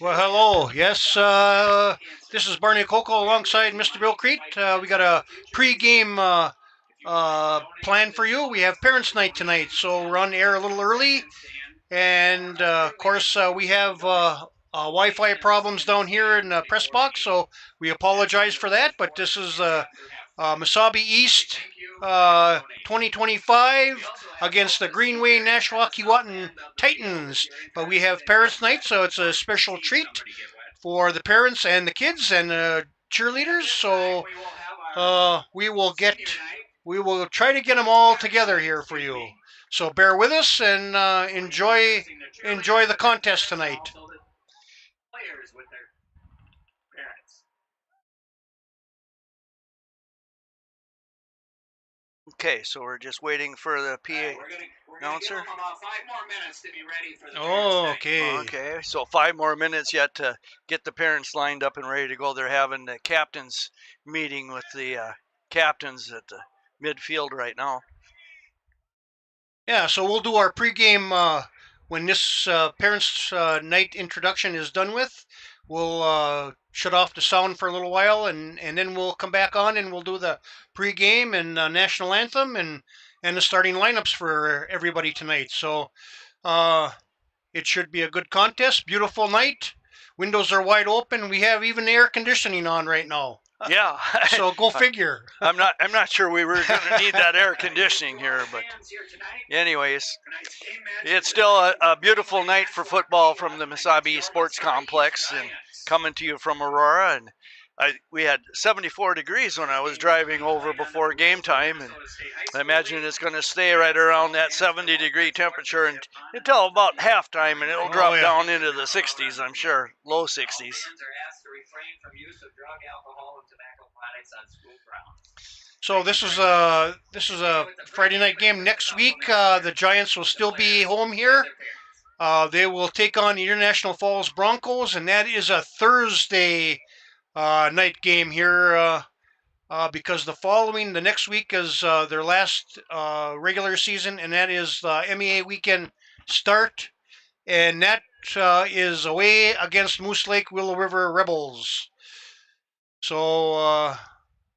Well, hello. Yes, this is Barney Coco alongside Mr. Bill Crete. We got a pre-game plan for you. We have Parents' Night tonight, so we're on the air a little early. And of course, we have Wi-Fi problems down here in the press box, so we apologize for that. But this is Mesabi East 2025 against the Greenway Nashwauk Keewatin Titans. But we have Parents' Night, so it's a special treat for the parents and the kids and the cheerleaders. So we will try to get them all together here for you. So bear with us and enjoy the contest tonight. Okay, so we're just waiting for the PA announcer. Oh, okay. Okay, so 5 more minutes yet to get the parents lined up and ready to go. They're having the captains meeting with the captains at the midfield right now. Yeah, so we'll do our pregame when this Parents' Night introduction is done with. We'll shut off the sound for a little while, and then we'll come back on and we'll do the pregame and national anthem and the starting lineups for everybody tonight. So it should be a good contest. Beautiful night. Windows are wide open. We have even air conditioning on right now. Yeah. So go figure. I'm not sure we were going to need that air conditioning here, but anyways, it's still a beautiful night for football from the Mesabi Sports Complex and coming to you from Aurora. And we had 74 degrees when I was driving over before game time, and I imagine it's going to stay right around that 70-degree temperature until about halftime, and it'll drop down into the 60s, I'm sure, low 60s. So this is a Friday night game. Next week, the Giants will still be home here. They will take on the International Falls Broncos, and that is a Thursday night game here because the next week is their last regular season, and that is the MEA weekend start, and that is away against Moose Lake Willow River Rebels. So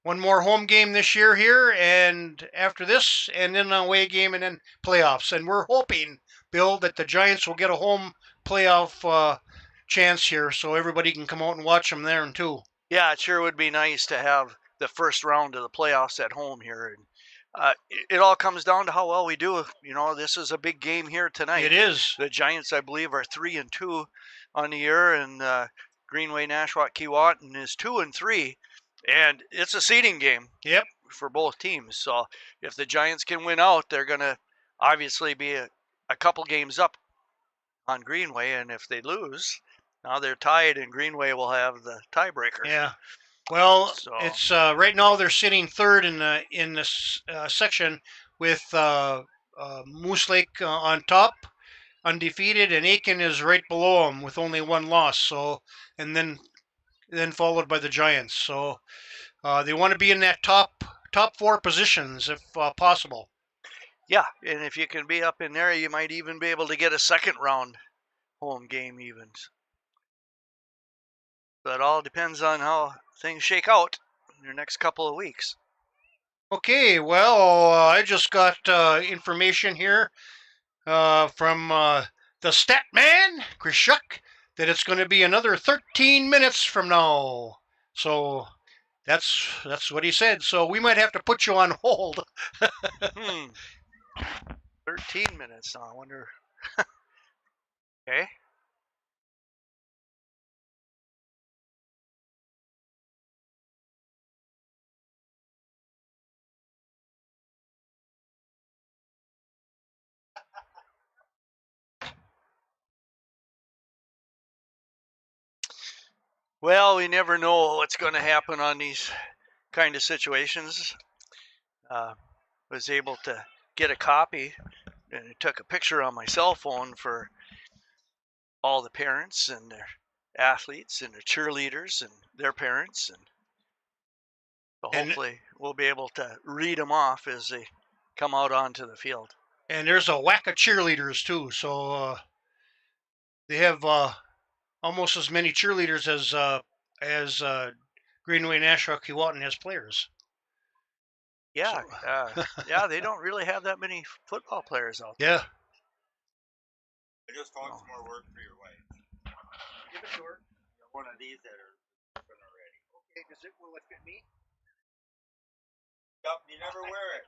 one more home game this year here, and after this, and then an away game, and then playoffs. And we're hoping, Bill, that the Giants will get a home playoff chance here, so everybody can come out and watch them there too. Yeah, it sure would be nice to have the first round of the playoffs at home here. And it all comes down to how well we do. You know, this is a big game here tonight. It is. The Giants, I believe, are 3-2 on the year, and Greenway Nashwauk Keewatin is 2-3, and it's a seeding game. Yep. For both teams. So if the Giants can win out, they're going to obviously be a couple games up on Greenway, and if they lose, now they're tied, and Greenway will have the tiebreaker. Yeah. Well, it's right now they're sitting third in this section with Moose Lake on top, undefeated, and Aiken is right below them with only one loss. So, and then followed by the Giants. So they want to be in that top four positions if possible. Yeah, and if you can be up in there, you might even be able to get a second round home game even. So it all depends on how things shake out in the next couple of weeks. Okay, well, I just got information here from the stat man, Chris Shuck, that it's going to be another 13 minutes from now. So that's what he said. So we might have to put you on hold. 13 minutes now, I wonder. Okay. Well, we never know what's going to happen on these kind of situations. Was able to get a copy and I took a picture on my cell phone for all the parents and their athletes and their cheerleaders and their parents, and so hopefully we'll be able to read them off as they come out onto the field. And there's a whack of cheerleaders too, so They have almost as many cheerleaders as Greenway, Nashwauk, Keewatin has players. Yeah, So yeah, they don't really have that many football players out there. yeah. I just found some more work for your wife. Give it to her. One of these that are open already. Okay, will it fit me? Yup, you never wear it.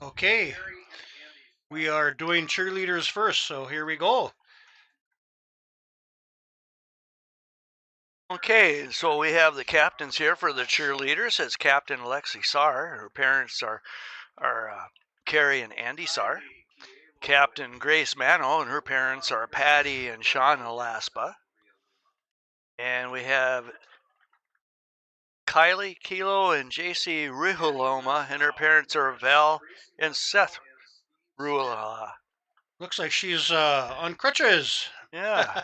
Okay, we are doing cheerleaders first, so here we go. Okay, so we have the captains here for the cheerleaders. It's Captain Alexi Sarr. Her parents are Carrie and Andy Sarr. Captain Grace Mano and her parents are Patty and Sean Alaspa. And we have Kylie Kilo and JC Rihuloma, and her parents are Val and Seth Ruhala. Looks like she's on crutches. Yeah.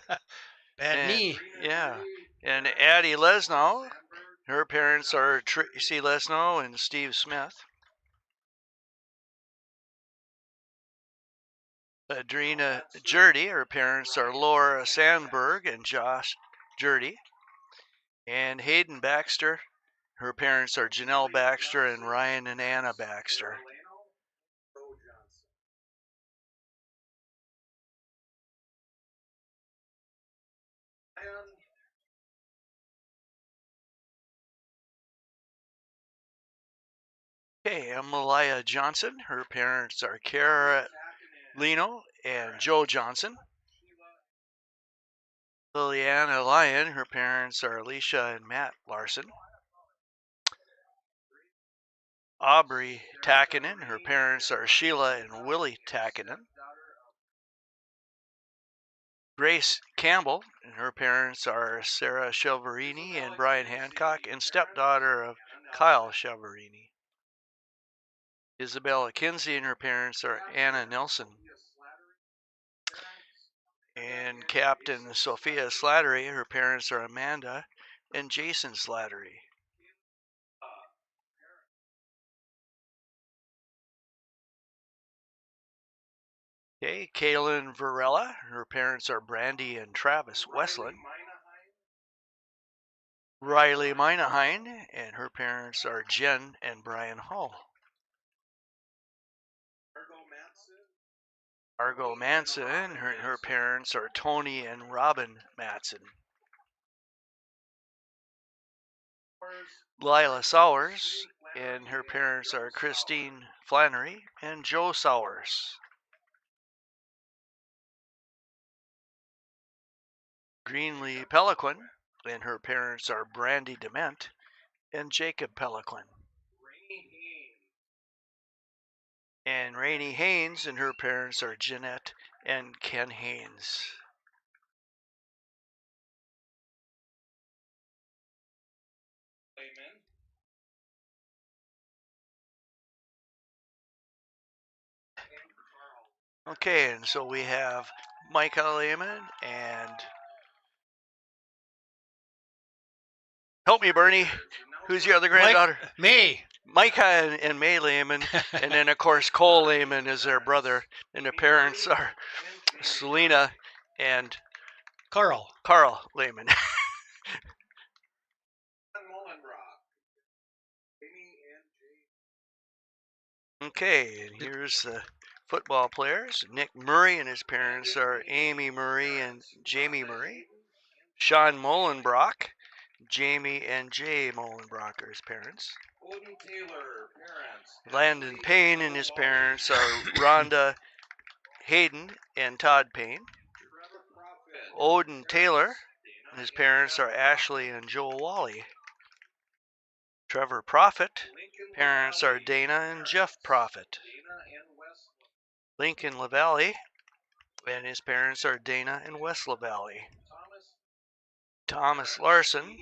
Bad and, knee. Yeah. And Addie Lesnow, her parents are Tracy Lesnow and Steve Smith. Adrena Jurdy, her parents are Laura Sandberg and Josh Jurdy. And Hayden Baxter, her parents are Janelle Baxter and Ryan and Anna Baxter. Okay, Emilia Johnson, her parents are Kara Lino and Joe Johnson. Liliana Lyon, her parents are Alicia and Matt Larson. Aubrey Takinen, her parents are Sheila and Willie Takinen. Grace Campbell, and her parents are Sarah Shelverini and Brian Hancock, and stepdaughter of Kyle Shelverini. Isabella Kinsey and her parents are Anna Nelson. And Captain Sophia Slattery, her parents are Amanda and Jason Slattery. Okay, Kaylin Varela, her parents are Brandy and Travis Westland. Riley Minaheim, and her parents are Jen and Brian Hall. Argo Manson, her parents are Tony and Robin Matson. Lila Sowers, and her parents are Christine Flannery and Joe Sowers. Greenway Peliquin, and her parents are Brandy Dement and Jacob Peliquin. And Rainey Haynes, and her parents are Jeanette and Ken Haynes. Okay, and so we have Micah Lehman and help me, Bernie. Who's your other granddaughter? May. Micah and May Lehman, and then of course Cole Lehman is their brother, and their parents are Selena and Carl Lehman. Okay, and here's the football players. Nick Murray and his parents are Amy Murray and Jamie Murray. Sean Mullenbrock, Jamie and Jay Mullenbrock are his parents. Landon Payne and his parents are Rhonda Hayden and Todd Payne. Odin Taylor and his parents are Ashley and Joel Wally. Trevor Prophet, parents are Dana and Jeff Prophet. Lincoln LaValle, and his parents are Dana and Wes LaValle. Thomas Larson,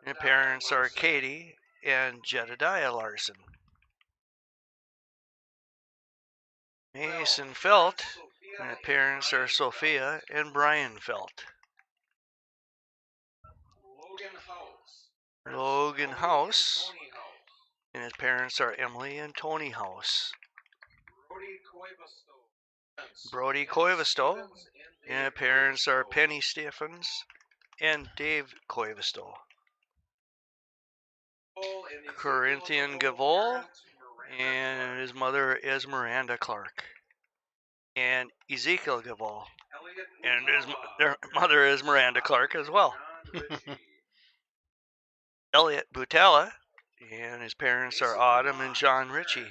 and parents are Katie and Jedediah Larson. Mason Felt, and parents are Sophia and Brian Felt. Logan House, and his parents are Emily and Tony House. Brody Coivisto, and his parents are Penny Stephens and Dave Coivisto. Corinthian Gavol, and his mother is Miranda Clark. And Ezekiel Gavol, and their mother is Miranda Clark as well. Elliot Butala, and his parents are Autumn and John Ritchie.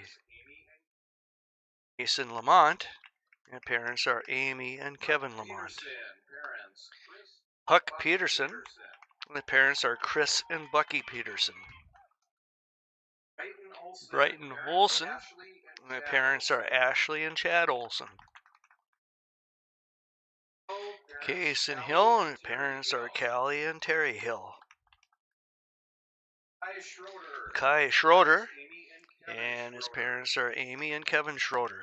Mason Lamont. And parents are Amy and Kevin Lamont. Huck Peterson. And the parents are Chris and Bucky Peterson. Brighton Olson. And the parents are Ashley and Chad Olson. Case and Hill. And the parents are Callie and Terry Hill. Kai Schroeder. And his parents are Amy and Kevin Schroeder.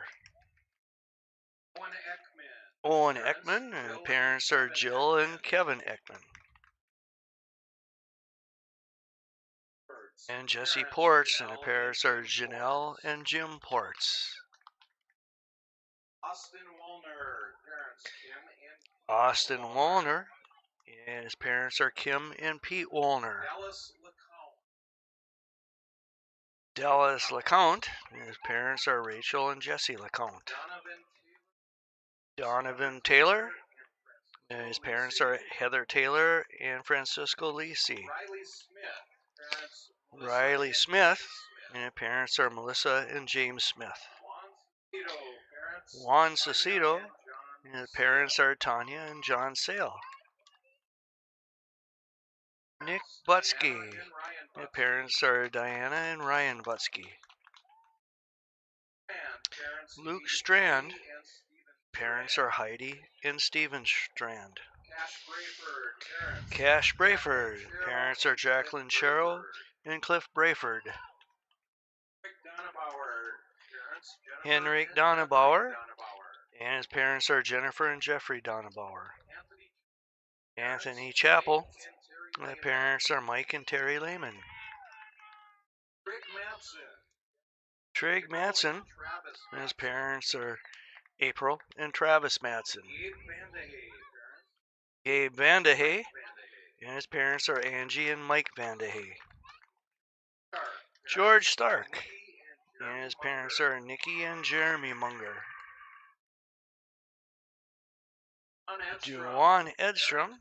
Owen Ekman, and his parents are Jill and Kevin Ekman. And Jesse Ports, and the parents are Janelle and Jim Ports. Austin Wallner, and his parents are Kim and Pete Wallner. Dallas LeCount, and his parents are Rachel and Jesse LeCount. Donovan Taylor, and his parents are Heather Taylor and Francisco Lisi. Riley Smith, and his parents are Melissa and James Smith. Juan Cecito, and his parents are Tanya and John Sale. Nick Butsky, and his parents are Diana and Ryan Butsky. Luke Strand, parents are Heidi and Stephen Strand. Cash Brayford, parents are Jacqueline Sherrill and Cliff Brayford. Henrik Donnebauer, and his parents are Jennifer and Jeffrey Donnebauer. Anthony Chappell, and his parents are Mike and Terry Lehman. Trig Matson, and his parents are April and Travis Matson. Gabe Vandehay, and his parents are Angie and Mike Vandehay. George Stark, and his parents are Nikki and Jeremy Munger. Duane Edstrom,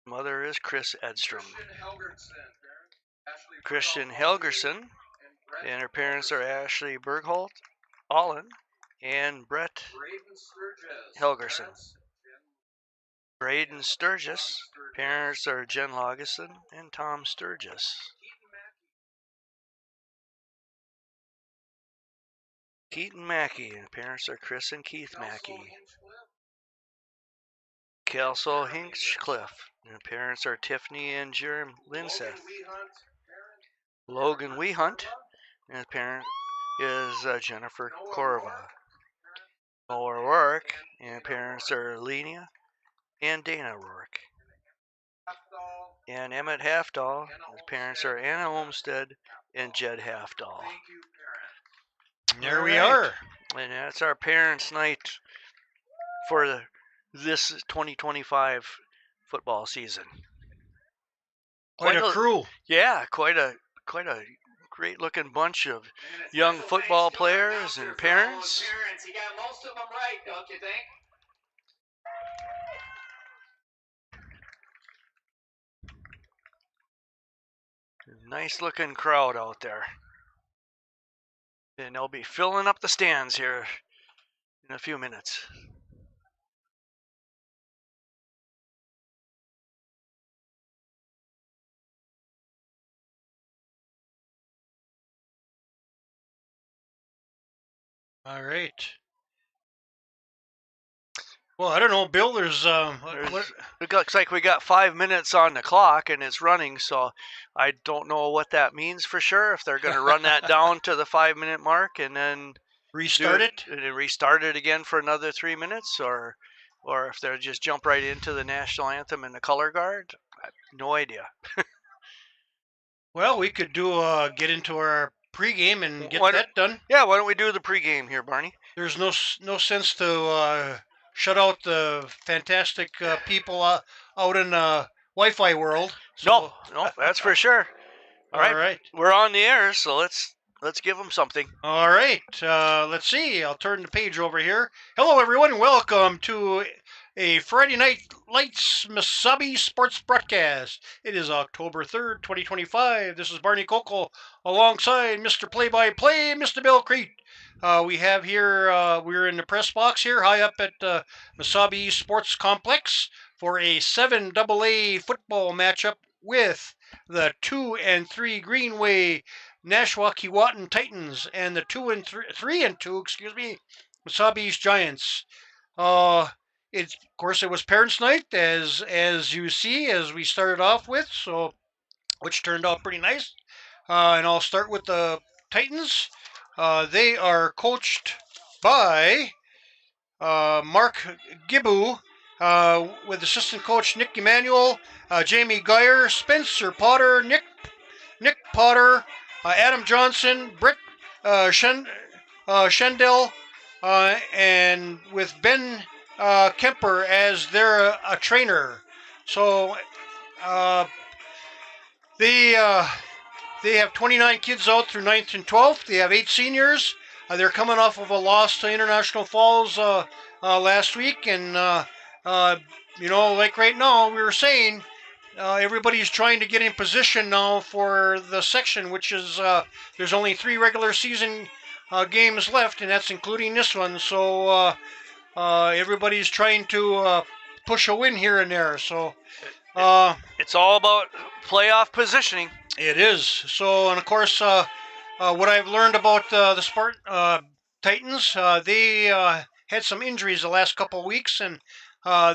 mother is Chris Edstrom. Christian Helgerson, and her parents are Ashley Bergholt, Allen, and Brett Helgerson. Braden Sturgis, parents are Jen Lageson and Tom Sturgis. Keaton Mackey, and parents are Chris and Keith Mackey. Kelso Hinchcliffe, and parents are Tiffany and Jerem Linseth. Logan Wehunt, and his parent is Jennifer Corva. Noah Rourke, and parents are Lenia and Dana Rourke. And Emmett Halfdahl, his parents are Anna Olmsted and Jed Halfdahl. There we are. And that's our parents' night for this 2025 football season. Quite a crew. Yeah, quite a great looking bunch of young football players and parents. You got most of them right, don't you think? Nice looking crowd out there. And they'll be filling up the stands here in a few minutes. All right. Well, I don't know, Bill. There's It looks like we got 5 minutes on the clock and it's running, so I don't know what that means for sure. If they're going to run that down to the 5 minute mark and then restart it and then restart it again for another 3 minutes, or if they'll just jump right into the national anthem and the color guard. I have no idea. Well, we could do get into our pregame and get that done. Yeah, why don't we do the pregame here, Barney? There's no sense to shut out the fantastic people out in the Wi-Fi world. So. No, that's for sure. All right, we're on the air, so let's give them something. All right, let's see. I'll turn the page over here. Hello, everyone. Welcome to a Friday night Lights Mesabi Sports Broadcast. It is October 3rd, 2025. This is Barney Coco alongside Mr. Play-by-Play, Mr. Bill Crete. We have here, we're in the press box here, high up at Mesabi Sports Complex for a 7AA football matchup with the 2 and 3 Greenway Nashwauk Keewatin Titans and the 3 and 2, Mesabi's Giants. Of course it was Parents' Night as you see as we started off with, so which turned out pretty nice. And I'll start with the Titans. They are coached by Mark Gibbu, with assistant coach Nick Emanuel, Jamie Geyer, Spencer Potter, Nick Potter, Adam Johnson, Britt Shendel, and with Ben Kemper as their trainer. So they have 29 kids out through 9th and 12th. They have 8 seniors. They're coming off of a loss to International Falls last week, and like right now we were saying, everybody's trying to get in position now for the section, which is there's only 3 regular season games left, and that's including this one. So everybody's trying to push a win here and there. So it's all about playoff positioning. it is. So, and of course, what I've learned about the Titans, they had some injuries the last couple of weeks, and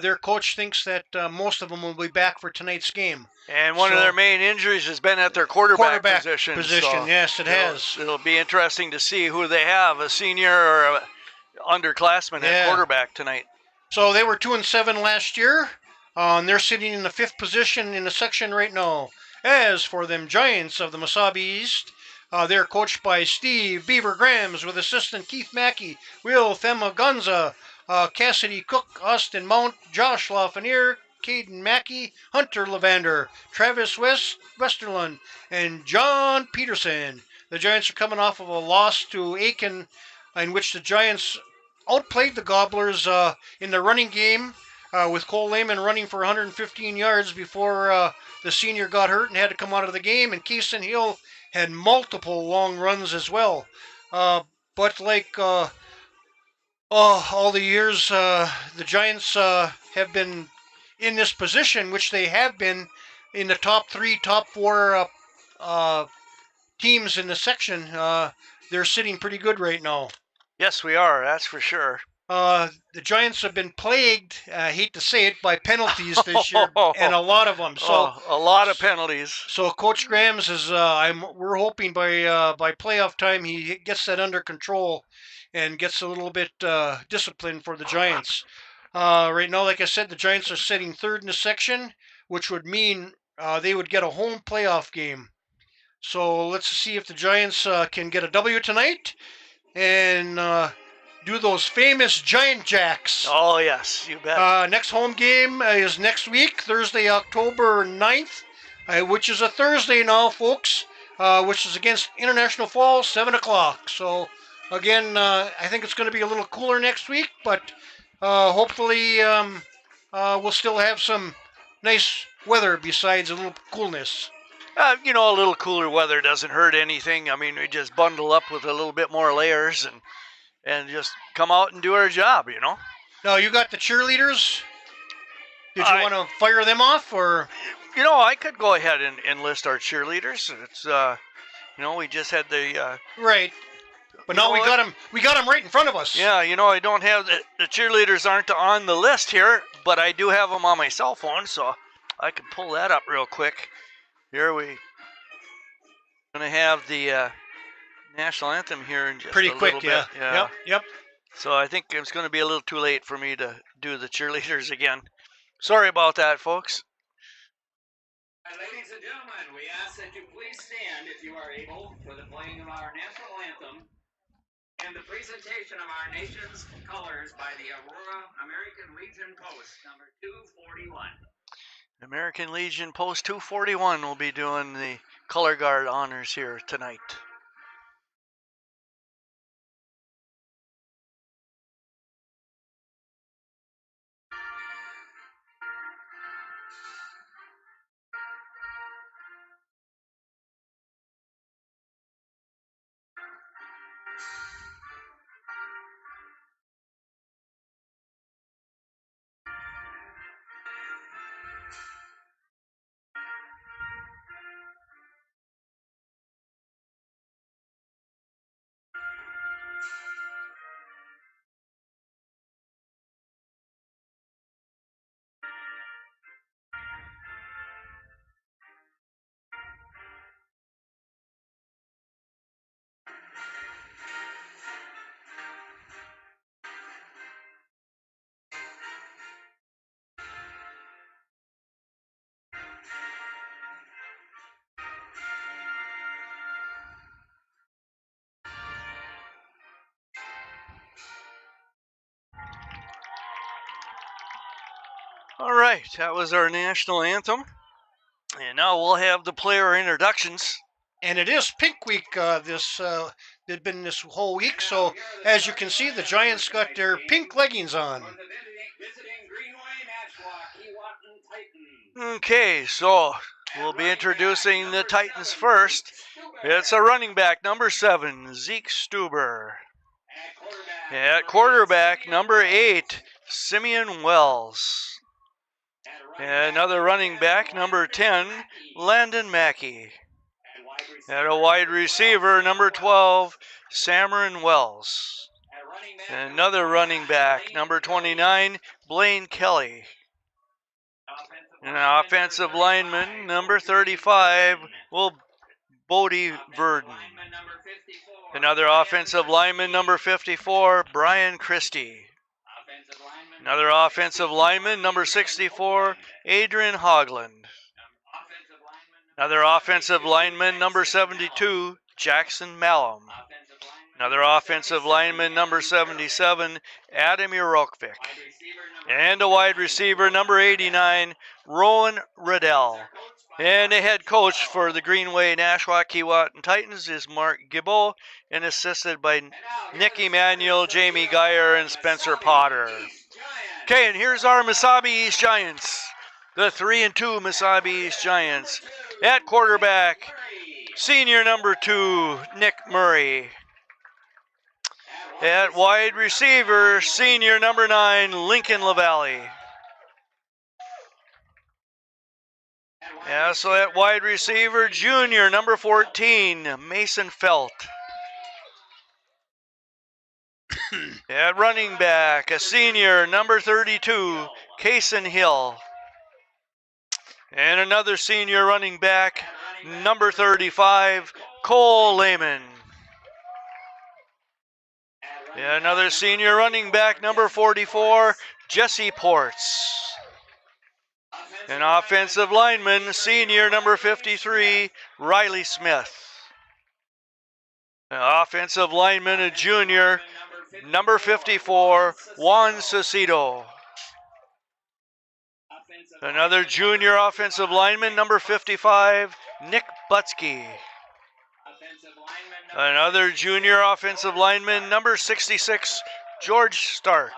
their coach thinks that most of them will be back for tonight's game. And one of their main injuries has been at their quarterback position. So yes, it has. It'll be interesting to see who they have, a senior or a underclassman at quarterback tonight. So they were 2-7 last year, and they're sitting in the 5th position in the section right now. As for them Giants of the Mesabi East, they're coached by Steve Beaver Grams with assistant Keith Mackey, Will Themagonza, Cassidy Cook, Austin Mount, Josh Lafreniere, Caden Mackey, Hunter Lavander, Travis Westerlund, and John Peterson. The Giants are coming off of a loss to Aiken, in which the Giants outplayed the Gobblers in the running game, with Cole Lehman running for 115 yards before the senior got hurt and had to come out of the game, and Kaysen Hill had multiple long runs as well. But like all the years, the Giants have been in this position, which they have been in the top 3, top 4 teams in the section. They're sitting pretty good right now. Yes, we are. That's for sure. The Giants have been plagued, I hate to say it, by penalties this year, and a lot of them. So a lot of penalties. So Coach Grams is, we're hoping by playoff time he gets that under control and gets a little bit disciplined for the Giants. Right now, like I said, the Giants are sitting 3rd in the section, which would mean they would get a home playoff game. So let's see if the Giants can get a W tonight and do those famous Giant Jacks. Oh, yes, you bet. Next home game is next week, Thursday, October 9th, which is a Thursday now, folks, which is against International Falls, 7 o'clock. So, again, I think it's going to be a little cooler next week, but hopefully we'll still have some nice weather besides a little coolness. A little cooler weather doesn't hurt anything. I mean, we just bundle up with a little bit more layers and just come out and do our job, Now, you got the cheerleaders. Did you want to fire them off, or? I could go ahead and enlist our cheerleaders. It's, we just had the... right. But now we got them. We got them right in front of us. Yeah, I don't have... The cheerleaders aren't on the list here, but I do have them on my cell phone, so I can pull that up real quick. Here we going to have the national anthem here in just pretty a quick, little bit. Yeah. Yep. So I think it's going to be a little too late for me to do the cheerleaders again. Sorry about that, folks. Ladies and gentlemen, we ask that you please stand if you are able for the playing of our national anthem and the presentation of our nation's colors by the Aurora American Legion Post number 241. American Legion Post 241 will be doing the color guard honors here tonight. All right, that was our national anthem. And now we'll have the player introductions. And it is Pink Week. They've been this whole week. So as you can see, the Giants got their pink leggings on. Visiting Greenway, Nashwauk, Keewatin, Titans. Okay, so we'll be introducing the Titans first. It's a running back, number 7, Zeke Stuber. At quarterback, number 8, Simeon Wells. And another running back, number 10, Landon Mackey. At a wide receiver, number 12, Samarin Wells. And another running back, number 29, Blaine Kelly. And an offensive lineman, number 35, Bodie Verdon. Another offensive lineman, number 54, Brian Christie. Another offensive lineman, number 64, Adrian Hogland. Another offensive lineman, number 72, Jackson Malum. Another offensive lineman, number 77, Adam Urokvik. And a wide receiver, number 89, Rowan Riddell. And the head coach for the Greenway Nashwauk Keewatin Titans is Mark Gibbo, and assisted by Nick Emanuel, Jamie Geyer, and Spencer Potter. Okay, and here's our Mesabi East Giants. The 3-2 Mesabi East Giants. At quarterback, senior number 2, Nick Murray. At wide receiver, senior number 9, Lincoln LaValle. Yeah, so at wide receiver, junior number 14, Mason Felt. At running back, a senior number 32, Kaysen Hill. And another senior running back, number 35, Cole Lehman. And another senior running back, number 44, Jesse Ports. An offensive lineman, senior number 53, Riley Smith. An offensive lineman, a junior, number 54, Juan Cecido. Another junior offensive lineman, number 55, Nick Butsky. Another junior offensive lineman, number 66, George Stark.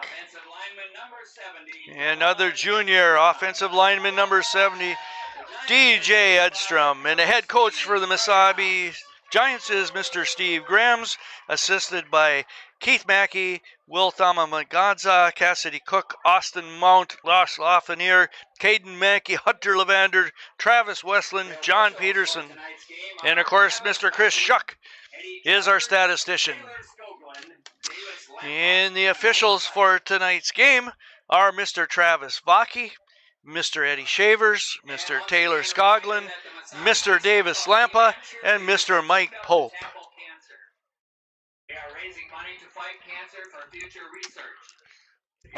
Another junior offensive lineman, number 70, DJ Edstrom. And the head coach for the Mesabi Giants is Mr. Steve Grams, assisted by Keith Mackey, Will Thamamangadza, Cassidy Cook, Austin Mount, Ross Lafreniere, Caden Mackey, Hunter Levander, Travis Westland, John Peterson, and of course Mr. Chris Shuck is our statistician. And the officials for tonight's game are Mr. Travis Vaki, Mr. Eddie Shavers, Mr. Taylor Skoglin, Mr. Davis Lampa, and Mr. Mike Pope. They are raising money to fight cancer for future research.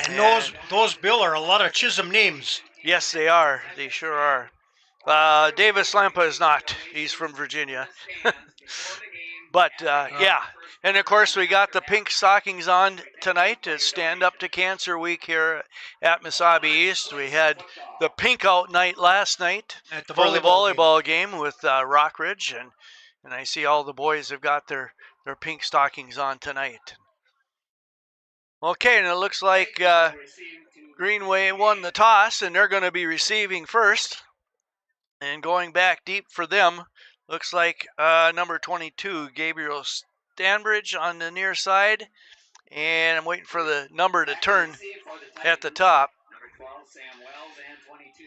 And those, Bill, are a lot of Chisholm names. Yes, they are. They sure are. Davis Lampa is not. He's from Virginia. But, yeah. And, of course, we got the pink stockings on tonight. It's Stand Up to Cancer Week here at Mesabi East. We had the pink out night last night At the for the volleyball game with Rockridge. And I see all the boys have got their pink stockings on tonight. Okay, and it looks like Greenway won the toss, and they're going to be receiving first. And going back deep for them, looks like number 22, Gabriel Stanbridge on the near side. And I'm waiting for the number to turn at the top. Number 12, Sam Wells, and 22,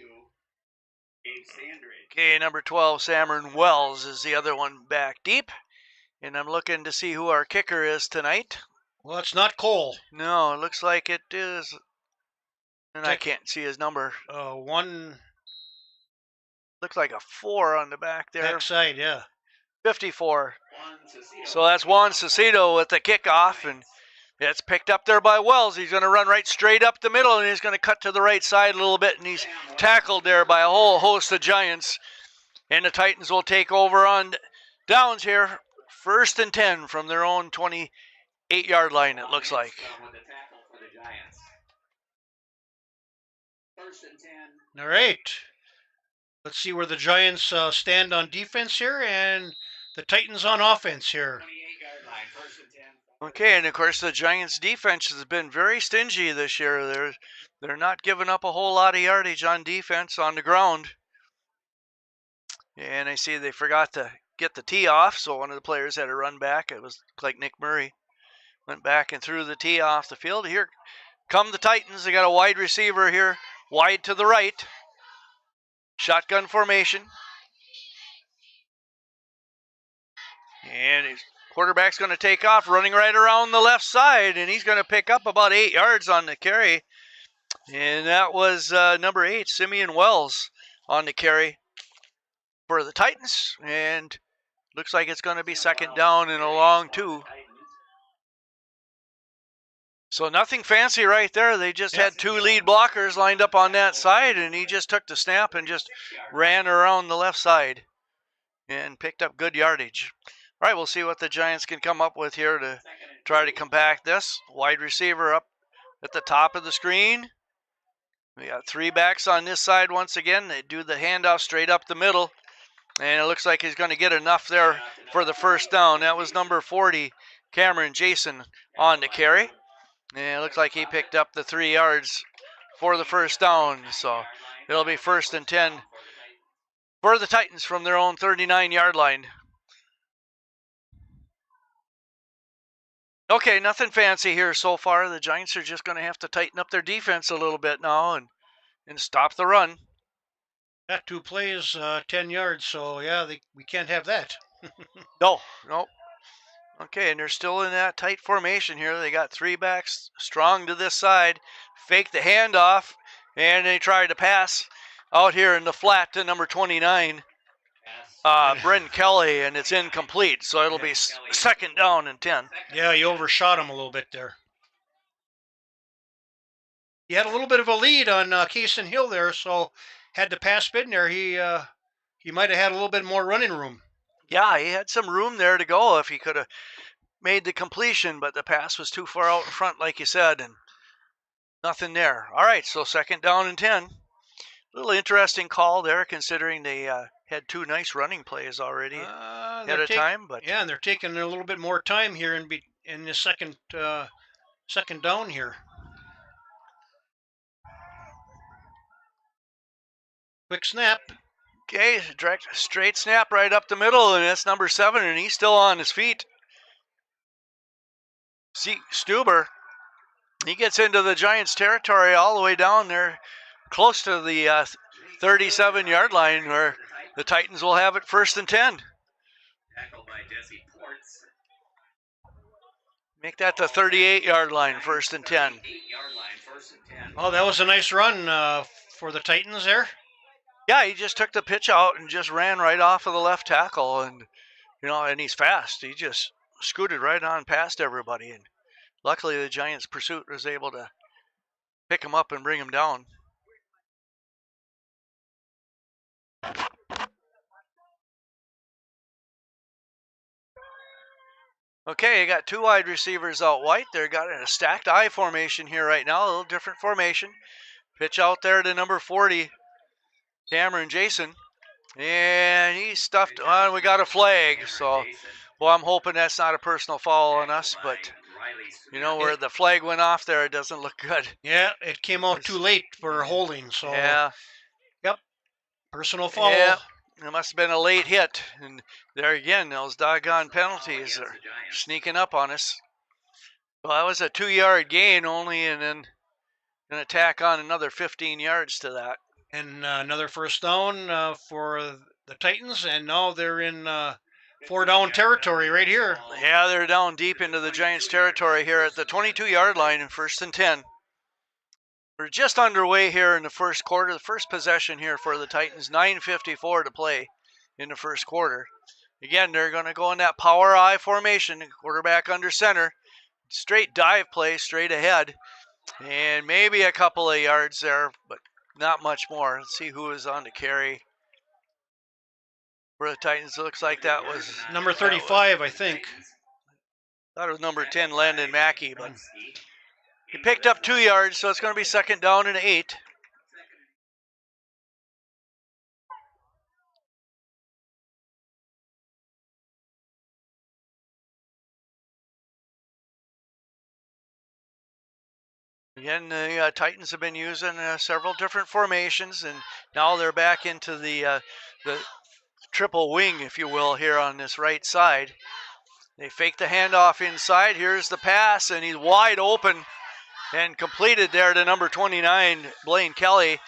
Dave Sandridge. Okay, number 12, Samarin Wells is the other one back deep. And I'm looking to see who our kicker is tonight. Well, it's not Cole. No, it looks like it is. And I can't see his number. One Looks like a 4 on the back there. backside, yeah. 54. So that's Juan Cecido with the kickoff, and it's picked up there by Wells. He's going to run right straight up the middle, and he's going to cut to the right side a little bit, and he's tackled there by a whole host of Giants. And the Titans will take over on downs here. 1st and 10 from their own 28-yard line, it looks like. First and 10. All right. Let's see where the Giants stand on defense here and the Titans on offense here. 28-yard line. First and 10. Okay, and of course the Giants' defense has been very stingy this year. They're not giving up a whole lot of yardage on defense on the ground. And I see they forgot to get the tee off, so one of the players had to run back. It was like Nick Murray. Went back and threw the tee off the field. Here come the Titans. They got a wide receiver here, wide to the right. Shotgun formation. And his quarterback's going to take off, running right around the left side, and he's going to pick up about 8 yards on the carry. And that was number 8, Simeon Wells, on the carry for the Titans. And looks like it's going to be second down and a long 2. So nothing fancy right there. They just had 2 lead blockers lined up on that side, and he just took the snap and just ran around the left side and picked up good yardage. All right, we'll see what the Giants can come up with here to try to compact this. Wide receiver up at the top of the screen. We got 3 backs on this side once again. They do the handoff straight up the middle, and it looks like he's going to get enough there for the first down. That was number 40, Cameron Jason, on the carry. And it looks like he picked up the 3 yards for the first down. So it'll be first and 10 for the Titans from their own 39-yard line. Okay, nothing fancy here so far. The Giants are just going to have to tighten up their defense a little bit now and stop the run. Got 2 plays, 10 yards, so yeah, we can't have that. No. Okay, and they're still in that tight formation here. They got 3 backs strong to this side. Fake the handoff, and they try to pass out here in the flat to number 29, Bryn Kelly, and it's incomplete. So it'll be second down and 10. Yeah, you overshot him a little bit there. He had a little bit of a lead on Kaysen Hill there, so had the pass been there, he might have had a little bit more running room. Yeah, he had some room there to go if he could have made the completion, but the pass was too far out in front, like you said, and nothing there. All right, so second down and 10. A little interesting call there, considering they had 2 nice running plays already at a time. But yeah, and they're taking a little bit more time here in the second down here. Quick snap. Okay, direct straight snap right up the middle, and that's number 7, and he's still on his feet. See, Stuber, he gets into the Giants' territory all the way down there, close to the 37-yard line, where the Titans will have it first and 10. Make that the 38-yard line, first and 10. Oh, that was a nice run for the Titans there. Yeah, he just took the pitch out and just ran right off of the left tackle, and and he's fast. He just scooted right on past everybody, and luckily the Giants' pursuit was able to pick him up and bring him down. Okay, you got 2 wide receivers out wide. They've got a stacked I formation here right now, a little different formation. Pitch out there to number 40, Cameron Jason, and he's stuffed on. We got a flag, so well, I'm hoping that's not a personal foul on us, but where the flag went off there, it doesn't look good. Yeah, it came out too late for holding, so yeah, yep, personal foul. Yeah, it must have been a late hit, and there again, those doggone penalties are sneaking up on us. Well, that was a 2-yard gain only, and then going to tack on another 15 yards to that. And another first down for the Titans, and now they're in 4-down territory right here. Yeah, they're down deep into the Giants' territory here at the 22-yard line in first and 10. We're just underway here in the first quarter. The first possession here for the Titans, 9:54 to play in the first quarter. Again, they're going to go in that power I formation, quarterback under center. Straight dive play, straight ahead. And maybe a couple of yards there, but not much more. Let's see who is on the carry for the Titans. It looks like that was number 35, I think. Thought it was number 10, Landon Mackey, but he picked up 2 yards, so it's going to be second down and 8. Again, the Titans have been using several different formations, and now they're back into the triple wing, if you will, here on this right side. They fake the handoff inside. Here's the pass, and he's wide open and completed there to number 29, Blaine Kelly.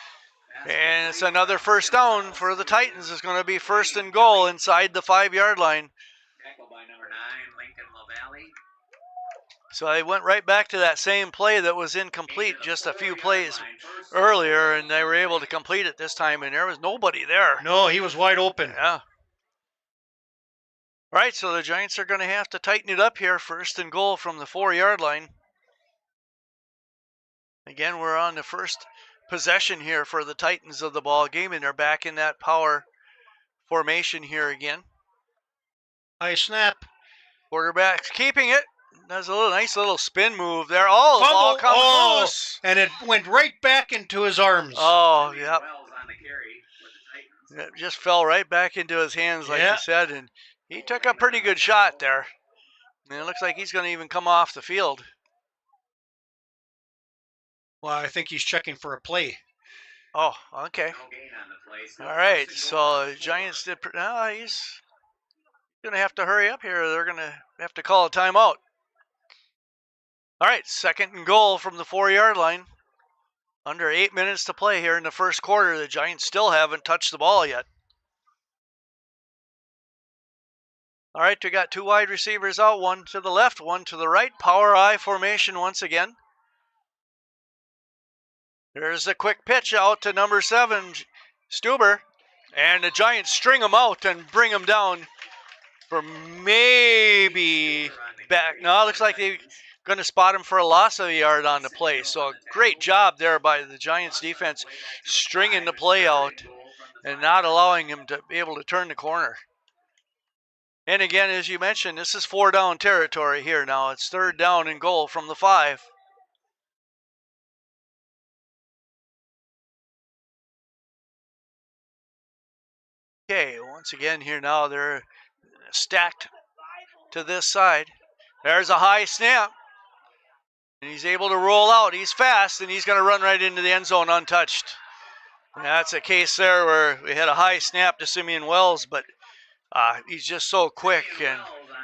And it's another first down for the Titans. It's going to be 1st and goal inside the 5-yard line. Tackled by number 9, Lincoln LaValle. So I went right back to that same play that was incomplete just a few plays earlier, and they were able to complete it this time, and there was nobody there. No, he was wide open. Yeah. All right, so the Giants are going to have to tighten it up here. 1st and goal from the 4-yard line. Again, we're on the first possession here for the Titans of the ball game, and they're back in that power formation here again. High snap. Quarterback's keeping it. Does a nice little spin move there. Oh, the ball comes loose. And it went right back into his arms. Oh, yep. It just fell right back into his hands, like you said, and he took a pretty good shot there. And it looks like he's going to even come off the field. Well, I think he's checking for a play. Oh, okay. All right, so the Giants did. He's going to have to hurry up here. They're going to have to call a timeout. All right, 2nd and goal from the 4-yard line. Under 8 minutes to play here in the first quarter. The Giants still haven't touched the ball yet. All right, we got 2 wide receivers out, one to the left, one to the right. Power I formation once again. There's a quick pitch out to number 7, Stuber. And the Giants string him out and bring him down for maybe back. No, it looks like they're going to spot him for a loss of a yard on the play. So great job there by the Giants defense stringing the play out and not allowing him to be able to turn the corner. And again, as you mentioned, this is 4-down territory here now. It's 3rd down and goal from the 5. Okay, once again here now, they're stacked to this side. There's a high snap. And he's able to roll out. He's fast, and he's going to run right into the end zone untouched. And that's a case there where we had a high snap to Simeon Wells, but he's just so quick, and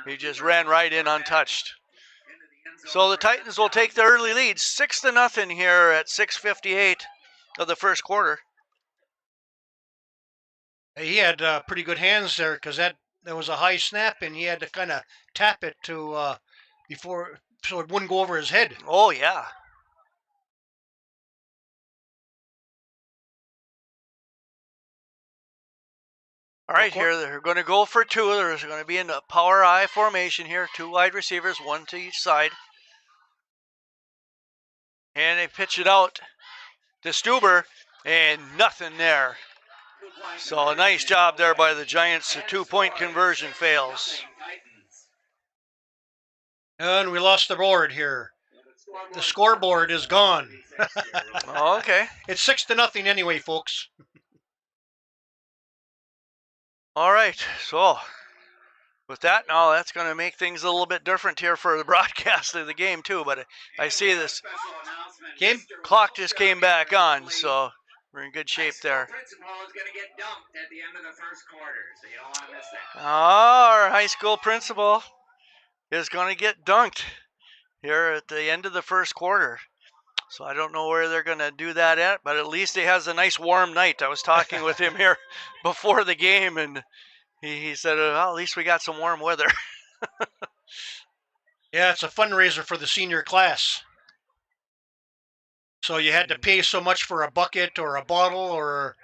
he just ran right in untouched. So the Titans will take the early lead, 6-0 here at 6:58 of the first quarter. He had pretty good hands there because there was a high snap, and he had to kind of tap it to before so it wouldn't go over his head. Oh, yeah. All right, here they're going to go for 2. There's going to be in a power I formation here, 2 wide receivers, 1 to each side. And they pitch it out to Stuber, and nothing there. So a nice job there by the Giants. The 2-point conversion fails. And we lost the board here. The scoreboard is gone. Oh, okay. It's 6-0 anyway, folks. All right, so with that now, that's going to make things a little bit different here for the broadcast of the game too. But I see this game clock just came back on, so we're in good shape there. Our high school principal is going to get dunked here at the end of the first quarter. So I don't know where they're going to do that at, but at least he has a nice warm night. I was talking with him here before the game, and he said, well, at least we got some warm weather. Yeah, it's a fundraiser for the senior class. So you had to pay so much for a bucket or a bottle or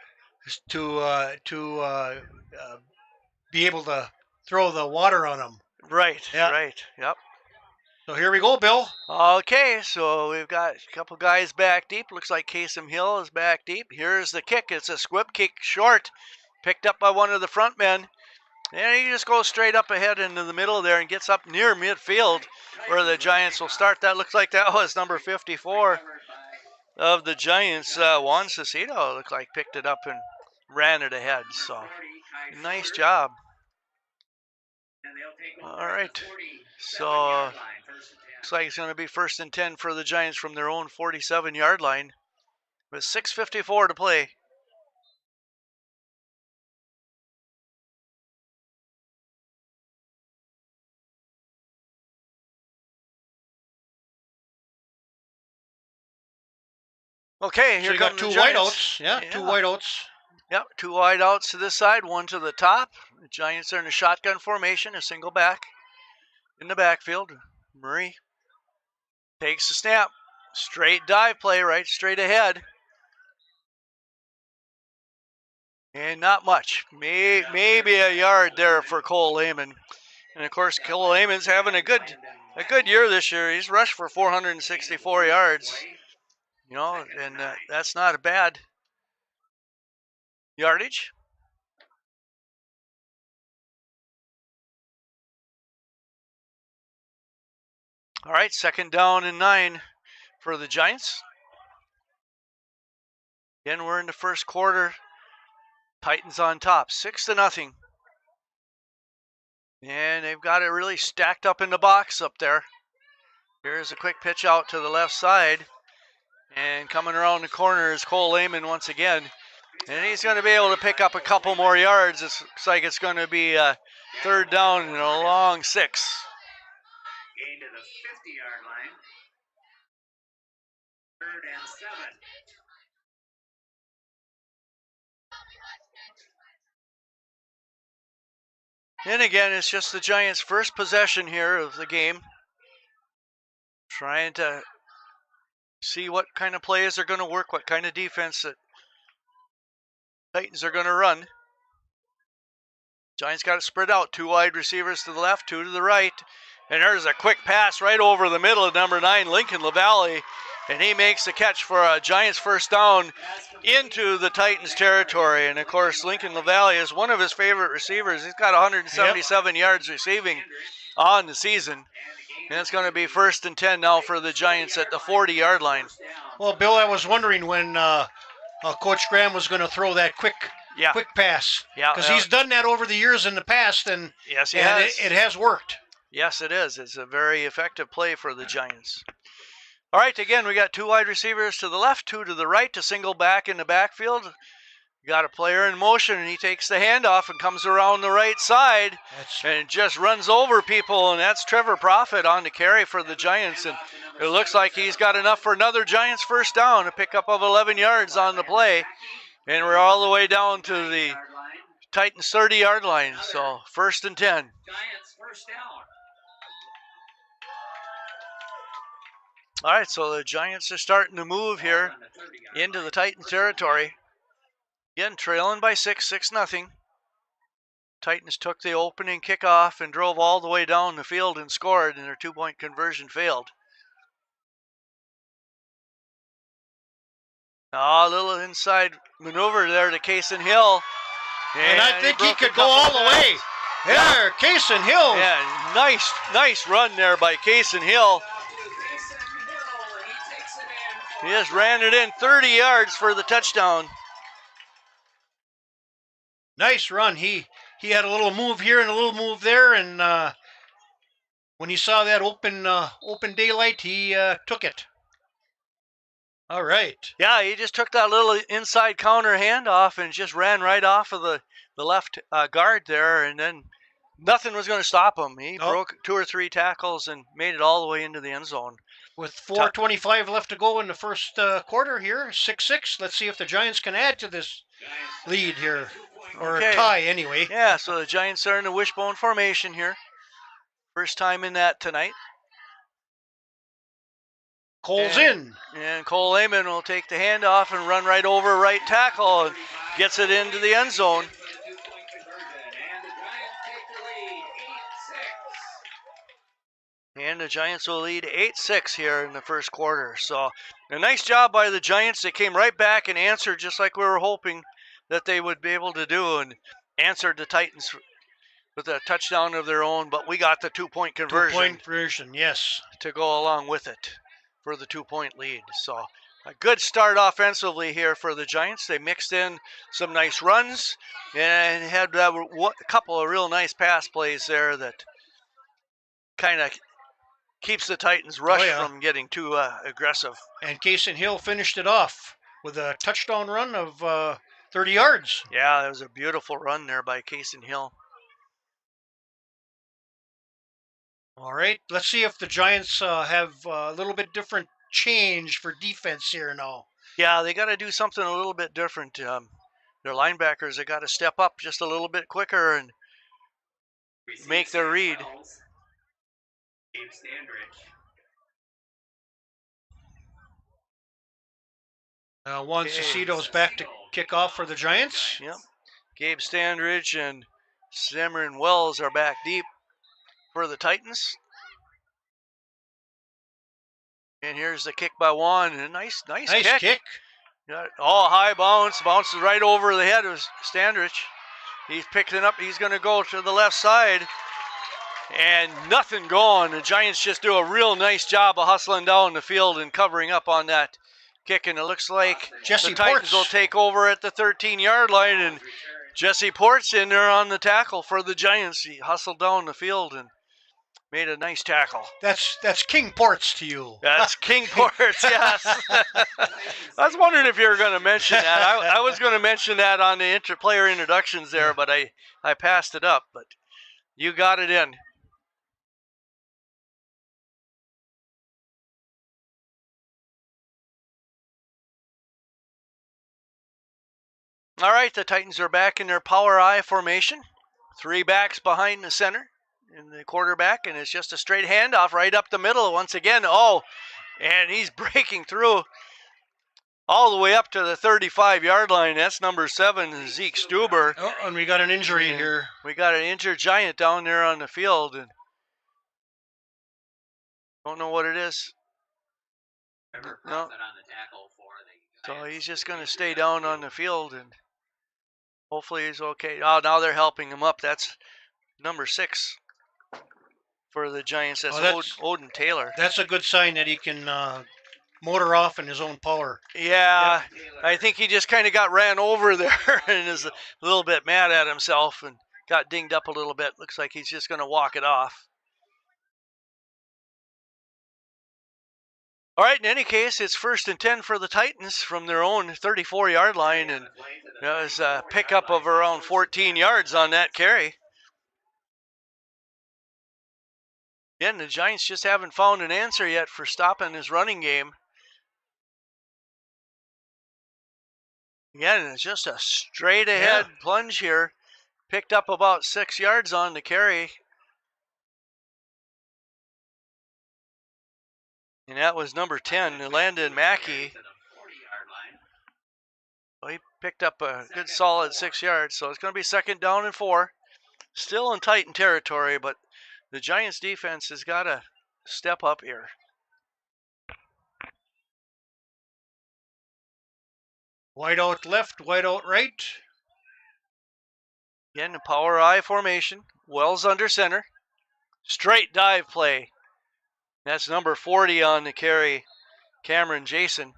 to be able to throw the water on them. Right, Yeah. Right, yep. So here we go, Bill. Okay, so we've got a couple guys back deep. Looks like Kasem Hill is back deep. Here's the kick. It's a squib kick short, picked up by one of the front men. And he just goes straight up ahead into the middle there and gets up near midfield where the Giants will start. That looks like that was number 54 of the Giants. Juan Cecito looked like picked it up and ran it ahead. So nice job. All right. So Looks like it's going to be 1st and 10 for the Giants from their own 47-yard line with 6:54 to play. Okay, So here you come got the two Giants. wideouts. Yeah, two wideouts. Yep, 2 wideouts to this side, 1 to the top. The Giants are in a shotgun formation, a single back in the backfield. Murray takes the snap. Straight dive play right straight ahead. And not much. Maybe a yard there for Cole Lehman. And of course, Cole Lehman's having a good year this year. He's rushed for 464 yards. You know, and that's not a bad yardage. All right, 2nd down and 9 for the Giants. Again, we're in the first quarter. Titans on top, 6-0. And they've got it really stacked up in the box up there. Here's a quick pitch out to the left side. And coming around the corner is Cole Lehman once again. And he's going to be able to pick up a couple more yards. It looks like it's going to be 3rd down and a long 6. Gain to the 50-yard line. 3rd and 7. And again, it's just the Giants' first possession here of the game. Trying to see what kind of plays are going to work, what kind of defense that Titans are going to run. Giants got it spread out. 2 wide receivers to the left, 2 to the right. And there's a quick pass right over the middle of number 9, Lincoln LaValle. And he makes the catch for a Giants 1st down into the Titans territory. And of course, Lincoln LaValle is one of his favorite receivers. He's got 177 yards receiving on the season. And it's going to be 1st and 10 now for the Giants at the 40-yard line. Well, Bill, I was wondering when Coach Graham was going to throw that quick pass. Yeah. Because he's done that over the years in the past, and yes, he has. It has worked. Yes, it is. It's a very effective play for the Giants. All right, again, we got 2 wide receivers to the left, 2 to the right, a single back in the backfield. You got a player in motion, and he takes the handoff and comes around the right side and just runs over people, and that's Trevor Profit on the carry for the Giants. And it looks like he's got enough for another Giants 1st down, a pickup of 11 yards on the play. And we're all the way down to the Titans 30-yard line, so 1st and 10. Giants 1st down. All right, so the Giants are starting to move here into the Titans territory. Again, trailing by 6-0. Titans took the opening kickoff and drove all the way down the field and scored, and their 2-point conversion failed. A little inside maneuver there to Kaysen Hill. And I think he could go all the way. There, Kaysen Hill. Yeah, nice run there by Kaysen Hill. He just ran it in 30 yards for the touchdown. Nice run. He had a little move here and a little move there, and when he saw that open daylight, he took it. All right. Yeah, he just took that little inside counter handoff and just ran right off of the left guard there, and then nothing was going to stop him. He broke 2 or 3 tackles and made it all the way into the end zone. With 4:25 left to go in the first quarter here, 6-6. Let's see if the Giants can add to this lead here, or tie anyway. Yeah, so the Giants are in a wishbone formation here. First time in that tonight. Cole's in. And Cole Lehman will take the handoff and run right over right tackle and gets it into the end zone. And the Giants will lead 8-6 here in the first quarter. So a nice job by the Giants. They came right back and answered just like we were hoping that they would be able to do, and answered the Titans with a touchdown of their own. But we got the 2-point conversion. 2-point conversion, yes. To go along with it for the 2-point lead. So a good start offensively here for the Giants. They mixed in some nice runs and had a couple of real nice pass plays there that kind of keeps the Titans rush yeah. from getting too aggressive. And Kason Hill finished it off with a touchdown run of 30 yards. Yeah, that was a beautiful run there by Kason Hill. All right, let's see if the Giants have a little bit different change for defense here now. Yeah, they got to do something a little bit different. Their linebackers have got to step up just a little bit quicker and make their read. Juan Cicito's back to kick off for the Giants. Yep. Gabe Standridge and Cameron Wells are back deep for the Titans. And here's the kick by Juan. A nice kick. High bounce. Bounces right over the head of Standridge. He's picked it up. He's going to go to the left side. And nothing going. The Giants just do a real nice job of hustling down the field and covering up on that kick. And it looks like Jesse the Titans Ports will take over at the 13-yard line. And Jesse Ports in there on the tackle for the Giants. He hustled down the field and made a nice tackle. That's King Ports to you. That's King Ports, yes. I was wondering if you were going to mention that. I was going to mention that on the player introductions there, but I passed it up. But you got it in. All right, the Titans are back in their power I formation. 3 backs behind the center and the quarterback, and it's just a straight handoff right up the middle once again. And he's breaking through all the way up to the 35-yard line. That's number 7, Zeke Stuber. Oh, and we got an injury here. We got an injured Giant down there on the field, and don't know what it is. No. So he's just going to stay down on the field, and hopefully he's okay. Oh, now they're helping him up. That's number 6 for the Giants. That's Odin Taylor. That's a good sign that he can motor off in his own power. Yeah, yep. I think he just kind of got ran over there and is a little bit mad at himself and got dinged up a little bit. Looks like he's just going to walk it off. All right, in any case, it's 1st and 10 for the Titans from their own 34-yard line, and that was a pickup of around 14 yards on that carry. Again, the Giants just haven't found an answer yet for stopping his running game. Again, it's just a straight-ahead plunge here. Picked up about 6 yards on the carry. And that was number 10, Landon Mackey. Well, he picked up a good solid 6 yards, so it's going to be 2nd down and 4. Still in Titan territory, but the Giants defense has got to step up here. Wide out left, wide out right. Again, the power I formation. Wells under center. Straight dive play. That's number 40 on the carry, Cameron Jason.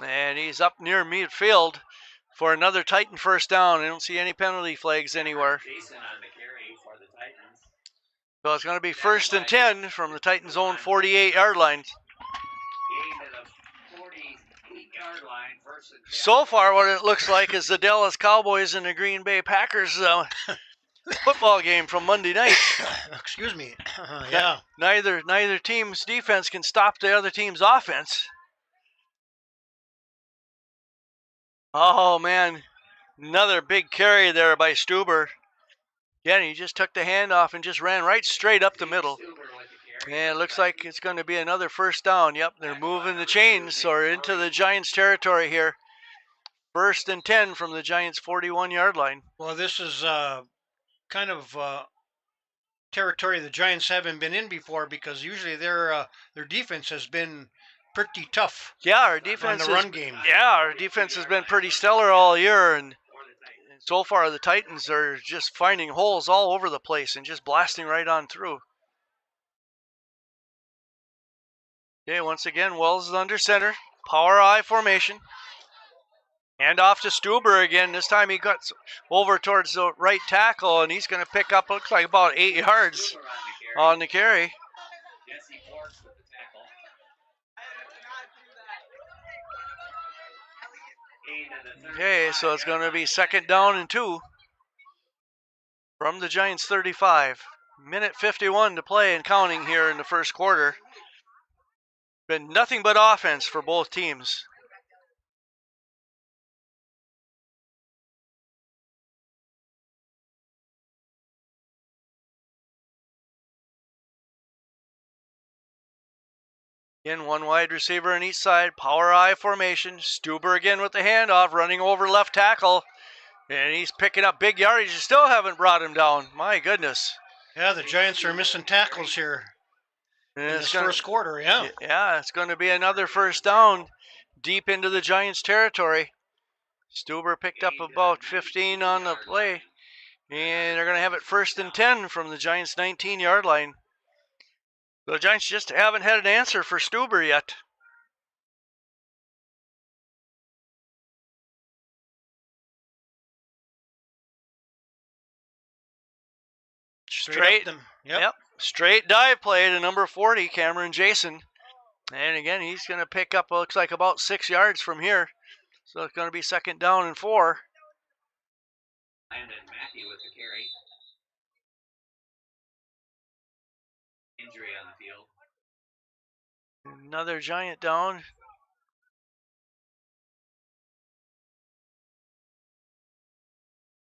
And he's up near midfield for another Titan 1st down. I don't see any penalty flags anywhere. So it's going to be 1st and 10 from the Titans' own 48-yard line. So far, what it looks like is the Dallas Cowboys and the Green Bay Packers football game from Monday night. Excuse me. Yeah. Neither team's defense can stop the other team's offense. Oh, man. Another big carry there by Stuber. Yeah, he just took the handoff and just ran right straight up the middle. And it looks like it's going to be another 1st down. Yep, they're moving the chains or into the Giants' territory here. 1st and 10 from the Giants' 41-yard line. Well, this is kind of territory the Giants haven't been in before because usually their defense has been pretty tough. Yeah, our defense on the run game. Yeah, our defense has been pretty stellar all year, and so far the Titans are just finding holes all over the place and just blasting right on through. Okay, once again, Wells is under center. Power I formation. Hand off to Stuber again. This time he got over towards the right tackle, and he's going to pick up, looks like about 8 yards on the carry. Okay, so it's going to be 2nd down and 2 from the Giants 35. Minute 51 to play and counting here in the first quarter. Been nothing but offense for both teams. In one wide receiver on each side, power I formation. Stuber again with the handoff, running over left tackle. And he's picking up big yardage. You still haven't brought him down. My goodness. Yeah, the Giants are missing tackles here And in this first quarter. Yeah. Yeah, it's going to be another 1st down deep into the Giants' territory. Stuber picked up about 15 on the play. And they're going to have it 1st and 10 from the Giants' 19-yard line. The Giants just haven't had an answer for Stuber yet. Straight up them. Yep. Straight dive play to number 40, Cameron Jason. And again, he's going to pick up, looks like about 6 yards from here. So it's going to be 2nd down and 4. Landon Mackey with the carry. Injury on the field. Another Giant down.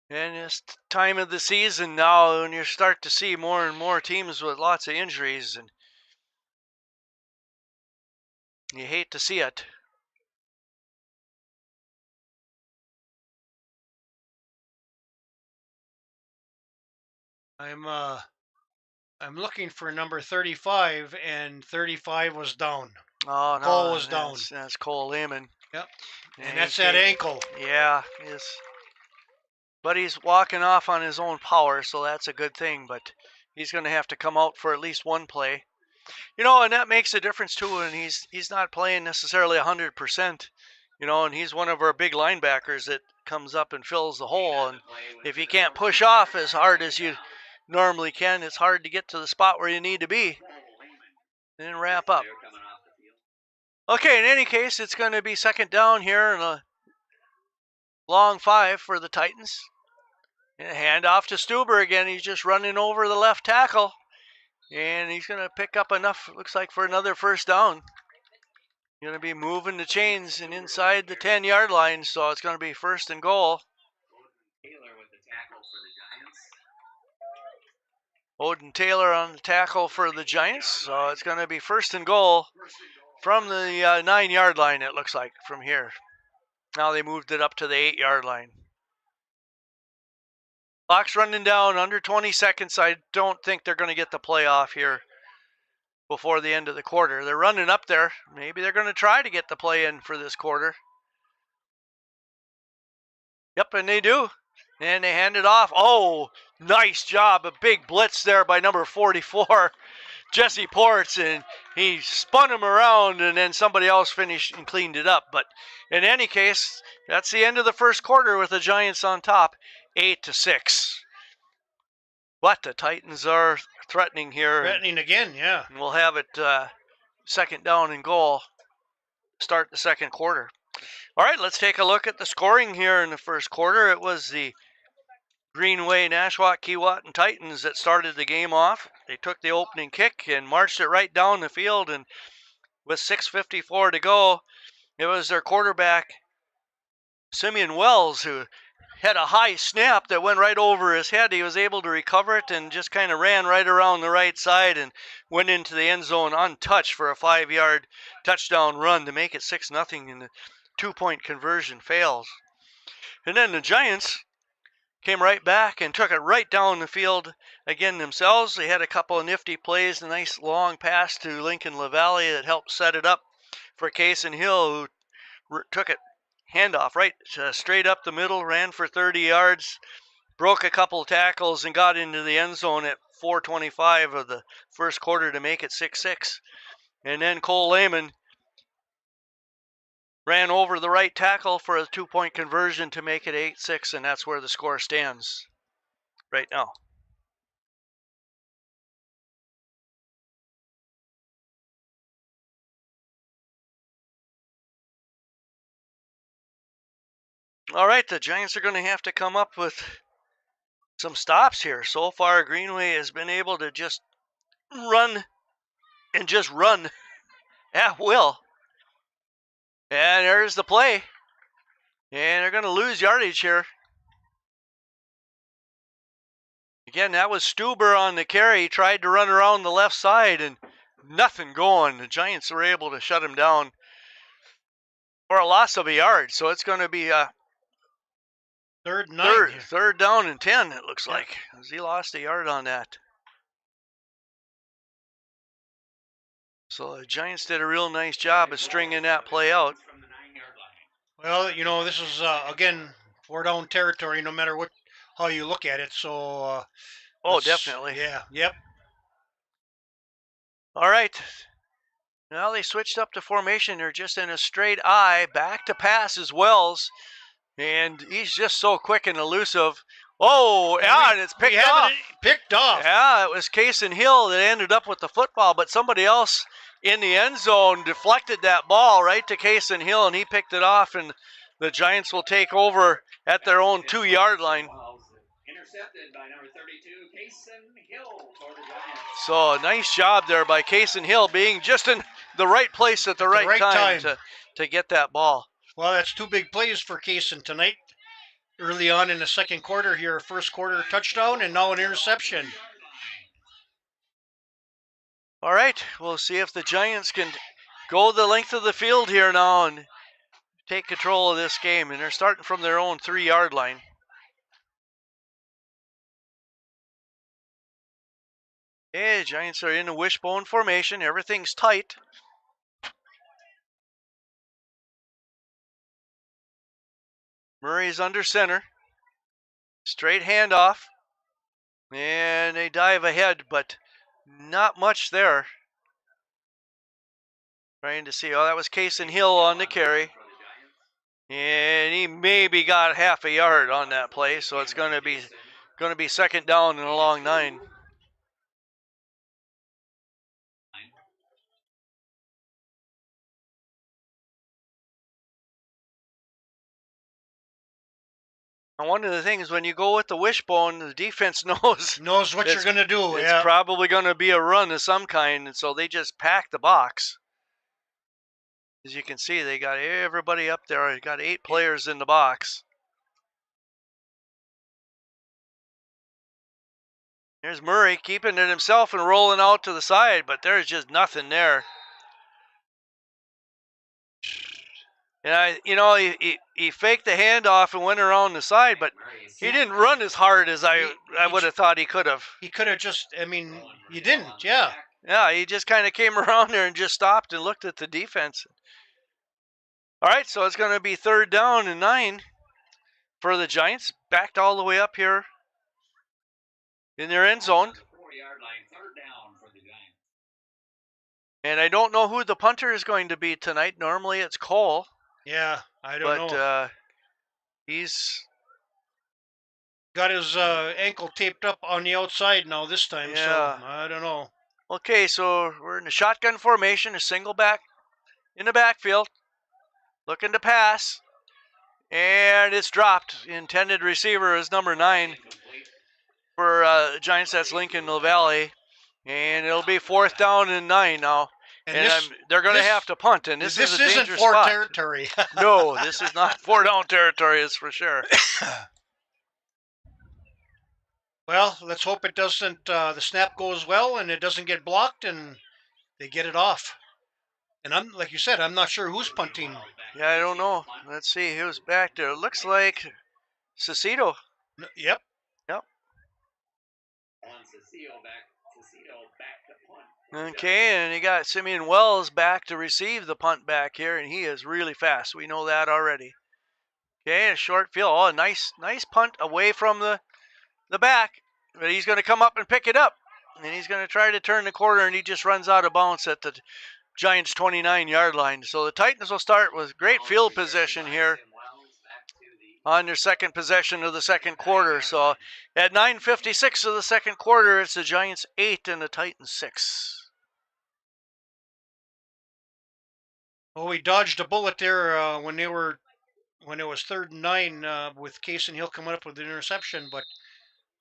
And it's time of the season now when you start to see more and more teams with lots of injuries, and you hate to see it. I'm looking for number 35, and 35 was down. Oh, no. Cole was down. That's Cole Lehman. Yep. And that's that ankle. Yeah. But he's walking off on his own power, so that's a good thing. But he's going to have to come out for at least one play. And that makes a difference too. And he's not playing necessarily 100%. And he's one of our big linebackers that comes up and fills the hole. And if you can't push off as hard as you normally can, it's hard to get to the spot where you need to be and wrap up. Okay, in any case, it's going to be 2nd down here and a long 5 for the Titans. And hand off to Stuber again. He's just running over the left tackle. And he's going to pick up enough, looks like, for another 1st down. Going to be moving the chains and inside the 10-yard line, so it's going to be 1st and goal. Odin Taylor on the tackle for the Giants, so it's going to be 1st and goal from the 9-yard line, it looks like, from here. Now they moved it up to the 8-yard line. Clock's running down, under 20 seconds. I don't think they're going to get the play off here before the end of the quarter. They're running up there. Maybe they're going to try to get the play in for this quarter. Yep, and they do. And they hand it off. Oh, nice job. A big blitz there by number 44, Jesse Ports. And he spun him around, and then somebody else finished and cleaned it up. But in any case, that's the end of the first quarter with the Giants on top, 8-6. But the Titans are threatening here. Threatening again, yeah. And we'll have it 2nd down and goal. Start the second quarter. All right, let's take a look at the scoring here in the first quarter. It was the Greenway, Nashwauk, Keewatin Titans that started the game off. They took the opening kick and marched it right down the field. And with 6:54 to go, it was their quarterback, Simeon Wells, who had a high snap that went right over his head. He was able to recover it and just kind of ran right around the right side and went into the end zone untouched for a 5-yard touchdown run to make it 6-0, and the 2-point conversion fails. And then the Giants came right back and took it right down the field again themselves. They had a couple of nifty plays, a nice long pass to Lincoln LaValle that helped set it up for Case and Hill, who took it handoff right straight up the middle, ran for 30 yards, broke a couple tackles, and got into the end zone at 4:25 of the first quarter to make it 6-6. And then Cole Lehman ran over the right tackle for a 2-point conversion to make it 8-6, and that's where the score stands right now. All right, the Giants are going to have to come up with some stops here. So far, Greenway has been able to just run and just run at will. And there's the play. And they're going to lose yardage here. Again, that was Stuber on the carry. He tried to run around the left side and nothing going. The Giants were able to shut him down for a loss of a yard. So it's going to be a Third and 9. third down and 10, it looks like, as he lost a yard on that. So the Giants did a real nice job of stringing that play out. Well, this is again 4-down territory, no matter how you look at it. So. Definitely. Yeah. Yep. All right. Now they switched up to formation. They're just in a straight eye. Back to pass as Wells. And he's just so quick and elusive. Oh, yeah, and it's picked off. Picked off. Yeah, it was Kaysen Hill that ended up with the football, but somebody else in the end zone deflected that ball right to Kaysen Hill, and he picked it off, and the Giants will take over at their own 2-yard line. Intercepted by number 32, Kaysen Hill for the Giants. So nice job there by Kaysen Hill, being just in the right place at the right time to get that ball. Well, that's 2 big plays for Kaysen tonight. Early on in the second quarter here, first quarter touchdown and now an interception. All right, we'll see if the Giants can go the length of the field here now and take control of this game. And they're starting from their own 3-yard line. Okay, Giants are in a wishbone formation. Everything's tight. Murray's under center. Straight handoff. And they dive ahead, but not much there. Trying to see. Oh, that was Kaysen Hill on the carry. And he maybe got half a yard on that play, so it's going to be second down and a long 9. And one of the things, when you go with the wishbone, the defense knows what you're going to do. It's probably going to be a run of some kind, and so they just pack the box. As you can see, they got everybody up there. They got 8 players in the box. There's Murray keeping it himself and rolling out to the side, but there's just nothing there. And he faked the handoff and went around the side, but he didn't run as hard as I would have thought he could have. He could have just, he didn't, yeah. Yeah, he just kind of came around there and just stopped and looked at the defense. All right, so it's going to be 3rd down and 9 for the Giants. Backed all the way up here in their end zone. 4-yard line, 3rd down for the Giants. And I don't know who the punter is going to be tonight. Normally it's Cole. Yeah, I don't know. But he's got his ankle taped up on the outside now this time, yeah. So I don't know. Okay, so we're in a shotgun formation, a single back in the backfield, looking to pass, and it's dropped. Intended receiver is number 9 for Giants. That's Lincoln LaValle, and it'll be 4th down and 9 now. And they're going to have to punt, and this is a dangerous isn't 4 spot. territory. No, this is not 4-down territory, that's for sure. Well, let's hope it doesn't. The snap goes well, and it doesn't get blocked, and they get it off. And like you said, I'm not sure who's punting. Yeah, I don't know. Let's see who's back there. It looks like Cecito. Yep. Okay, and you got Simeon Wells back to receive the punt back here, and he is really fast. We know that already. Okay, a short field. Oh, a nice punt away from the back. But he's going to come up and pick it up. And he's going to try to turn the corner, and he just runs out of bounds at the Giants' 29-yard line. So the Titans will start with great field position here on their second possession of the second quarter. So at 9:56 of the second quarter, it's the Giants 8 and the Titans 6. Well, we dodged a bullet there when they were when it was 3rd and 9 with Case and Hill coming up with an interception, but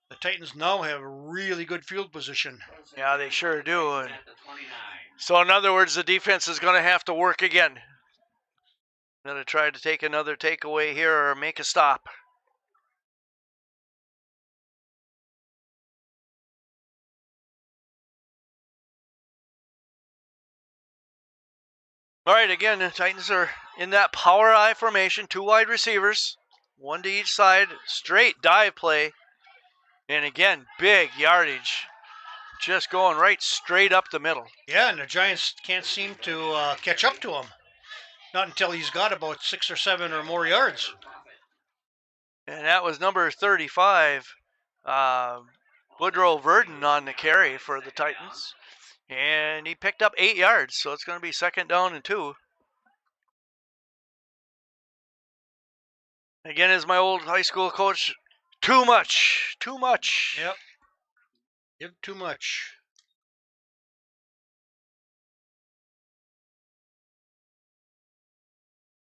the Titans now have a really good field position. Yeah, they sure do. And so, in other words, the defense is going to have to work again. Going to try to take another takeaway here or make a stop. All right, again, the Titans are in that power I formation, 2 wide receivers, 1 to each side, straight dive play. And again, big yardage, just going right straight up the middle. Yeah, and the Giants can't seem to catch up to him. Not until he's got about 6 or 7 or more yards. And that was number 35, Woodrow Verdon on the carry for the Titans. And he picked up 8 yards, so it's going to be 2nd down and 2. Again, as my old high school coach, too much. Yep. Give too much.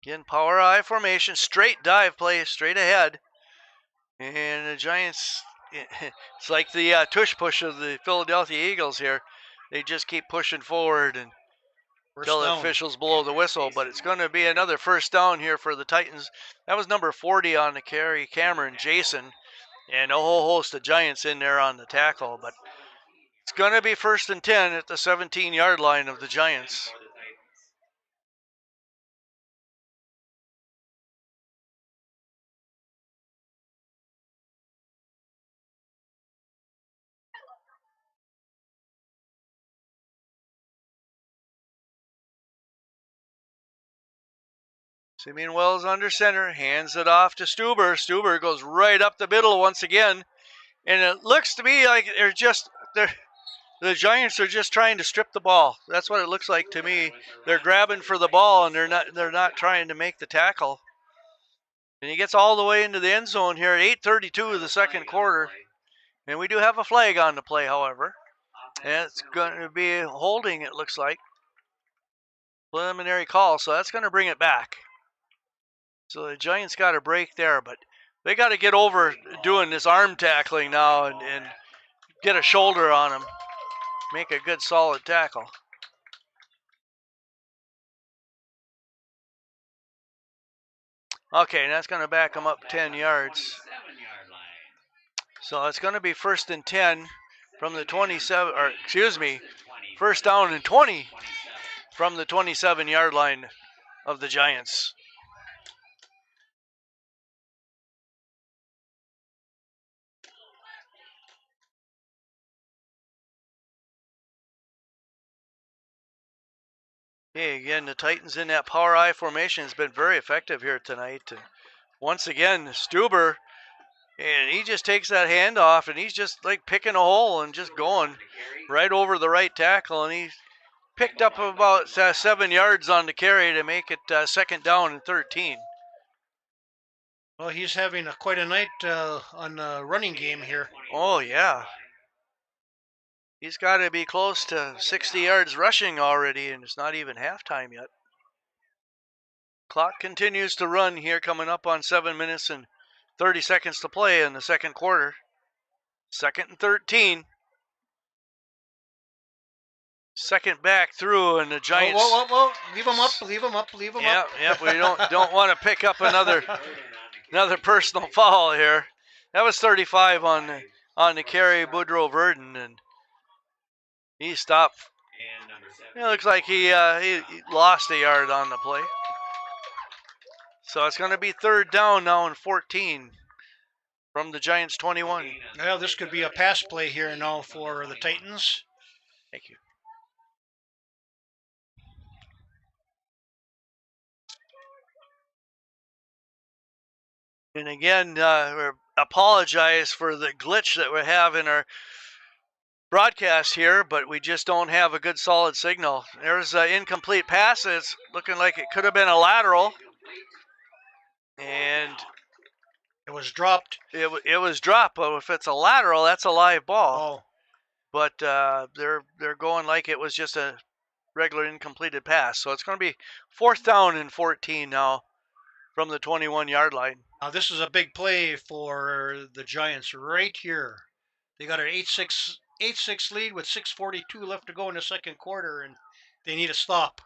Again, power I formation, straight dive play, straight ahead. And the Giants, it's like the tush push of the Philadelphia Eagles here. They just keep pushing forward until the officials blow the whistle. But it's going to be another 1st down here for the Titans. That was number 40 on the carry, Cameron Jason. And a whole host of Giants in there on the tackle. But it's going to be 1st and 10 at the 17-yard line of the Giants. Simeon Wells under center, hands it off to Stuber. Stuber goes right up the middle once again. And it looks to me like the Giants are just trying to strip the ball. That's what it looks like to me. They're grabbing for the ball and they're not trying to make the tackle. And he gets all the way into the end zone here at 8:32 of the 2nd quarter. And we do have a flag on the play, however. And it's going to be holding, it looks like. Preliminary call, so that's going to bring it back. So the Giants got a break there, but they got to get over doing this arm tackling now and get a shoulder on him. Make a good solid tackle. Okay, and that's going to back him up 10 yards. So it's going to be 1st and 10 from the 27, or excuse me, 1st down and 20 from the 27-yard line of the Giants. Okay, again, the Titans in that power I formation has been very effective here tonight. And once again, Stuber, and he just takes that handoff and he's just like picking a hole and just going right over the right tackle. And he picked up about 7 yards on the carry to make it 2nd down and 13. Well, he's having quite a night on the running game here. Oh, yeah. He's got to be close to 60 yards rushing already, and it's not even halftime yet. Clock continues to run here, coming up on 7 minutes and 30 seconds to play in the 2nd quarter. 2nd and 13. 2nd back through, and the Giants. Whoa. Leave him up. Yep. We don't want to pick up another personal foul here. That was 35 on the carry, Woodrow Verdon, and he stopped. It looks like he lost a yard on the play. So it's going to be 3rd down now and 14 from the Giants 21. Well, this could be a pass play here now for the Titans. Thank you. And again, we apologize for the glitch that we have in our broadcast here, but we just don't have a good solid signal. There's an incomplete pass. It's looking like it could have been a lateral. And it was dropped. It was dropped, but if it's a lateral, that's a live ball. Oh. But they're going like it was just a regular incompleted pass. So it's going to be 4th down and 14 now from the 21-yard line. Now this is a big play for the Giants right here. They got an 8-6 lead with 6:42 left to go in the second quarter, and they need a stop.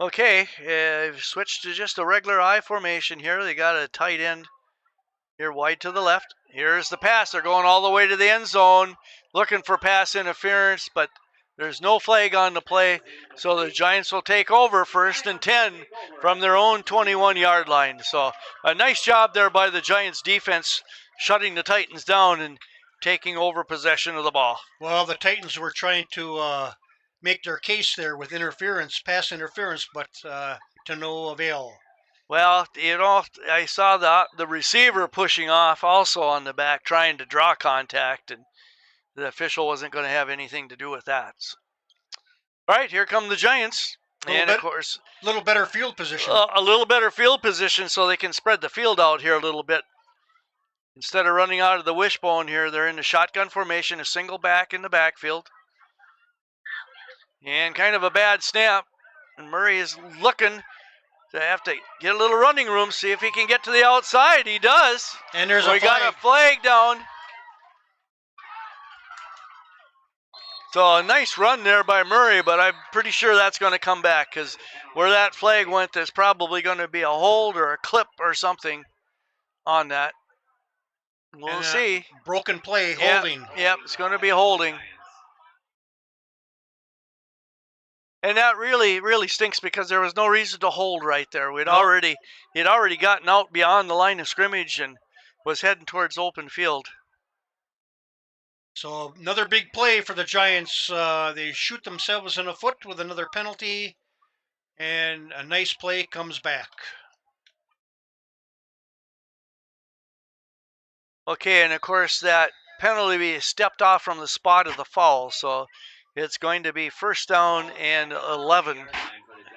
Okay, switched to just a regular I formation here. They got a tight end here wide to the left. Here's the pass. They're going all the way to the end zone, looking for pass interference, but there's no flag on the play, so the Giants will take over 1st and 10 from their own 21-yard line. So a nice job there by the Giants defense, shutting the Titans down and taking over possession of the ball. Well, the Titans were trying to make their case there with interference, pass interference, but to no avail. Well, I saw the receiver pushing off also on the back, trying to draw contact, and the official wasn't going to have anything to do with that. So. All right, here come the Giants. Of course, a little better field position. A little better field position so they can spread the field out here a little bit. Instead of running out of the wishbone here, they're in the shotgun formation, a single back in the backfield. And kind of a bad snap. And Murray is looking to have to get a little running room, see if he can get to the outside. He does. And we got a flag down. So a nice run there by Murray, but I'm pretty sure that's going to come back because where that flag went, there's probably going to be a hold or a clip or something on that. We'll see. Broken play, holding. Yep, it's going to be holding. And that really, really stinks because there was no reason to hold right there. He'd already gotten out beyond the line of scrimmage and was heading towards open field. So another big play for the Giants. They shoot themselves in the foot with another penalty, and a nice play comes back. Okay, and of course that penalty stepped off from the spot of the foul, so it's going to be 1st down and 11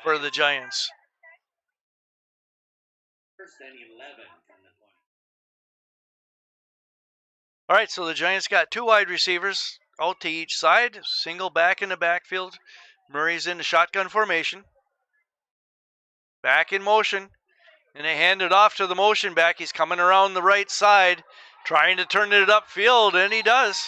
for the Giants. 1st and 11 from the 20. All right, so the Giants got 2 wide receivers out to each side, single back in the backfield. Murray's in the shotgun formation. Back in motion, and they hand it off to the motion back. He's coming around the right side, trying to turn it upfield, and he does.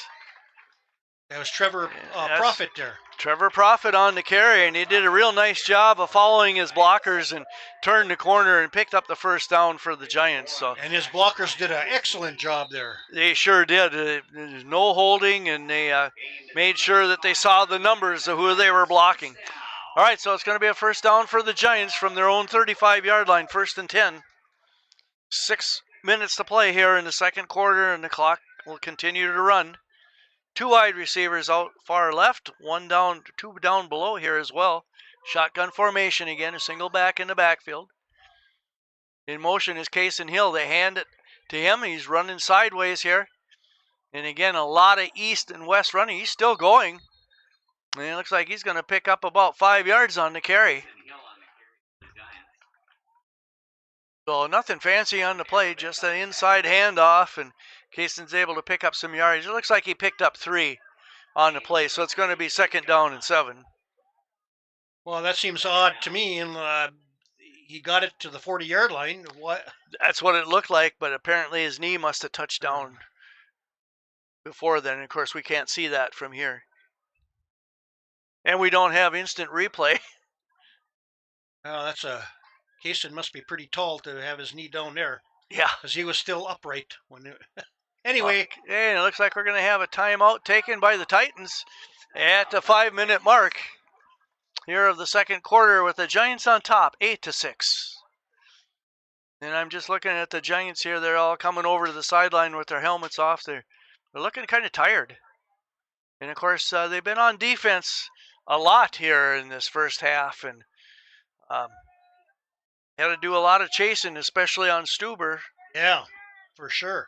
That was Trevor Profit there. Trevor Profit on the carry, and he did a real nice job of following his blockers and turned the corner and picked up the 1st down for the Giants. So and his blockers did an excellent job there. They sure did. There's no holding, and they made sure that they saw the numbers of who they were blocking. All right, so it's going to be a 1st down for the Giants from their own 35-yard line, 1st and 10. 6 minutes to play here in the second quarter, and the clock will continue to run. 2 wide receivers out far left, 2 down below here as well. Shotgun formation again, a single back in the backfield. In motion is Case and Hill. They hand it to him. He's running sideways here. And again, a lot of east and west running. He's still going. And it looks like he's going to pick up about 5 yards on the carry. So nothing fancy on the play, just an inside handoff, and Cason's able to pick up some yards. It looks like he picked up 3 on the play, so it's going to be 2nd down and 7. Well, that seems odd to me, and he got it to the 40-yard line. What? That's what it looked like, but apparently his knee must have touched down before then. Of course, we can't see that from here. And we don't have instant replay. Oh, Cason must be pretty tall to have his knee down there. Yeah. Because he was still upright when it... Anyway. Okay, and it looks like we're going to have a timeout taken by the Titans at the 5-minute mark here of the second quarter with the Giants on top, 8-6. And I'm just looking at the Giants here. They're all coming over to the sideline with their helmets off. They're looking kind of tired. And, of course, they've been on defense a lot here in this first half, and had to do a lot of chasing, especially on Stuber. Yeah, for sure.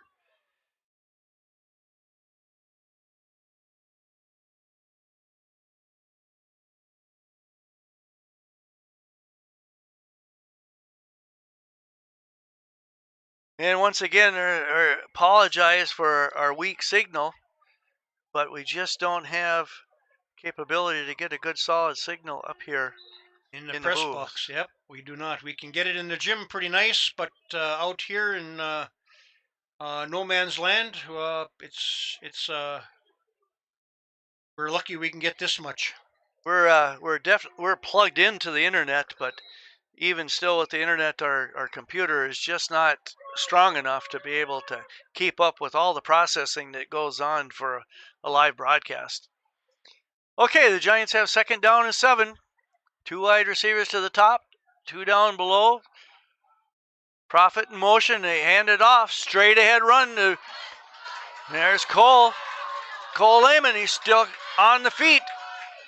And once again, I apologize for our weak signal, but we just don't have capability to get a good solid signal up here. In the In the press booth. box, yep, we do not. We can get it in the gym pretty nice, but out here in no man's land, it's we're lucky we can get this much. We're plugged into the internet, but even still with the internet, our computer is just not strong enough to be able to keep up with all the processing that goes on for a live broadcast. Okay, the Giants have second down and 7. 2 wide receivers to the top, 2 down below. Profit in motion. They hand it off. Straight ahead run. There's Cole. Cole Lehman. He's still on the feet.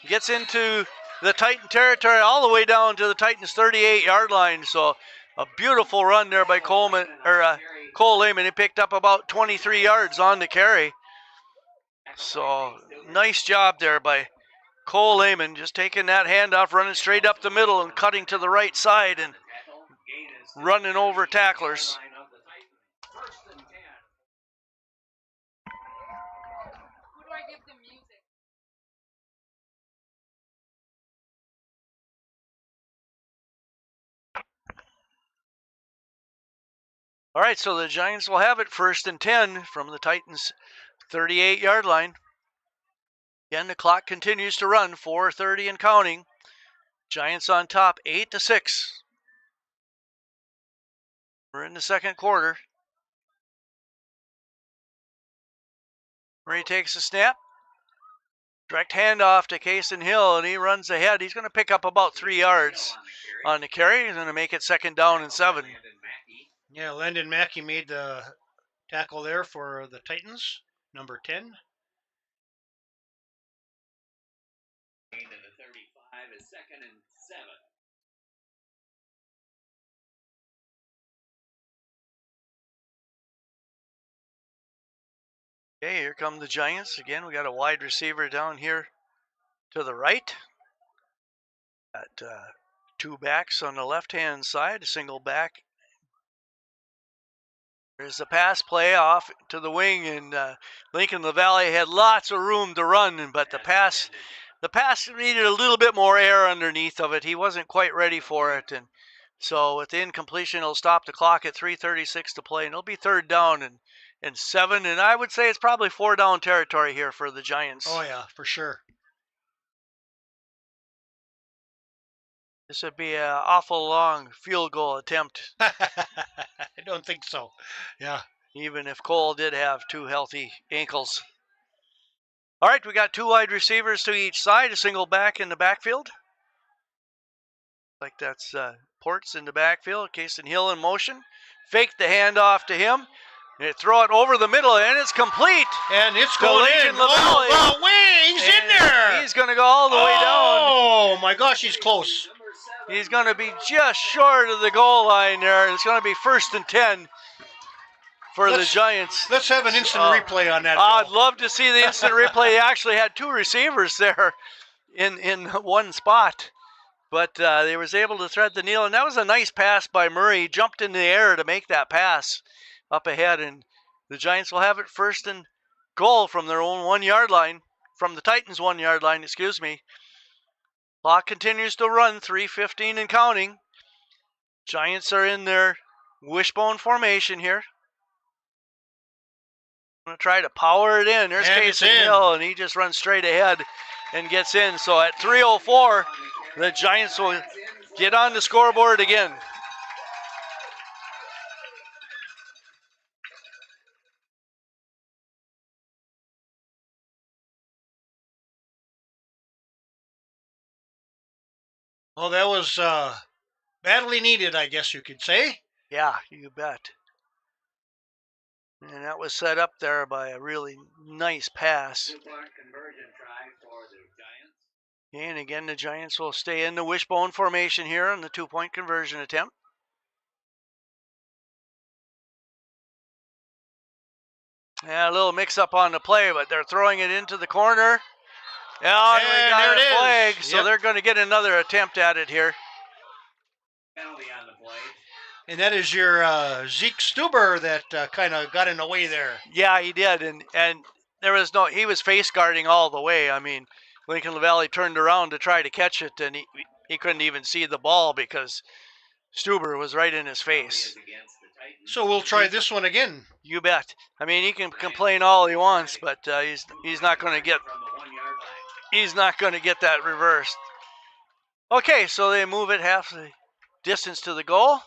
Gets into the Titan territory all the way down to the Titans' 38-yard line. So a beautiful run there by Cole Lehman. He picked up about 23 yards on the carry. So nice job there by Cole Lehman, just taking that handoff, running straight up the middle and cutting to the right side and running over tacklers. All right, so the Giants will have it first and 10 from the Titans' 38-yard line. Again, the clock continues to run, 4:30 and counting. Giants on top, 8-6. We're in the second quarter. Murray takes a snap. Direct handoff to Kason Hill, and he runs ahead. He's going to pick up about 3 yards on the carry. He's going to make it second down and 7. Yeah, Landon Mackey made the tackle there for the Titans, number 10. Gain to the 35 is second and 7. Okay, here come the Giants. Again, we got a wide receiver down here to the right. Got 2 backs on the left-hand side, a single back. There's a pass play off to the wing, and Lincoln LaValle had lots of room to run, but the pass needed a little bit more air underneath of it. He wasn't quite ready for it, and so with the incompletion, it'll stop the clock at 3:36 to play, and it'll be third down and 7, and I would say it's probably 4 down territory here for the Giants. Oh yeah, for sure. This would be an awful long field goal attempt. I don't think so. Yeah. Even if Cole did have 2 healthy ankles. All right, we got 2 wide receivers to each side, a single back in the backfield. Like that's Ports in the backfield. Kason Hill in motion. Fake the handoff to him. They throw it over the middle, and it's complete. And it's going in. Oh, the wing. He's in there. He's going to go all the way down. Oh, my gosh, he's close. He's going to be just short of the goal line there. It's going to be first and 10 for the Giants. Let's have an instant replay on that. I'd love to see the instant replay. He actually had 2 receivers there in one spot. But they was able to thread the needle, and that was a nice pass by Murray. He jumped in the air to make that pass up ahead, and the Giants will have it first and goal from their own 1-yard line, from the Titans' 1-yard line, excuse me. Clock continues to run, 3:15 and counting. Giants are in their wishbone formation here. I'm going to try to power it in. There's Kason Hill, and he just runs straight ahead and gets in. So at 3:04, the Giants will get on the scoreboard again. Well, that was badly needed, I guess you could say. Yeah, you bet. And that was set up there by a really nice pass. Two-point conversion try for the Giants. And again, the Giants will stay in the wishbone formation here on the 2-point conversion attempt. Yeah, a little mix-up on the play, but they're throwing it into the corner. Yeah, and we got a flag, so they're going to get another attempt at it here. Penalty on the play. And that is your Zeke Stuber that kind of got in the way there. Yeah, he did, and there was he was face guarding all the way. I mean, Lincoln Valley turned around to try to catch it, and he couldn't even see the ball because Stuber was right in his face. So we'll try this one again. You bet. I mean, he can complain all he wants, but he's not going to get that reversed. Okay, so they move it half the distance to the goal,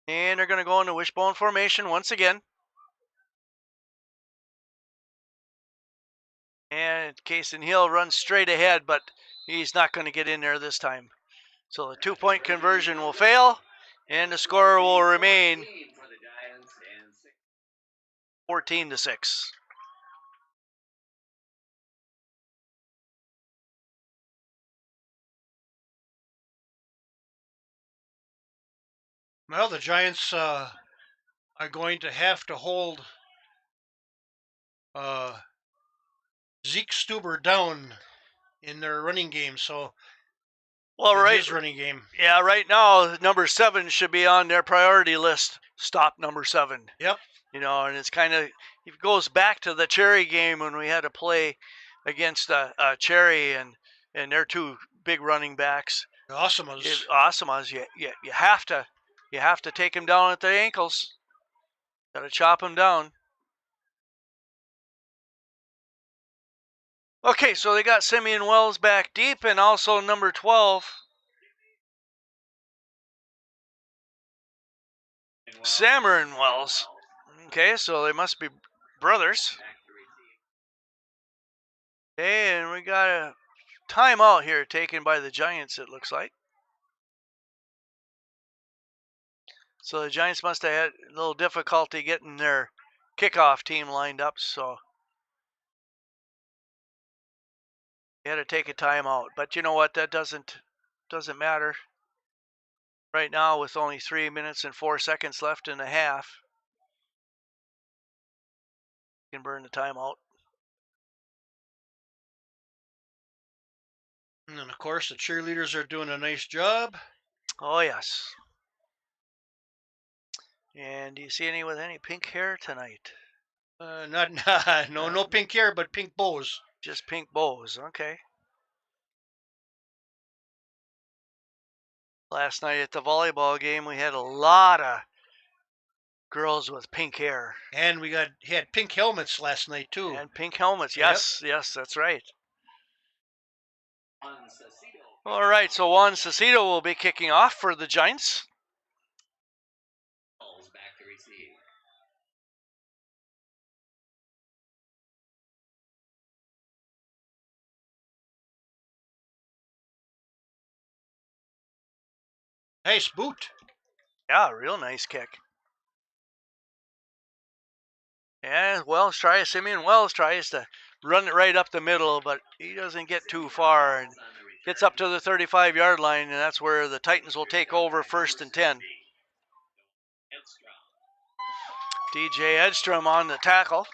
and they're going to go into wishbone formation once again. And Cason Hill runs straight ahead, but he's not going to get in there this time. So the 2-point conversion will fail, and the score will remain 14-6. Well, the Giants are going to have to hold Zeke Stuber down in their running game. So, his running game. Yeah, right now number 7 should be on their priority list. Stop number 7. Yep. And it's kind of, it goes back to the Cherry game when we had to play against Cherry and their 2 big running backs. Awesomas. You have to take him down at the ankles. Got to chop him down. Okay, so they got Simeon Wells back deep, and also number 12, Samarin Wells. Okay, so they must be brothers. Okay, and we got a timeout here taken by the Giants, it looks like. So the Giants must have had a little difficulty getting their kickoff team lined up, so they had to take a timeout. But you know what? That doesn't matter. Right now, with only 3 minutes and 4 seconds left in the half, you can burn the timeout. And then, of course, the cheerleaders are doing a nice job. Oh, yes. And do you see any with any pink hair tonight? No pink hair, but pink bows. Just pink bows, okay. Last night at the volleyball game, we had a lot of girls with pink hair. And we had pink helmets last night, too. And pink helmets, yes, yep. Yes, that's right. All right, so Juan Cecito will be kicking off for the Giants. Nice boot. Yeah, real nice kick. And Simeon Wells tries to run it right up the middle, but he doesn't get too far and gets up to the 35-yard line, and that's where the Titans will take over 1st and 10. DJ Edstrom on the tackle.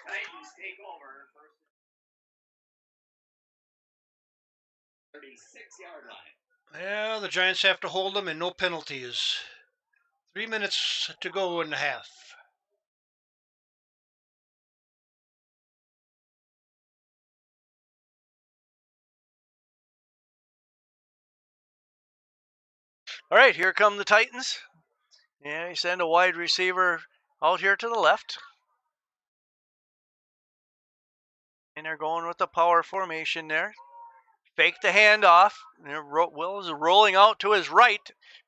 Well, the Giants have to hold them and no penalties. 3 minutes to go in the half. All right, here come the Titans. Yeah, you send a wide receiver out here to the left. And they're going with the power formation there. Fake the handoff. Will is rolling out to his right,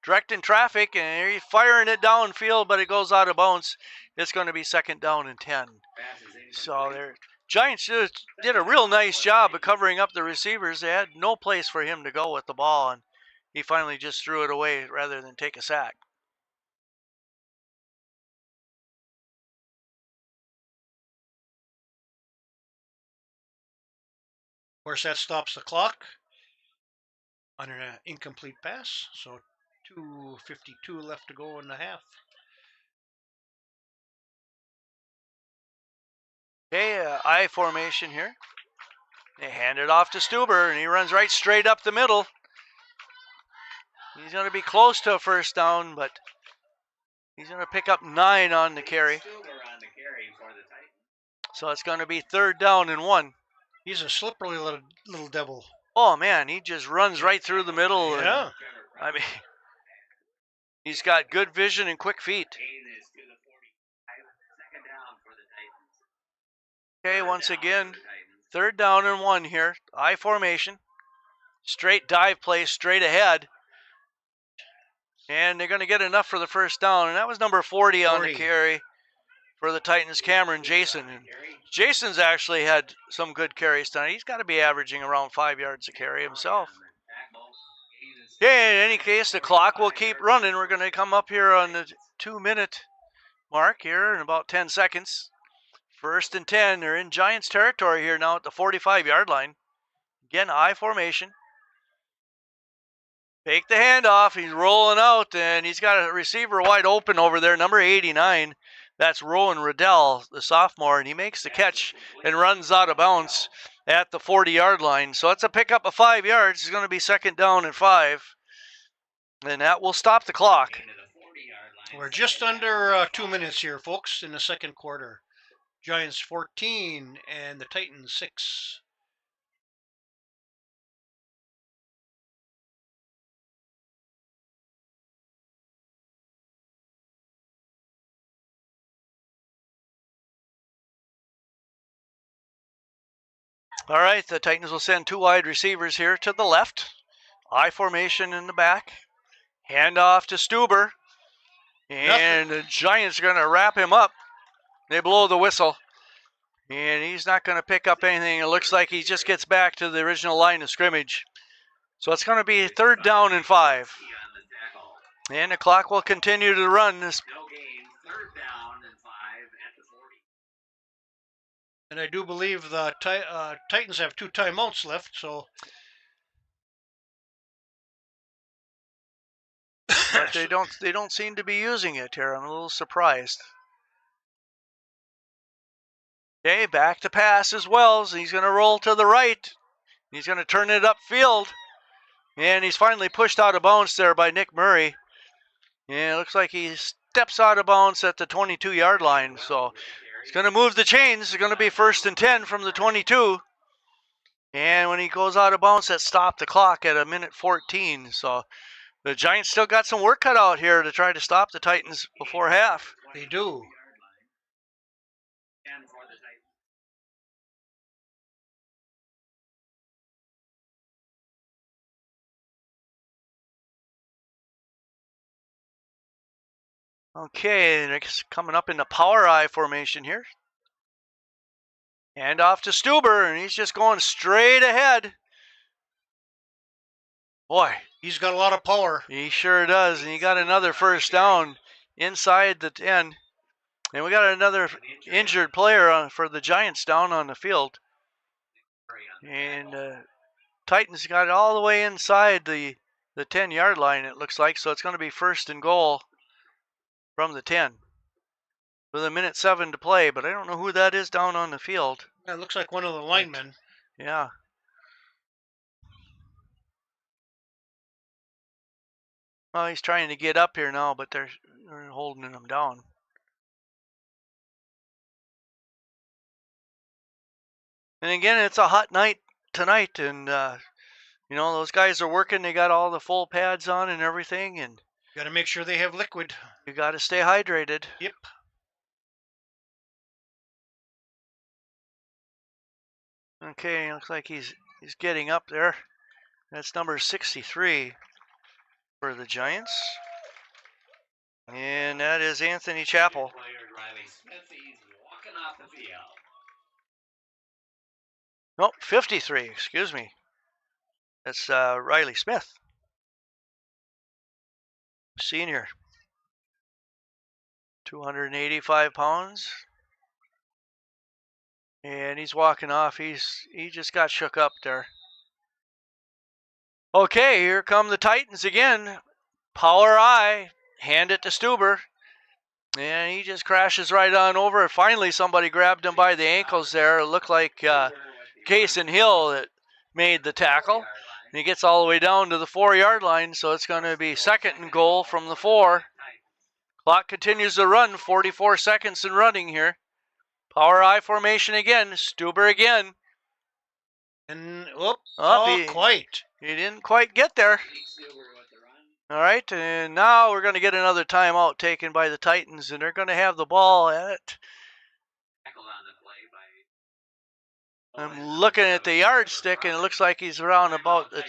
directing traffic, and he's firing it downfield, but it goes out of bounds. It's going to be 2nd down and 10. So their Giants just did a real nice job of covering up the receivers. They had no place for him to go with the ball, and he finally just threw it away rather than take a sack. Of course, that stops the clock on an incomplete pass. So 2:52 left to go in the half. Okay, I formation here. They hand it off to Stuber, and he runs right straight up the middle. He's going to be close to a 1st down, but he's going to pick up 9 on the carry. So it's going to be 3rd down and 1. He's a slippery little devil. Oh man, he just runs right through the middle. Yeah. And, I mean, he's got good vision and quick feet. Okay, once again, 3rd down and 1 here. I formation. Straight dive play straight ahead. And they're going to get enough for the 1st down. And that was number 40 on the carry for the Titans, Cameron Jason. And Jason's actually had some good carries tonight. He's got to be averaging around 5 yards a carry himself. Okay, in any case, the clock will keep running. We're going to come up here on the 2-minute mark here in about 10 seconds. 1st and 10. They're in Giants territory here now at the 45-yard line. Again, I formation. Take the handoff. He's rolling out, and he's got a receiver wide open over there, number 89. That's Rowan Riddell, the sophomore, and he makes the catch and runs out of bounds at the 40-yard line. So it's a pickup of 5 yards. It's going to be 2nd down and 5, and that will stop the clock. We're just under 2 minutes here, folks, in the 2nd quarter. Giants 14 and the Titans 6. All right, the Titans will send 2 wide receivers here to the left. I formation in the back. Handoff to Stuber. And the Giants are going to wrap him up. They blow the whistle. And he's not going to pick up anything. It looks like he just gets back to the original line of scrimmage. So it's going to be 3rd down and 5. And the clock will continue to run. This. And I do believe the Titans have 2 timeouts left, so. But they don't seem to be using it here. I'm a little surprised. Okay, back to pass as well. So he's going to roll to the right. He's going to turn it upfield. And he's finally pushed out of bounds there by Nick Murray. And it looks like he steps out of bounds at the 22-yard line. So he's going to move the chains. It's going to be 1st and 10 from the 22. And when he goes out of bounds, that stopped the clock at 1:14. So the Giants still got some work cut out here to try to stop the Titans before half. They do. Okay, next coming up in the power I formation here. Hand off to Stuber, and he's just going straight ahead. Boy, he's got a lot of power. He sure does, and he got another 1st down inside the 10. And we got another injured player for the Giants down on the field. And Titans got it all the way inside the 10-yard line, it looks like. So it's going to be 1st and goal from the 10 with 1:07 to play. But I don't know who that is down on the field. Yeah, it looks like one of the linemen. Yeah. Well, he's trying to get up here now, but they're holding him down. And again, it's a hot night tonight, and those guys are working. They got all the full pads on and everything, and got to make sure they have liquid. You got to stay hydrated. Yep. Okay, looks like he's getting up there. That's number 63 for the Giants, and that is Anthony Chappell. Nope, 53, excuse me. That's Riley Smith, senior. 285 pounds. And he's walking off. He just got shook up there. Okay, here come the Titans again. Power I, hand it to Stuber. And he just crashes right on over. Finally, somebody grabbed him by the ankles there. It looked like Kason Hill that made the tackle. And he gets all the way down to the 4-yard line, so it's going to be 2nd and goal from the 4. Clock continues to run, 44 seconds in running here. Power I formation again, Stuber again. And whoop, Up, quite. he didn't quite get there. All right, and now we're going to get another timeout taken by the Titans, and they're going to have the ball at. I'm looking at the yardstick, and it looks like he's around about the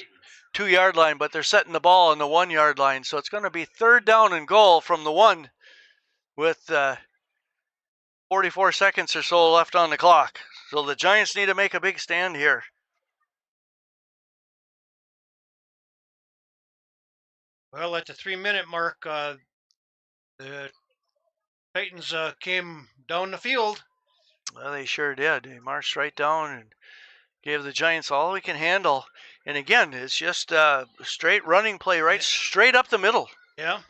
2-yard line, but they're setting the ball on the 1-yard line, so it's going to be 3rd down and goal from the 1 with 44 seconds or so left on the clock. So the Giants need to make a big stand here. Well, at the 3-minute mark, the Titans came down the field. Well, they sure did. They marched right down and gave the Giants all we can handle. And again, it's just a straight running play, right straight up the middle. Yeah.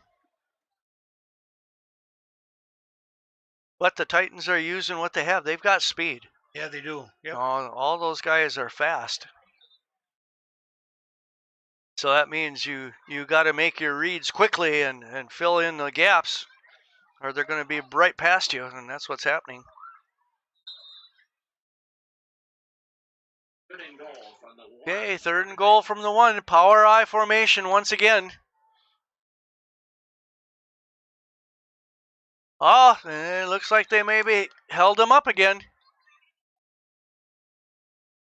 But the Titans are using what they have. They've got speed. Yeah, they do. Yep. All those guys are fast. So that means you got to make your reads quickly and fill in the gaps, or they're going to be right past you, and that's what's happening. Okay, 3rd and goal from the 1. Power I formation once again. Oh, it looks like they maybe held him up again.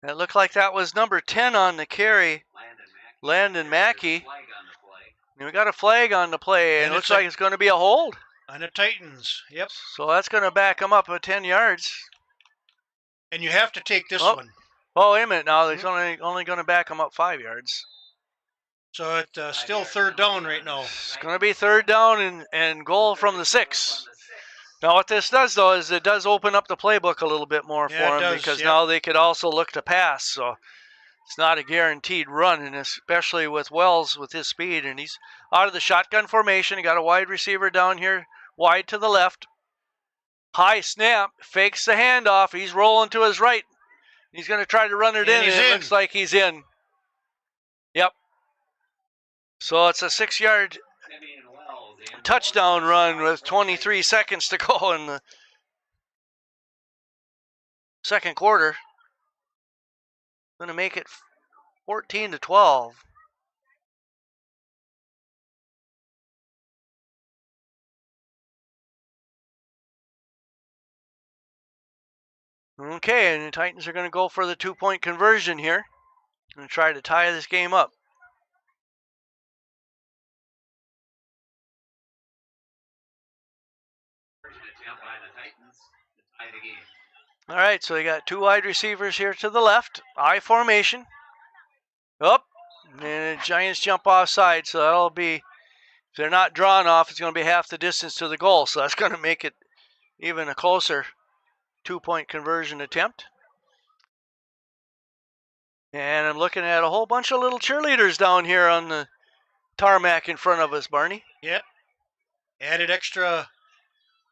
It looked like that was number 10 on the carry, Landon Mackey. And we got a flag on the play, and it looks like it's going to be a hold. On the Titans, yep. So that's going to back them up 10 yards. And you have to take this one. Oh, wait a minute now. It's only going to back them up 5 yards. So it's still 3rd down right now. It's going to be 3rd down and goal from the 6. Now, what this does, though, is it does open up the playbook a little bit more for them because now they could also look to pass. So it's not a guaranteed run, and especially with Wells with his speed. And he's out of the shotgun formation. He got a wide receiver down here, wide to the left. High snap, fakes the handoff. He's rolling to his right. He's going to try to run it in, and it looks like he's in. Yep. So it's a 6-yard touchdown run with 23 seconds to go in the second quarter. Going to make it 14-12. Okay, and the Titans are going to go for the 2-point conversion here and try to tie this game up. All right, so they got 2 wide receivers here to the left. I formation. Up. And the Giants jump offside, so that'll be, if they're not drawn off, it's going to be half the distance to the goal. So that's going to make it even a closer 2-point conversion attempt. And I'm looking at a whole bunch of little cheerleaders down here on the tarmac in front of us, Barney. Yep. Added extra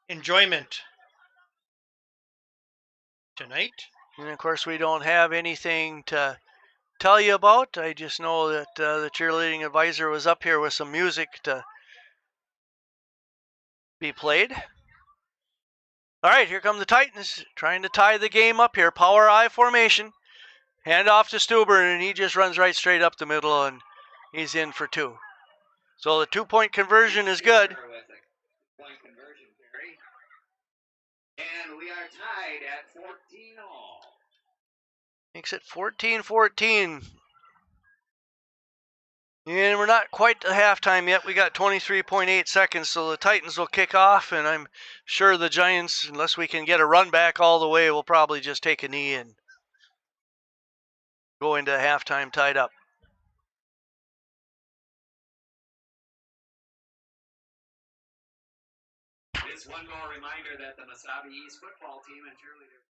enjoyment tonight. And of course, we don't have anything to tell you about. I just know that the cheerleading advisor was up here with some music to be played. All right, here come the Titans trying to tie the game up here. Power I formation. Hand off to Stuber, and he just runs right straight up the middle, and he's in for 2. So the 2-point conversion is good. And we are tied at 14-all. Makes it 14-14. And we're not quite to halftime yet. We got 23.8 seconds, so the Titans will kick off, and I'm sure the Giants, unless we can get a run back all the way, will probably just take a knee and go into halftime tied up. This one more reminder that the Mesabi East football team and cheerleaders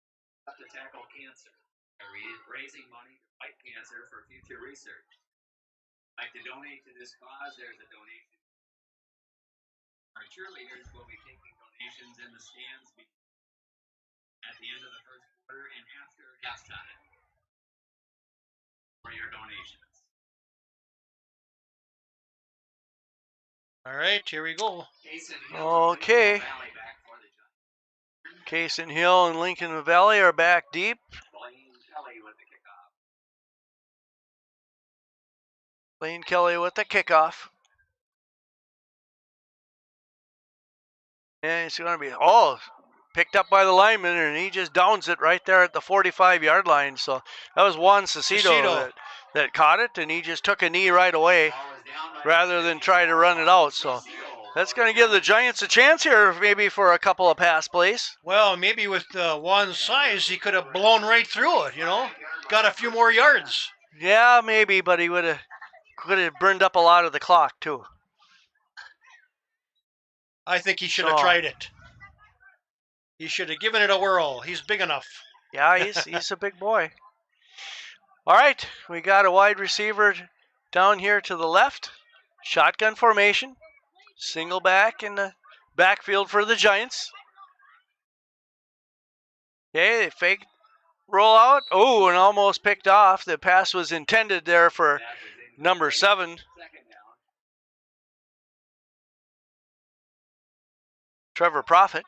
have to tackle cancer. They're raising money to fight cancer for future research. Like to donate to this cause, there's a donation. Our cheerleaders will be taking donations in the stands at the end of the first quarter and after halftime for your donations. All right, here we go. Okay. Case and Hill and Lincoln Valley are back deep. Lane Kelly with the kickoff. And it's going to be, picked up by the lineman, and he just downs it right there at the 45-yard line. So that was Juan Cecito that caught it, and he just took a knee right away rather than try to run it out. So that's going to give the Giants a chance here maybe for a couple of pass plays. Well, maybe with Juan's size, he could have blown right through it, Got a few more yards. Yeah, maybe, but he could have burned up a lot of the clock, too. I think he should have tried it. He should have given it a whirl. He's big enough. Yeah, he's a big boy. All right, we got a wide receiver down here to the left. Shotgun formation. Single back in the backfield for the Giants. Okay, they fake roll out. Oh, and almost picked off. The pass was intended there for number 7. Trevor Prophet.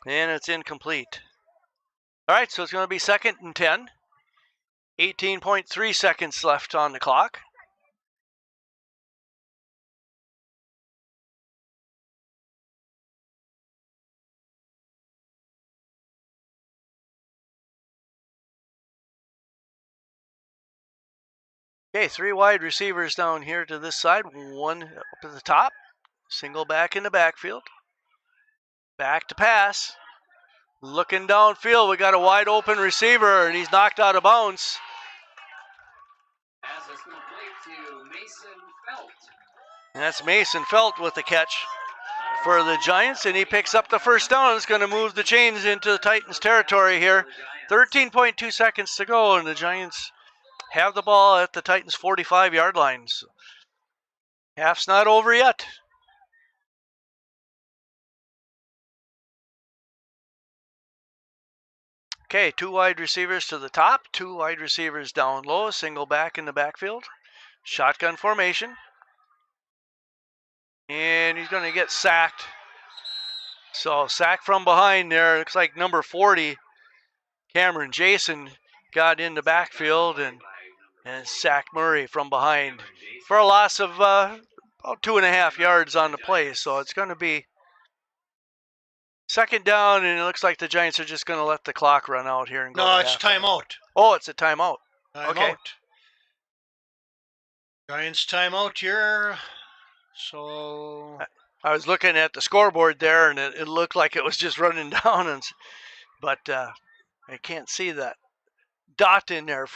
And it's incomplete. All right, so it's going to be 2nd and 10. 18.3 seconds left on the clock. Okay, 3 wide receivers down here to this side. 1 up at the top. Single back in the backfield. Back to pass. Looking downfield, we got a wide open receiver, and he's knocked out of bounds. Pass is complete to Mason Felt. And that's Mason Felt with the catch for the Giants, and he picks up the first down. It's going to move the chains into the Titans territory here. 13.2 seconds to go, and the Giants have the ball at the Titans' 45-yard line. So half's not over yet. Okay, 2 wide receivers to the top, 2 wide receivers down low, single back in the backfield. Shotgun formation. And he's going to get sacked. So sack from behind there. Looks like number 40, Cameron Jason, got in the backfield and sacked Murray from behind for a loss of about 2.5 yards on the play. So it's going to be 2nd down, and it looks like the Giants are just going to let the clock run out here and go. No, it's timeout. Oh, it's a timeout. Okay. Giants timeout here. So I was looking at the scoreboard there, and it looked like it was just running down, but I can't see that dot in there.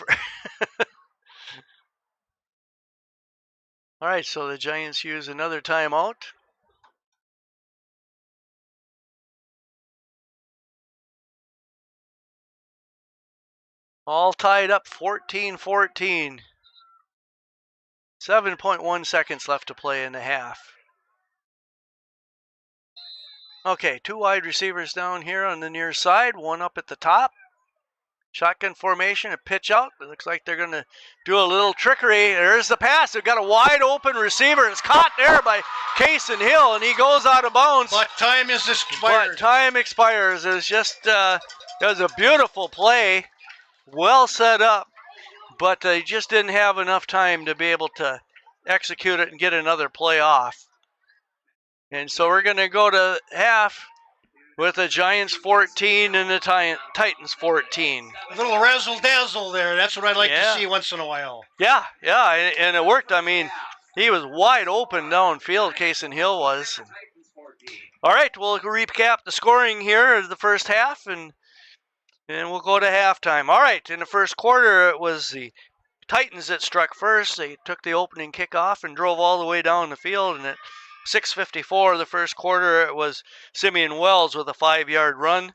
All right, so the Giants use another timeout. All tied up 14-14. 7.1 seconds left to play in the half. Okay, 2 wide receivers down here on the near side, 1 up at the top. Shotgun formation, a pitch out. It looks like they're going to do a little trickery. There's the pass. They've got a wide open receiver. It's caught there by Kason Hill, and he goes out of bounds. But time is expired. But time expires. It was just, it was a beautiful play. Well set up, but they just didn't have enough time to be able to execute it and get another play off. And so we're going to go to half with the Giants 14 and the Titans 14. A little razzle-dazzle there. That's what I like to see once in a while. Yeah, and it worked. I mean, he was wide open downfield, Kason Hill was. All right, we'll recap the scoring here of the first half, and we'll go to halftime. All right, in the first quarter, it was the Titans that struck first. They took the opening kickoff and drove all the way down the field, and at 6:54 of the first quarter, it was Simeon Wells with a 5-yard run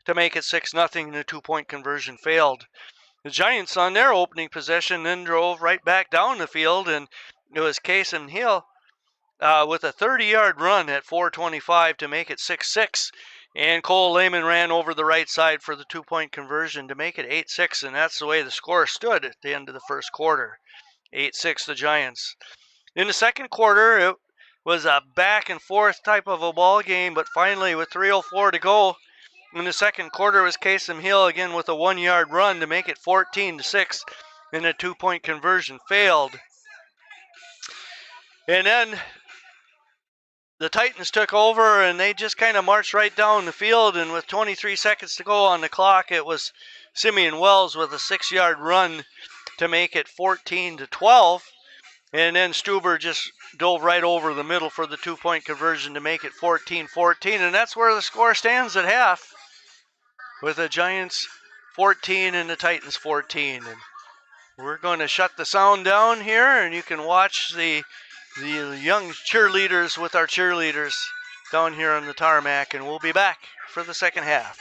to make it 6-0, and the 2-point conversion failed. The Giants on their opening possession then drove right back down the field, and it was Kason Hill with a 30-yard run at 4:25 to make it 6-6. And Cole Lehman ran over the right side for the 2-point conversion to make it 8-6, and that's the way the score stood at the end of the first quarter. 8-6 the Giants. In the second quarter, it was a back and forth type of a ball game, but finally with 3:04 to go in the second quarter was Kason Hill again with a 1-yard run to make it 14-6. and a 2-point conversion failed. And then the Titans took over, and they just kind of marched right down the field. And with 23 seconds to go on the clock, it was Simeon Wells with a 6-yard run to make it 14-12. And then Stuber just dove right over the middle for the 2-point conversion to make it 14-14. And that's where the score stands at half, with the Giants 14 and the Titans 14. And we're going to shut the sound down here, and you can watch the young cheerleaders with our cheerleaders down here on the tarmac, and we'll be back for the second half.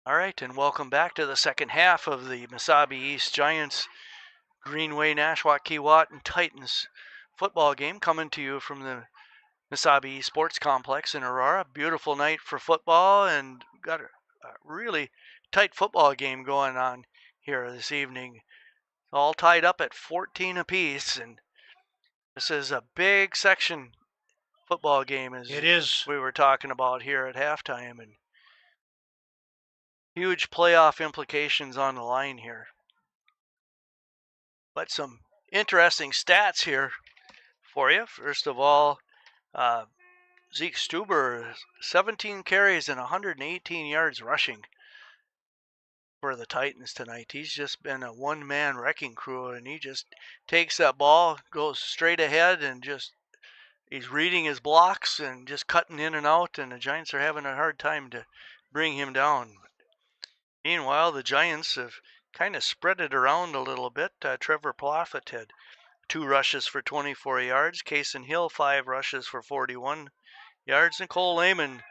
All right, and welcome back to the second half of the Mesabi East Giants Greenway Nashwauk Keewatin Titans football game, coming to you from the Mesabi Sports Complex in Aurora. Beautiful night for football, and got a really tight football game going on here this evening. All tied up at 14 apiece, and this is a big section football game, as It is. we were talking about here at halftime, and huge playoff implications on the line here. But some interesting stats here for you. First of all, Zeke Stuber, 17 carries and 118 yards rushing for the Titans tonight. He's just been a one-man wrecking crew, and he just takes that ball, goes straight ahead, and he's reading his blocks and just cutting in and out, and the Giants are having a hard time to bring him down. Meanwhile, the Giants have kind of spread it around a little bit. Trevor Ploffett had 2 rushes for 24 yards. Kaysen Hill, 5 rushes for 41 yards. And Cole Lehman,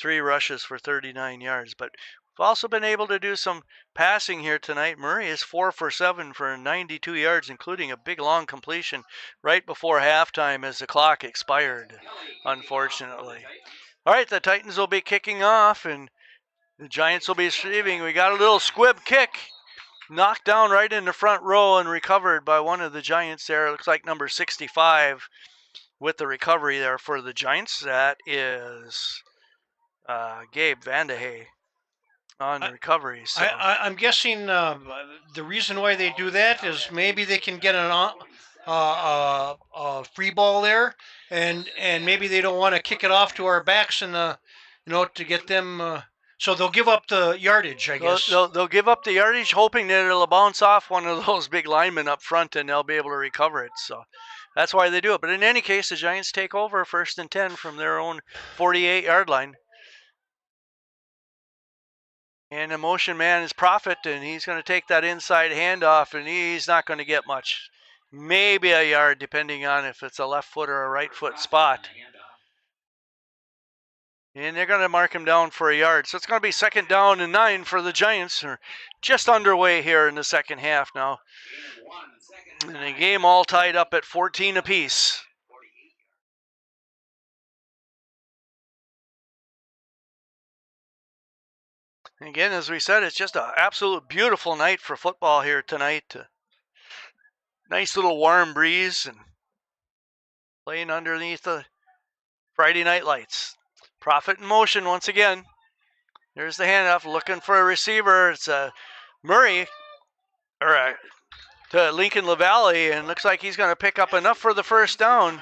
3 rushes for 39 yards. But we've also been able to do some passing here tonight. Murray is 4 for 7 for 92 yards, including a big long completion right before halftime as the clock expired, unfortunately. All right, the Titans will be kicking off, and the Giants will be receiving. We got a little squib kick knocked down right in the front row and recovered by one of the Giants there. It looks like number 65 with the recovery there for the Giants. That is Gabe Vandehey on the recovery. So. I'm guessing the reason why they do that is maybe they can get a free ball there, and maybe they don't want to kick it off to our backs and to get them. So they'll give up the yardage, I guess. They'll give up the yardage, hoping that it'll bounce off one of those big linemen up front, and they'll be able to recover it. So that's why they do it. But in any case, the Giants take over 1st and 10 from their own 48-yard line. And the motion man is Prophet, and he's going to take that inside handoff, and he's not going to get much. Maybe a yard, depending on if it's a left foot or a right foot spot. And they're going to mark him down for a yard. So it's going to be 2nd down and 9 for the Giants. They're just underway here in the second half now. And the game all tied up at 14 apiece. Again, as we said, it's just an absolute beautiful night for football here tonight. Nice little warm breeze and playing underneath the Friday night lights. Prophet in motion once again. There's the handoff, looking for a receiver. It's Murray to Lincoln LaValle, and looks like he's going to pick up enough for the 1st down.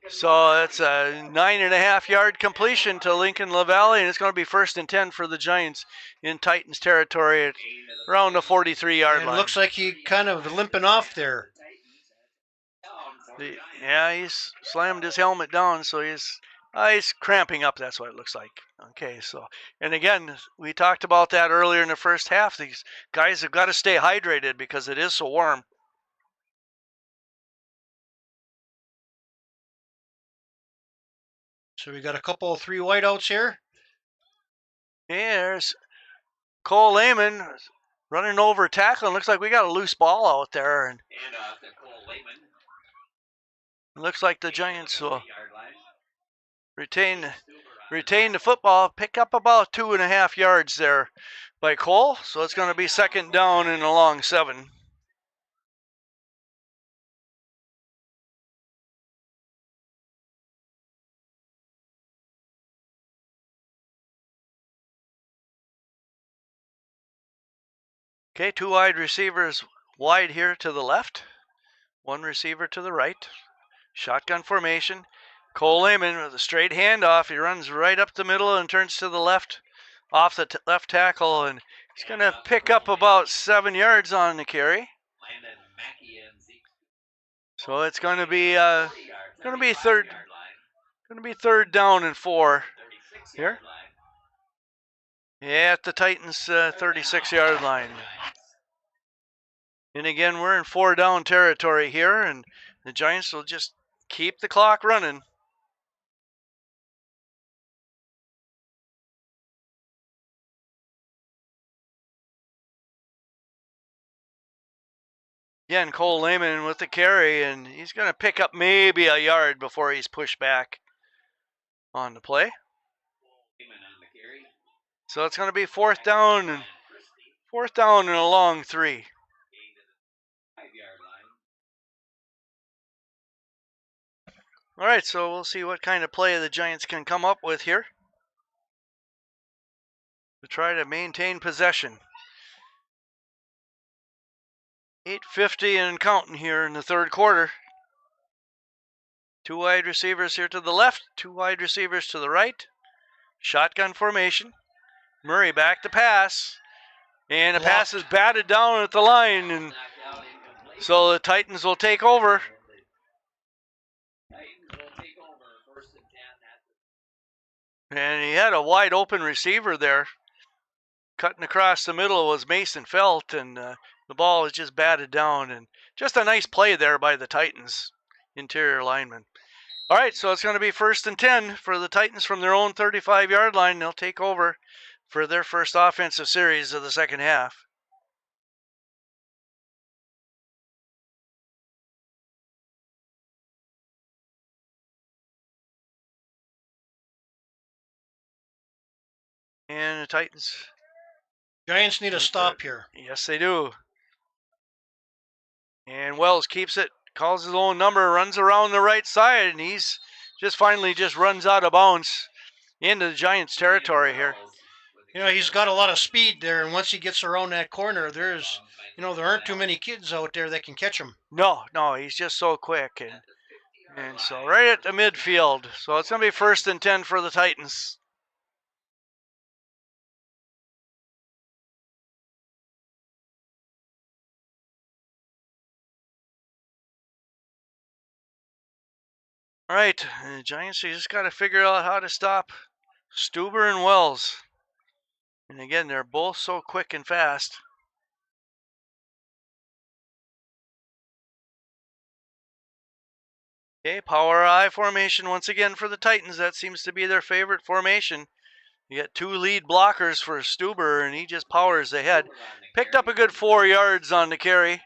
So it's a 9.5-yard completion to Lincoln LaValle, and it's going to be 1st and 10 for the Giants in Titans territory at around the 43-yard line. It looks like he kind of limping off there. Yeah, he's slammed his helmet down, so he's cramping up. That's what it looks like. Okay, so, and again, we talked about that earlier in the first half. These guys have got to stay hydrated because it is so warm. So we got a couple of 3 whiteouts here. Yeah, there's Cole Lehman running over tackling. Looks like we got a loose ball out there, and it looks like the Giants will retain the football, pick up about 2.5 yards there by Cole. So it's going to be 2nd down and a long 7. Okay, 2 wide receivers wide here to the left, 1 receiver to the right. Shotgun formation. Cole Lehman with a straight handoff. He runs right up the middle and turns to the left, off the left tackle, and he's going to pick up about 7 yards on the carry. So it's going to be 3rd down and 4 here. Yeah, at the Titans 36-yard line. And again, we're in 4 down territory here, and the Giants will just keep the clock running. Again, Cole Lehman with the carry, and he's going to pick up maybe a yard before he's pushed back on the play. So it's going to be fourth down and a long 3. All right, so we'll see what kind of play the Giants can come up with here to try to maintain possession. 8:50 and counting here in the third quarter. 2 wide receivers here to the left, 2 wide receivers to the right. Shotgun formation. Murray back to pass. And the pass is batted down at the line, and so the Titans will take over. And he had a wide open receiver there. Cutting across the middle was Mason Felt, and the ball was just batted down. And just a nice play there by the Titans interior lineman. All right, so it's going to be 1st and 10 for the Titans from their own 35-yard line. They'll take over for their first offensive series of the second half. And the Giants need a stop here. Yes, they do. And Wells keeps it, calls his own number, runs around the right side, and he's finally runs out of bounds into the Giants' territory here. You know, he's got a lot of speed there, and once he gets around that corner, there aren't too many kids out there that can catch him. No, he's just so quick. And so right at the midfield. So it's going to be 1st and 10 for the Titans. All right, the Giants, you just got to figure out how to stop Stuber and Wells. And again, they're both so quick and fast. Okay, power I formation once again for the Titans. That seems to be their favorite formation. You got 2 lead blockers for Stuber, and he just powers ahead. Picked up a good 4 yards on the carry.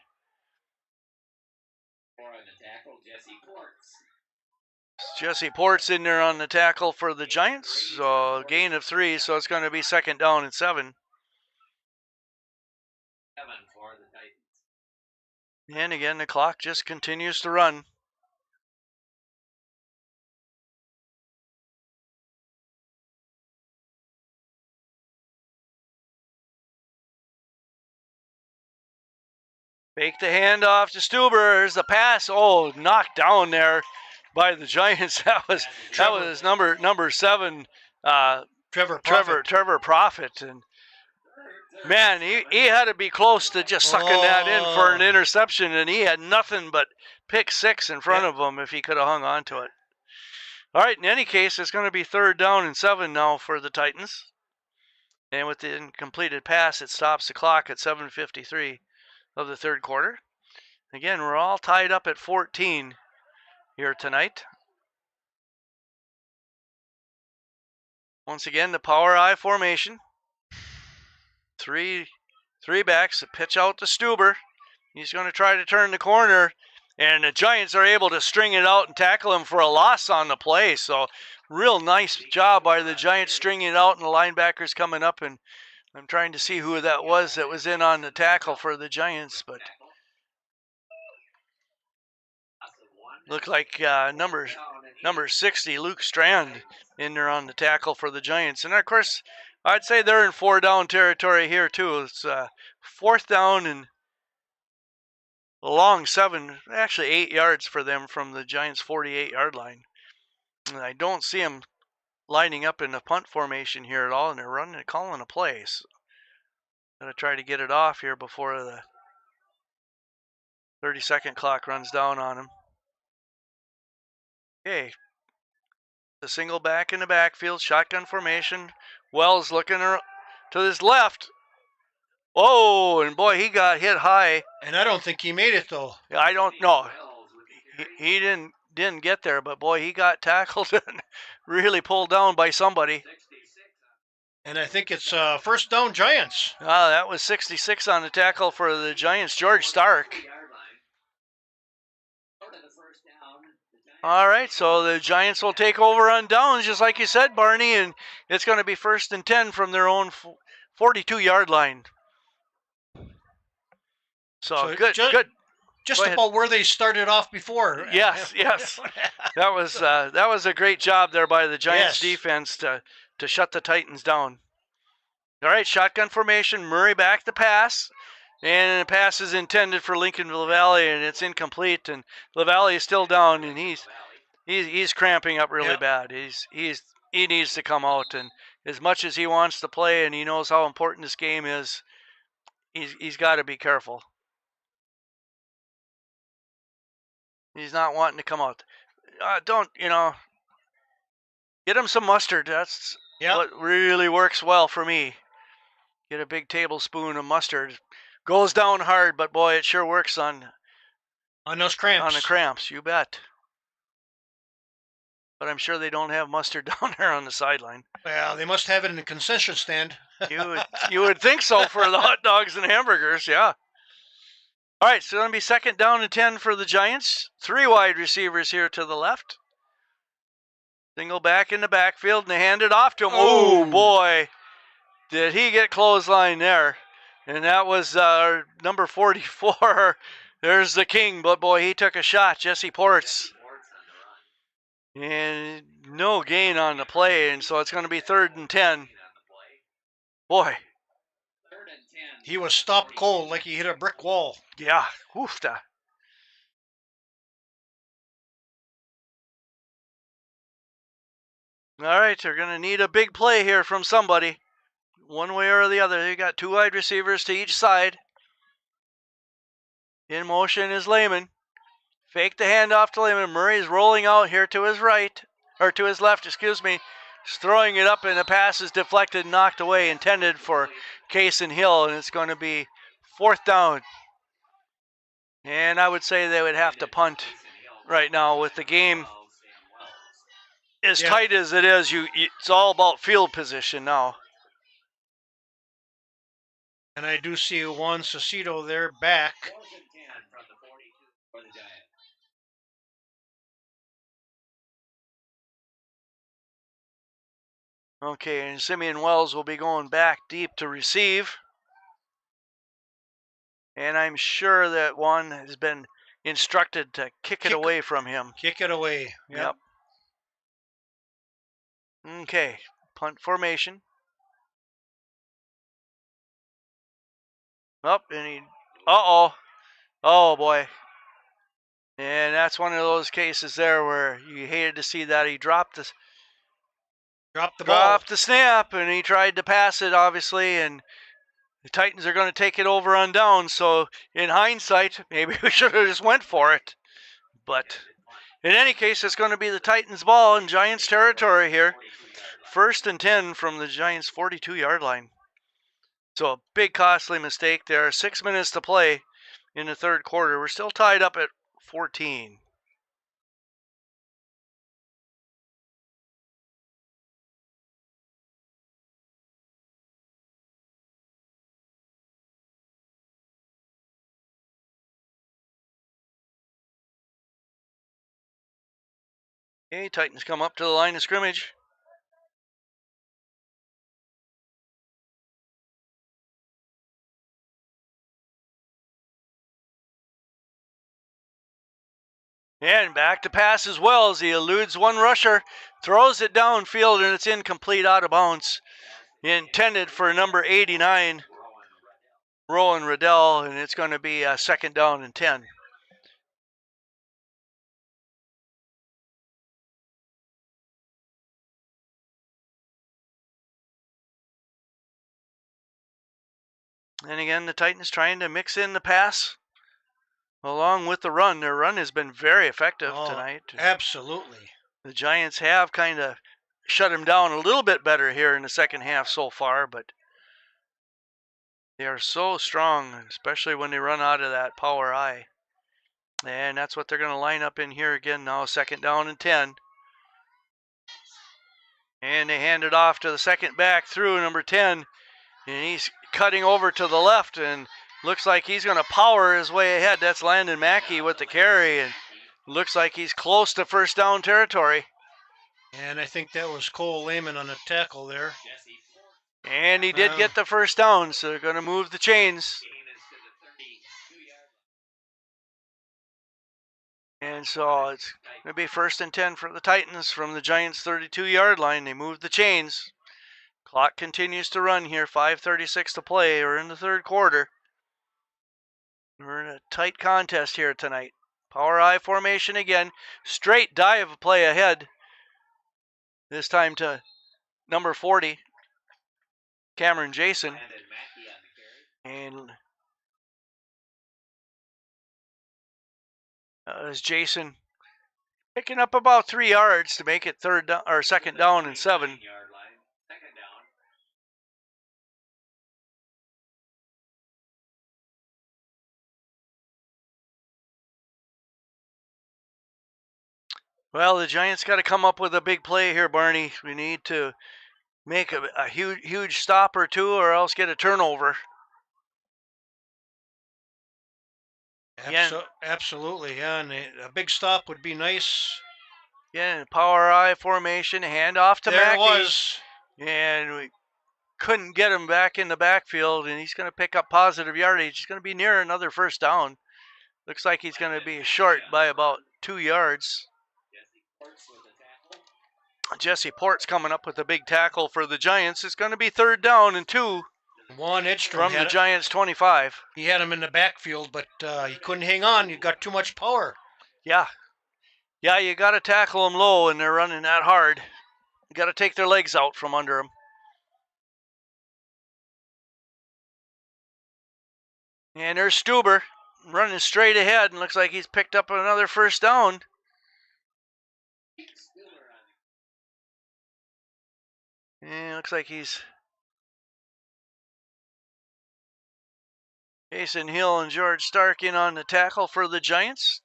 Jesse Port's in there on the tackle for the Giants. So gain of 3, so it's going to be 2nd down and 7. And again, the clock just continues to run. Fake the handoff to Stuber. There's the pass. Oh, knocked down there by the Giants. That was number 7, Trevor Prophet. And man, he had to be close to just sucking that in for an interception, and he had nothing but pick 6 in front of him if he could have hung on to it. All right, in any case, it's going to be 3rd down and 7 now for the Titans. And with the incompleted pass, it stops the clock at 7:53 of the third quarter. Again, we're all tied up at 14 here tonight. Once again, the power I formation. Three backs, a pitch out to Stuber. He's going to try to turn the corner, and the Giants are able to string it out and tackle him for a loss on the play. So real nice job by the Giants stringing it out, and the linebackers coming up, and I'm trying to see who that was in on the tackle for the Giants, but looked like number 60, Luke Strand, in there on the tackle for the Giants. And of course, I'd say they're in 4-down territory here too. It's 4th down and a long 7, actually 8 yards for them from the Giants' 48-yard line. And I don't see them lining up in the punt formation here at all, and they're calling a play. So gotta try to get it off here before the 30-second clock runs down on them. Okay, the single back in the backfield, shotgun formation. Wells looking to his left. Oh, and boy, he got hit high. And I don't think he made it though. I don't know. He didn't get there, but boy, he got tackled and really pulled down by somebody. And I think it's 1st down Giants. That was 66 on the tackle for the Giants, George Stark. All right, so the Giants will take over on downs, just like you said, Barney, and it's going to be 1st and 10 from their own 42-yard line. So good. Just Go ahead. about where they started off before. Yes. That was a great job there by the Giants Yes. defense to shut the Titans down. All right, shotgun formation. Murray back to pass. And the pass is intended for Lincoln LaValle, and it's incomplete. And LaValle is still down, and he's cramping up really Yep. bad. He needs to come out, and as much as he wants to play, and he knows how important this game is, he's got to be careful. He's not wanting to come out. Get him some mustard. That's what really works well for me. Get a big tablespoon of mustard. Goes down hard, but boy, it sure works on those cramps. On the cramps, you bet. But I'm sure they don't have mustard down there on the sideline. Well, they must have it in the concession stand. You would think so for the hot dogs and hamburgers, yeah. All right, so it's going to be 2nd down and 10 for the Giants. 3 wide receivers here to the left. Single back in the backfield, and they hand it off to him. Oh, boy. Did he get clothesline there. And that was number 44. There's the king, but boy, he took a shot, Jesse Ports. And no gain on the play, and so it's going to be 3rd and 10. Boy. He was stopped cold like he hit a brick wall. Yeah, woofda. All right, they're going to need a big play here from somebody. One way or the other. They got 2 wide receivers to each side. In motion is Lehman. Fake the handoff to Lehman. Murray's rolling out here to his right, or to his left, excuse me. He's throwing it up, and the pass is deflected and knocked away, intended for Case and Hill, and it's going to be 4th down. And I would say they would have to punt right now with the game as tight as it is. It's all about field position now. And I do see Juan Cecito there back. Okay, and Simeon Wells will be going back deep to receive. And I'm sure that Juan has been instructed to kick it away from him. Kick it away. Yep. Okay, punt formation. Oh, boy. And that's one of those cases there where you hated to see that. He dropped the snap, and he tried to pass it, obviously, and the Titans are going to take it over on down. So in hindsight, maybe we should have just went for it. But in any case, it's going to be the Titans' ball in Giants territory here. 1st and 10 from the Giants' 42-yard line. So a big costly mistake there. 6 minutes to play in the 3rd quarter. We're still tied up at 14. Okay, Titans come up to the line of scrimmage. And back to pass as well as he eludes one rusher, throws it downfield, and it's incomplete, out of bounds. Intended for number 89, Rowan Riddell, and it's going to be 2nd down and 10. And again, the Titans trying to mix in the pass along with the run. Their run has been very effective tonight. Absolutely. The Giants have kind of shut him down a little bit better here in the 2nd half so far, but they are so strong, especially when they run out of that power I. And that's what they're going to line up in here again now, 2nd down and 10. And they hand it off to the second back through, number 10. And he's cutting over to the left, and looks like he's going to power his way ahead. That's Landon Mackey with the carry, and Looks like he's close to first down territory. And I think that was Cole Lehman on the tackle there. And he did get the first down, so they're going to move the chains. And so it's going to be 1st and 10 for the Titans from the Giants' 32-yard line. They move the chains. Clock continues to run here. 5:36 to play. We're in the third quarter. We're in a tight contest here tonight. Power I formation again. Straight dive play ahead. This time to number 40, Cameron Jason. And as Jason picking up about 3 yards to make it second down and 7. Well, the Giants got to come up with a big play here, Barney. We need to make a huge stop or two, or else get a turnover. Absolutely, yeah. And a big stop would be nice. Yeah, power I formation, hand off to There Mackey. it was. And we couldn't get him back in the backfield, and he's going to pick up positive yardage. He's going to be near another first down. Looks like he's going to be short by about 2 yards. Jesse Port's coming up with a big tackle for the Giants. It's going to be 3rd down and 2 Juan Edstrom from the Giants' 25. He had him in the backfield, but he couldn't hang on. You got too much power. Yeah, you got to tackle them low, and they're running that hard. You got to take their legs out from under them. And there's Stuber running straight ahead, and looks like he's picked up another first down. And looks like he's Jason Hill and George Stark in on the tackle for the Giants.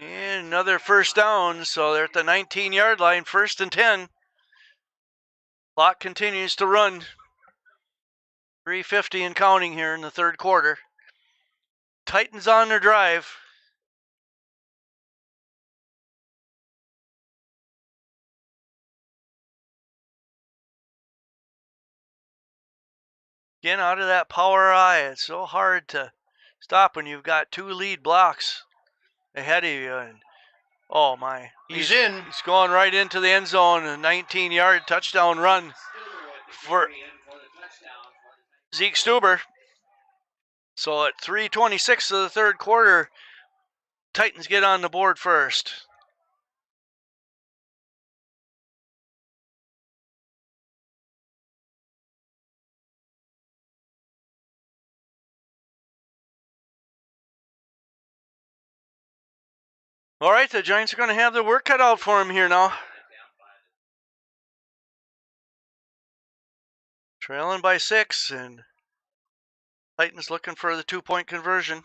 And another first down, so they're at the 19-yard line, 1st and 10. Clock continues to run. 3:50 and counting here in the third quarter. Titans on their drive. Again, out of that power I, it's so hard to stop when you've got 2 lead blocks ahead of you. And oh my, he's in. He's going right into the end zone. A 19-yard touchdown run for Zeke Stuber. So at 3:26 of the third quarter, Titans get on the board first. All right, the Giants are going to have their work cut out for them here now. Trailing by 6, and Titans looking for the 2-point conversion.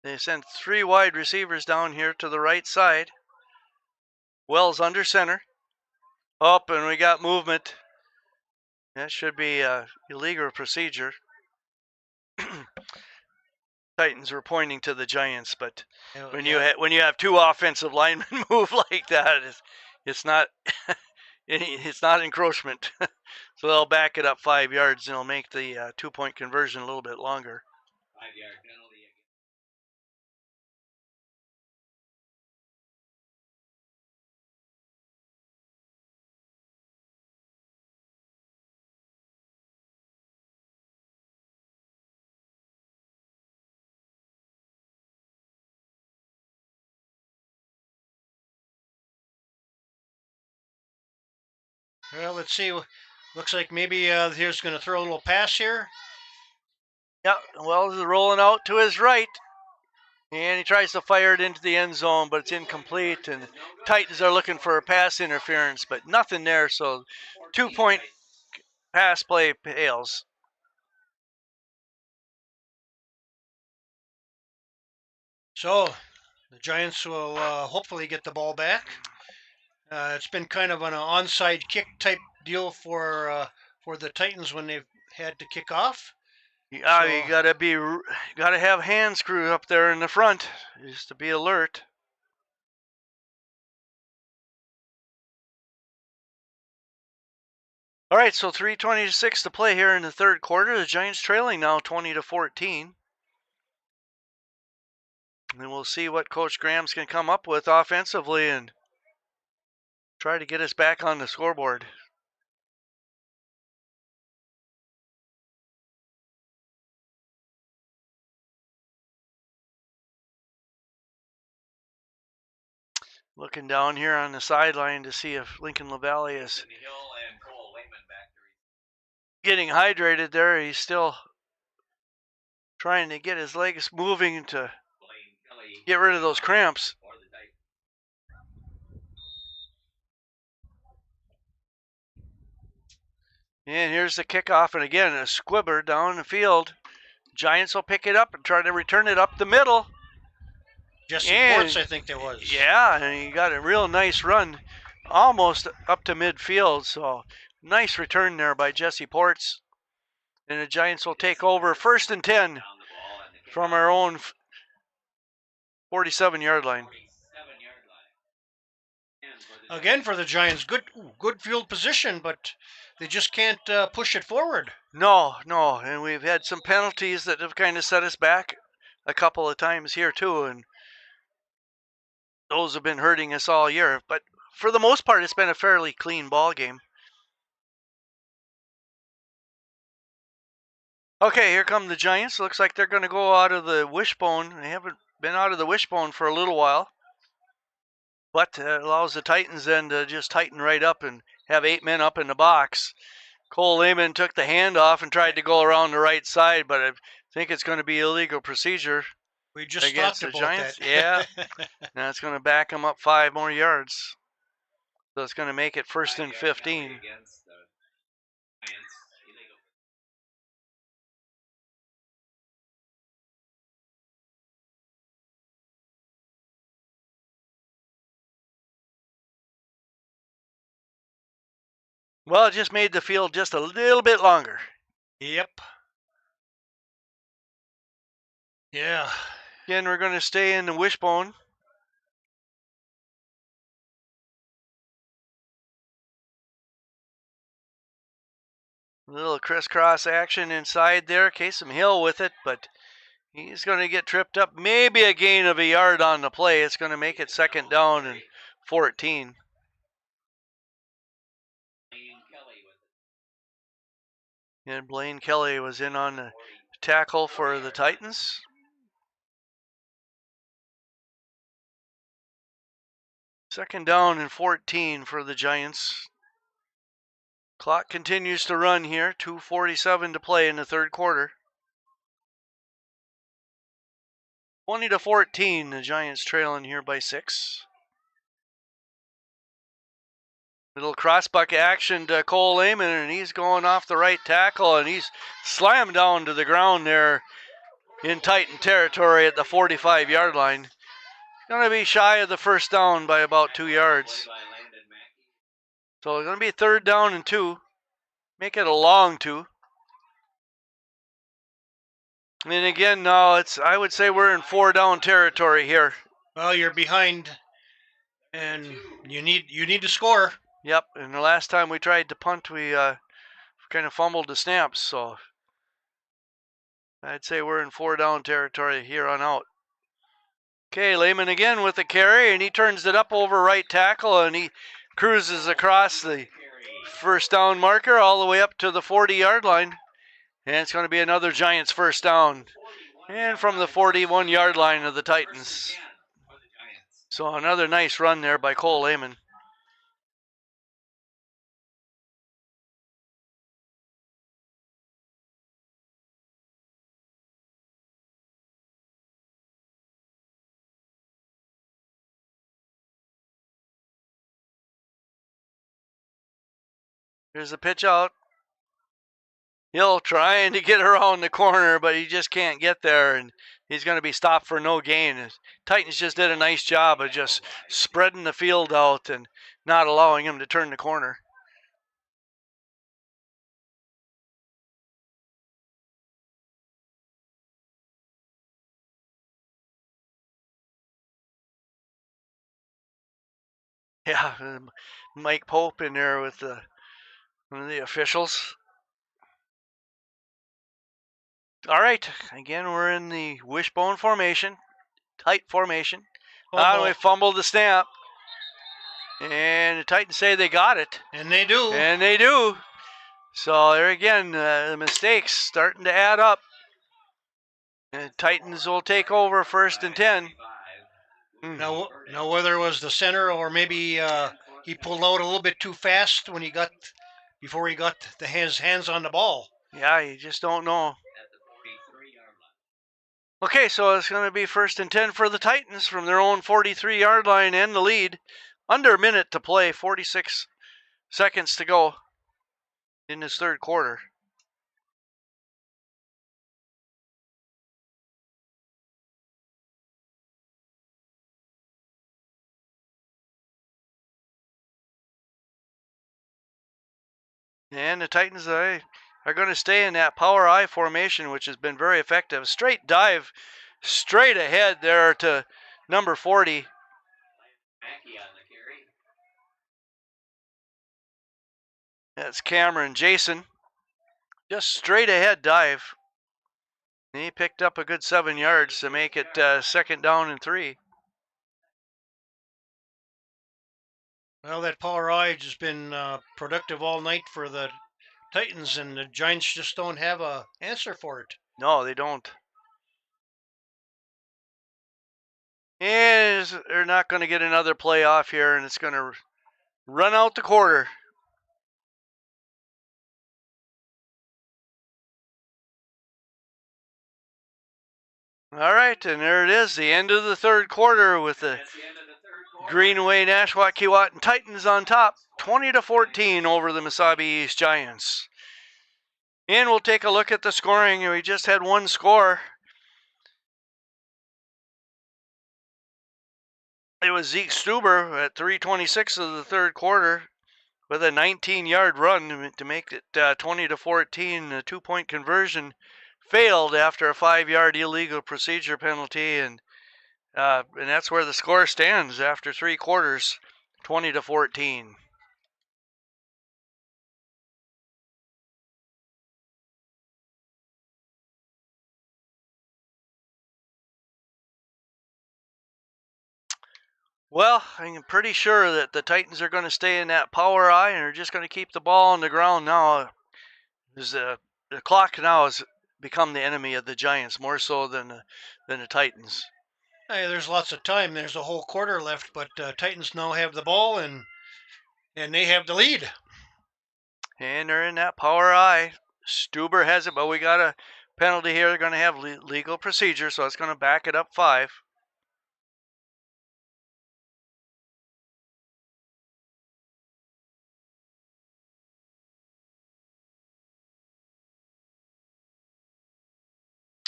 They sent 3 wide receivers down here to the right side. Wells under center. Up, and we got movement. That should be a illegal procedure. Titans were pointing to the Giants, but when you have 2 offensive linemen move like that, it's not it's not encroachment. So they'll back it up 5 yards, and it'll make the 2-point conversion a little bit longer. 5-yard penalty. Well, let's see. Looks like maybe here's going to throw a little pass here. Yeah, Wells is rolling out to his right. And he tries to fire it into the end zone, but it's incomplete. And Titans are looking for a pass interference, but nothing there. So 2-point pass play fails. So the Giants will hopefully get the ball back. It's been kind of an onside kick type deal for the Titans when they've had to kick off. Yeah, So- you gotta have hand screw up there in the front just to be alert. All right, so 3:26 to play here in the third quarter. The Giants trailing now 20-14. And we'll see what Coach Graham's can come up with offensively and try to get us back on the scoreboard. Looking down here on the sideline to see if Lincoln LaValle is getting hydrated there. He's still trying to get his legs moving to get rid of those cramps. And here's the kickoff, and again, a squibber down the field. Giants will pick it up and try to return it up the middle. Jesse And- Ports, I think there was. Yeah, and he got a real nice run, almost up to midfield. So nice return there by Jesse Ports. And the Giants will take over 1st and 10 from our own 47-yard line. Again for the Giants, good field position, but they just can't push it forward. No, and we've had some penalties that have kind of set us back a couple of times here too, and those have been hurting us all year. But for the most part, it's been a fairly clean ball game. Okay, here come the Giants. Looks like they're going to go out of the wishbone. They haven't been out of the wishbone for a little while. But it allows the Titans then to just tighten right up and have 8 men up in the box. Cole Lehman took the handoff and tried to go around the right side, but I think it's going to be illegal procedure We just against talked the about Giants. that. Yeah, now it's going to back them up 5 more yards. So it's going to make it 1st and 15. Well, it just made the field just a little bit longer. Yep. Yeah. Again, we're going to stay in the wishbone. A little crisscross action inside there. Kasem Hill with it, but he's going to get tripped up. Maybe a gain of a yard on the play. It's going to make it 2nd down and 14. And Blaine Kelly was in on the tackle for the Titans. Second down and 14 for the Giants. Clock continues to run here. 2:47 to play in the third quarter. 20-14, the Giants trailing here by 6. Little crossbuck action to Cole Lehman, and he's going off the right tackle, and he's slammed down to the ground there in Titan territory at the 45-yard line. Going to be shy of the 1st down by about 2 yards. So it's going to be 3rd down and 2. Make it a long 2. And again, now I would say we're in 4-down territory here. Well, you're behind, and you need to score. Yep, and the last time we tried to punt, we kind of fumbled the snaps, so I'd say we're in 4-down territory here on out. Okay, Lehman again with the carry, and he turns it up over right tackle, and he cruises across the 1st down marker all the way up to the 40-yard line, and it's going to be another Giants 1st down, and from the 41-yard line of the Titans. So another nice run there by Cole Lehman. Here's the pitch out. Hill trying to get around the corner, but he just can't get there, and he's going to be stopped for no gain. Titans just did a nice job of just spreading the field out and not allowing him to turn the corner. Yeah, Mike Pope in there with one of the officials. All right, again, we're in the wishbone formation, tight formation. Fumble. We fumbled the snap. And the Titans say they got it. And they do. And they do. So there again, the mistakes starting to add up. And the Titans will take over 1st and 10. Now, whether it was the center or maybe he pulled out a little bit too fast before he got his hands on the ball. Yeah, you just don't know. Okay, so it's going to be 1st and 10 for the Titans from their own 43-yard line and the lead. Under a minute to play, 46 seconds to go in this third quarter. And the Titans are going to stay in that power I formation, which has been very effective. Straight dive, straight ahead there to number 40. That's Cameron Jason. Just straight ahead dive. And he picked up a good 7 yards to make it 2nd down and 3. Well, that power I has been productive all night for the Titans, and the Giants just don't have a answer for it. No, they don't. And they're not going to get another play off here, and it's going to run out the quarter. All right, and there it is, the end of the third quarter with the Greenway, Nashwauk, Keewatin Titans on top, 20-14 over the Mesabi East Giants. And we'll take a look at the scoring. We just had one score. It was Zeke Stuber at 3:26 of the third quarter with a 19-yard run to make it 20-14. A 2-point conversion failed after a 5-yard illegal procedure penalty, and that's where the score stands after 3 quarters, 20-14. Well, I'm pretty sure that the Titans are going to stay in that power I and are just going to keep the ball on the ground now. The clock now has become the enemy of the Giants more so than the Titans. Hey, there's lots of time. There's a whole quarter left, but Titans now have the ball and they have the lead. And they're in that power I. Stuber has it, but we got a penalty here. They're going to have legal procedure, so it's going to back it up 5.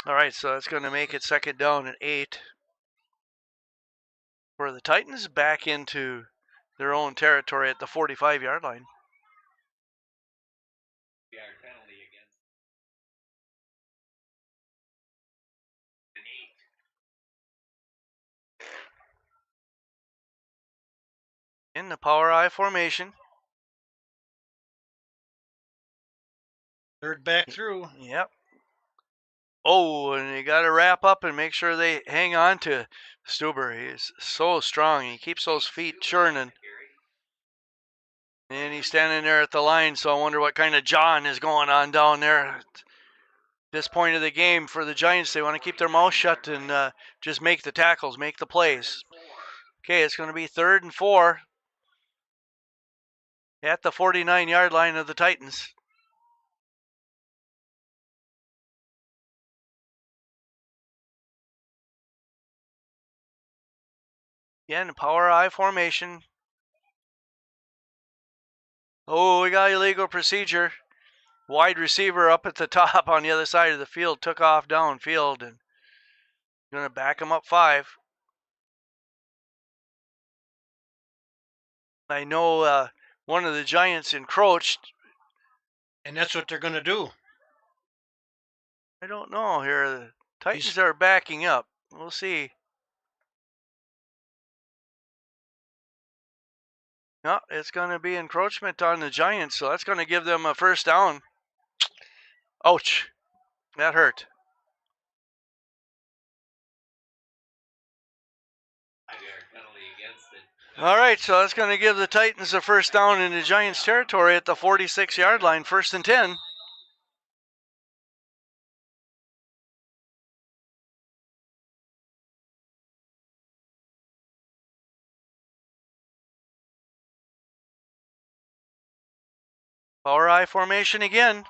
All right, so that's going to make it 2nd down and 8 for the Titans, back into their own territory at the 45-yard line. In the power I formation. Third back through. Yep. Oh, and you got to wrap up and make sure they hang on to Stuber. He's so strong. He keeps those feet churning. And he's standing there at the line, so I wonder what kind of jawing is going on down there. At this point of the game for the Giants, they want to keep their mouth shut and just make the tackles, make the plays. Okay, it's going to be 3rd and 4 at the 49-yard line of the Titans. Again, power I formation. Oh, we got illegal procedure. Wide receiver up at the top on the other side of the field took off downfield and going to back him up 5. I know one of the Giants encroached. And that's what they're going to do. I don't know here. The Titans are backing up. We'll see. No, it's going to be encroachment on the Giants, so that's going to give them a first down. Ouch. That hurt. All right, so that's going to give the Titans a first down in the Giants' territory at the 46-yard line, 1st and 10. Power I formation again.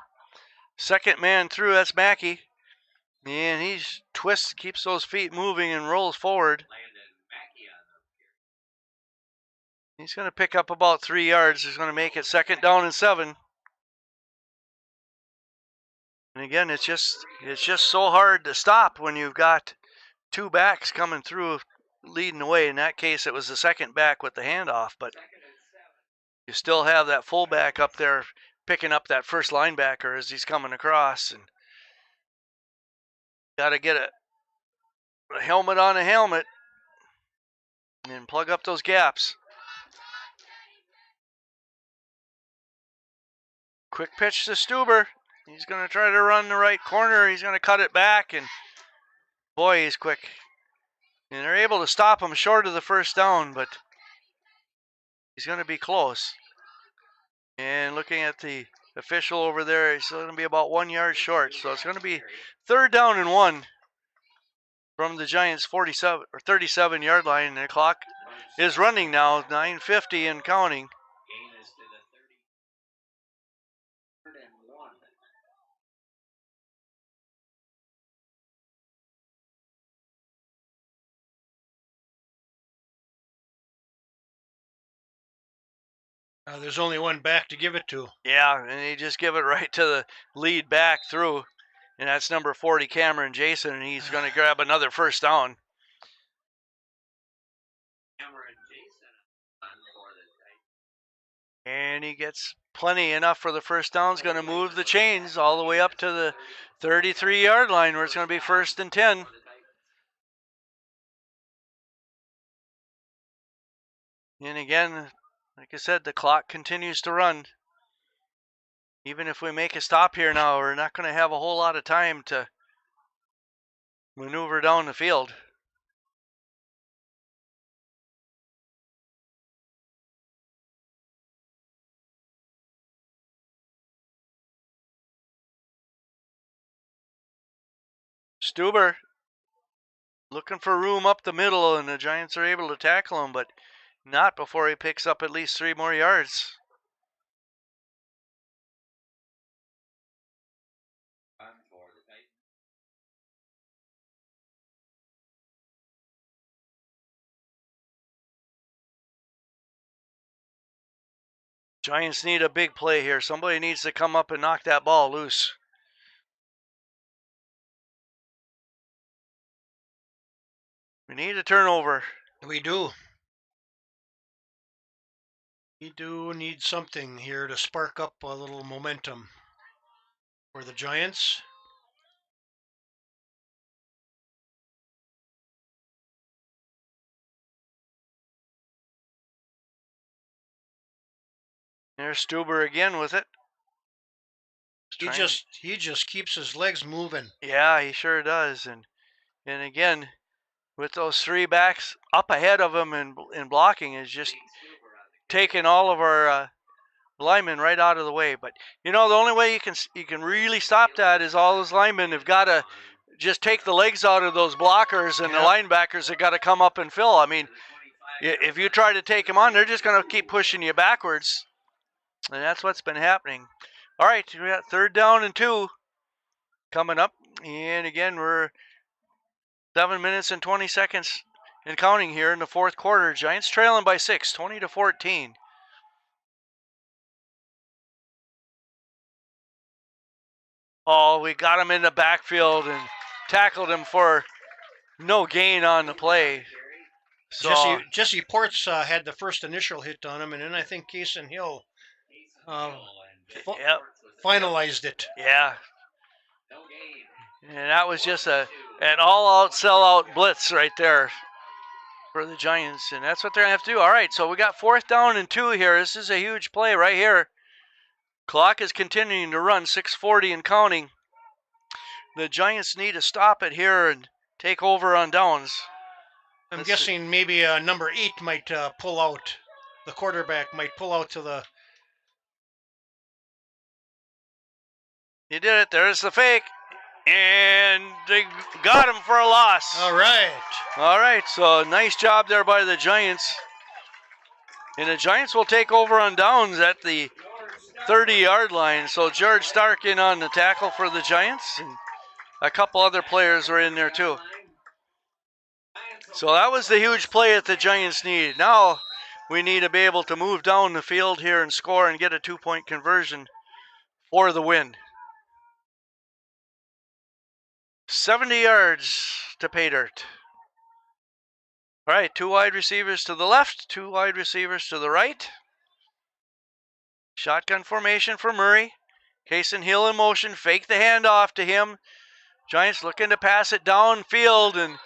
Second man through, that's Mackey. And he twists, keeps those feet moving and rolls forward. He's going to pick up about 3 yards. He's going to make it 2nd down and 7. And again, it's just so hard to stop when you've got 2 backs coming through leading the way. In that case, it was the second back with the handoff, but you still have that fullback up there picking up that first linebacker as he's coming across. And got to get a helmet on a helmet and plug up those gaps. Quick pitch to Stuber. He's going to try to run the right corner. He's going to cut it back, and boy, he's quick. And they're able to stop him short of the first down, but he's going to be close. And looking at the official over there, he's going to be about 1 yard short. So it's going to be 3rd down and 1 from the Giants' 47 or 37-yard line. And the clock is running now, 9:50 and counting. There's only one back to give it to. Yeah, and they just give it right to the lead back through. And that's number 40, Cameron Jason, and he's going to grab another first down. And he gets plenty enough for the first down. He's going to move the chains all the way up to the 33-yard line where it's going to be 1st and 10. And again, like I said, the clock continues to run. Even if we make a stop here now, we're not going to have a whole lot of time to maneuver down the field. Stuber looking for room up the middle, and the Giants are able to tackle him, but not before he picks up at least 3 more yards. Giants need a big play here. Somebody needs to come up and knock that ball loose. We need a turnover. We do. We do need something here to spark up a little momentum for the Giants. There's Stuber again with it. He just keeps his legs moving. Yeah, he sure does. And again, with those 3 backs up ahead of him and blocking, is just taking all of our linemen right out of the way. But you know, the only way you can really stop that is all those linemen have got to just take the legs out of those blockers, and the linebackers have got to come up and fill. I mean, if you try to take them on, they're just going to keep pushing you backwards. And that's what's been happening. All right, we got 3rd down and 2 coming up. And again, we're 7 minutes and 20 seconds and counting here in the 4th quarter. Giants trailing by 6, 20-14. Oh, we got him in the backfield and tackled him for no gain on the play. So Jesse Ports had the first initial hit on him, and then I think Kaysen Hill finalized it. Yeah. And that was just an all-out, sell-out blitz right there for the Giants, and that's what they're going to have to do. All right, so we got 4th down and 2 here. This is a huge play right here. Clock is continuing to run, 6:40 and counting. The Giants need to stop it here and take over on downs. I'm guessing maybe number 8 might pull out. The quarterback might pull out to the. He did it. There's the fake. And they got him for a loss. All right. All right, so nice job there by the Giants. And the Giants will take over on downs at the 30-yard line. So George Stark in on the tackle for the Giants. And a couple other players were in there too. So that was the huge play that the Giants need. Now we need to be able to move down the field here and score and get a 2-point conversion for the win. 70 yards to pay dirt. All right, 2 wide receivers to the left, 2 wide receivers to the right. Shotgun formation for Murray. Kaysen Hill in motion, fake the handoff to him. Giants looking to pass it downfield, and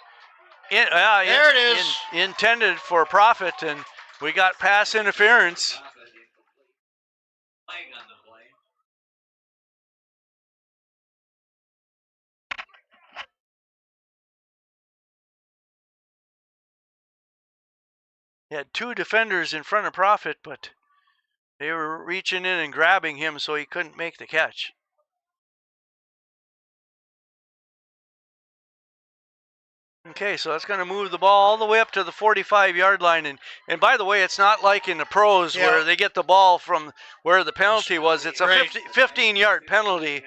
there it is. Intended for profit, and we got pass interference. He had 2 defenders in front of Profit, but they were reaching in and grabbing him so he couldn't make the catch. Okay, so that's going to move the ball all the way up to the 45-yard line. And by the way, it's not like in the pros where they get the ball from where the penalty was. It's a 15-yard penalty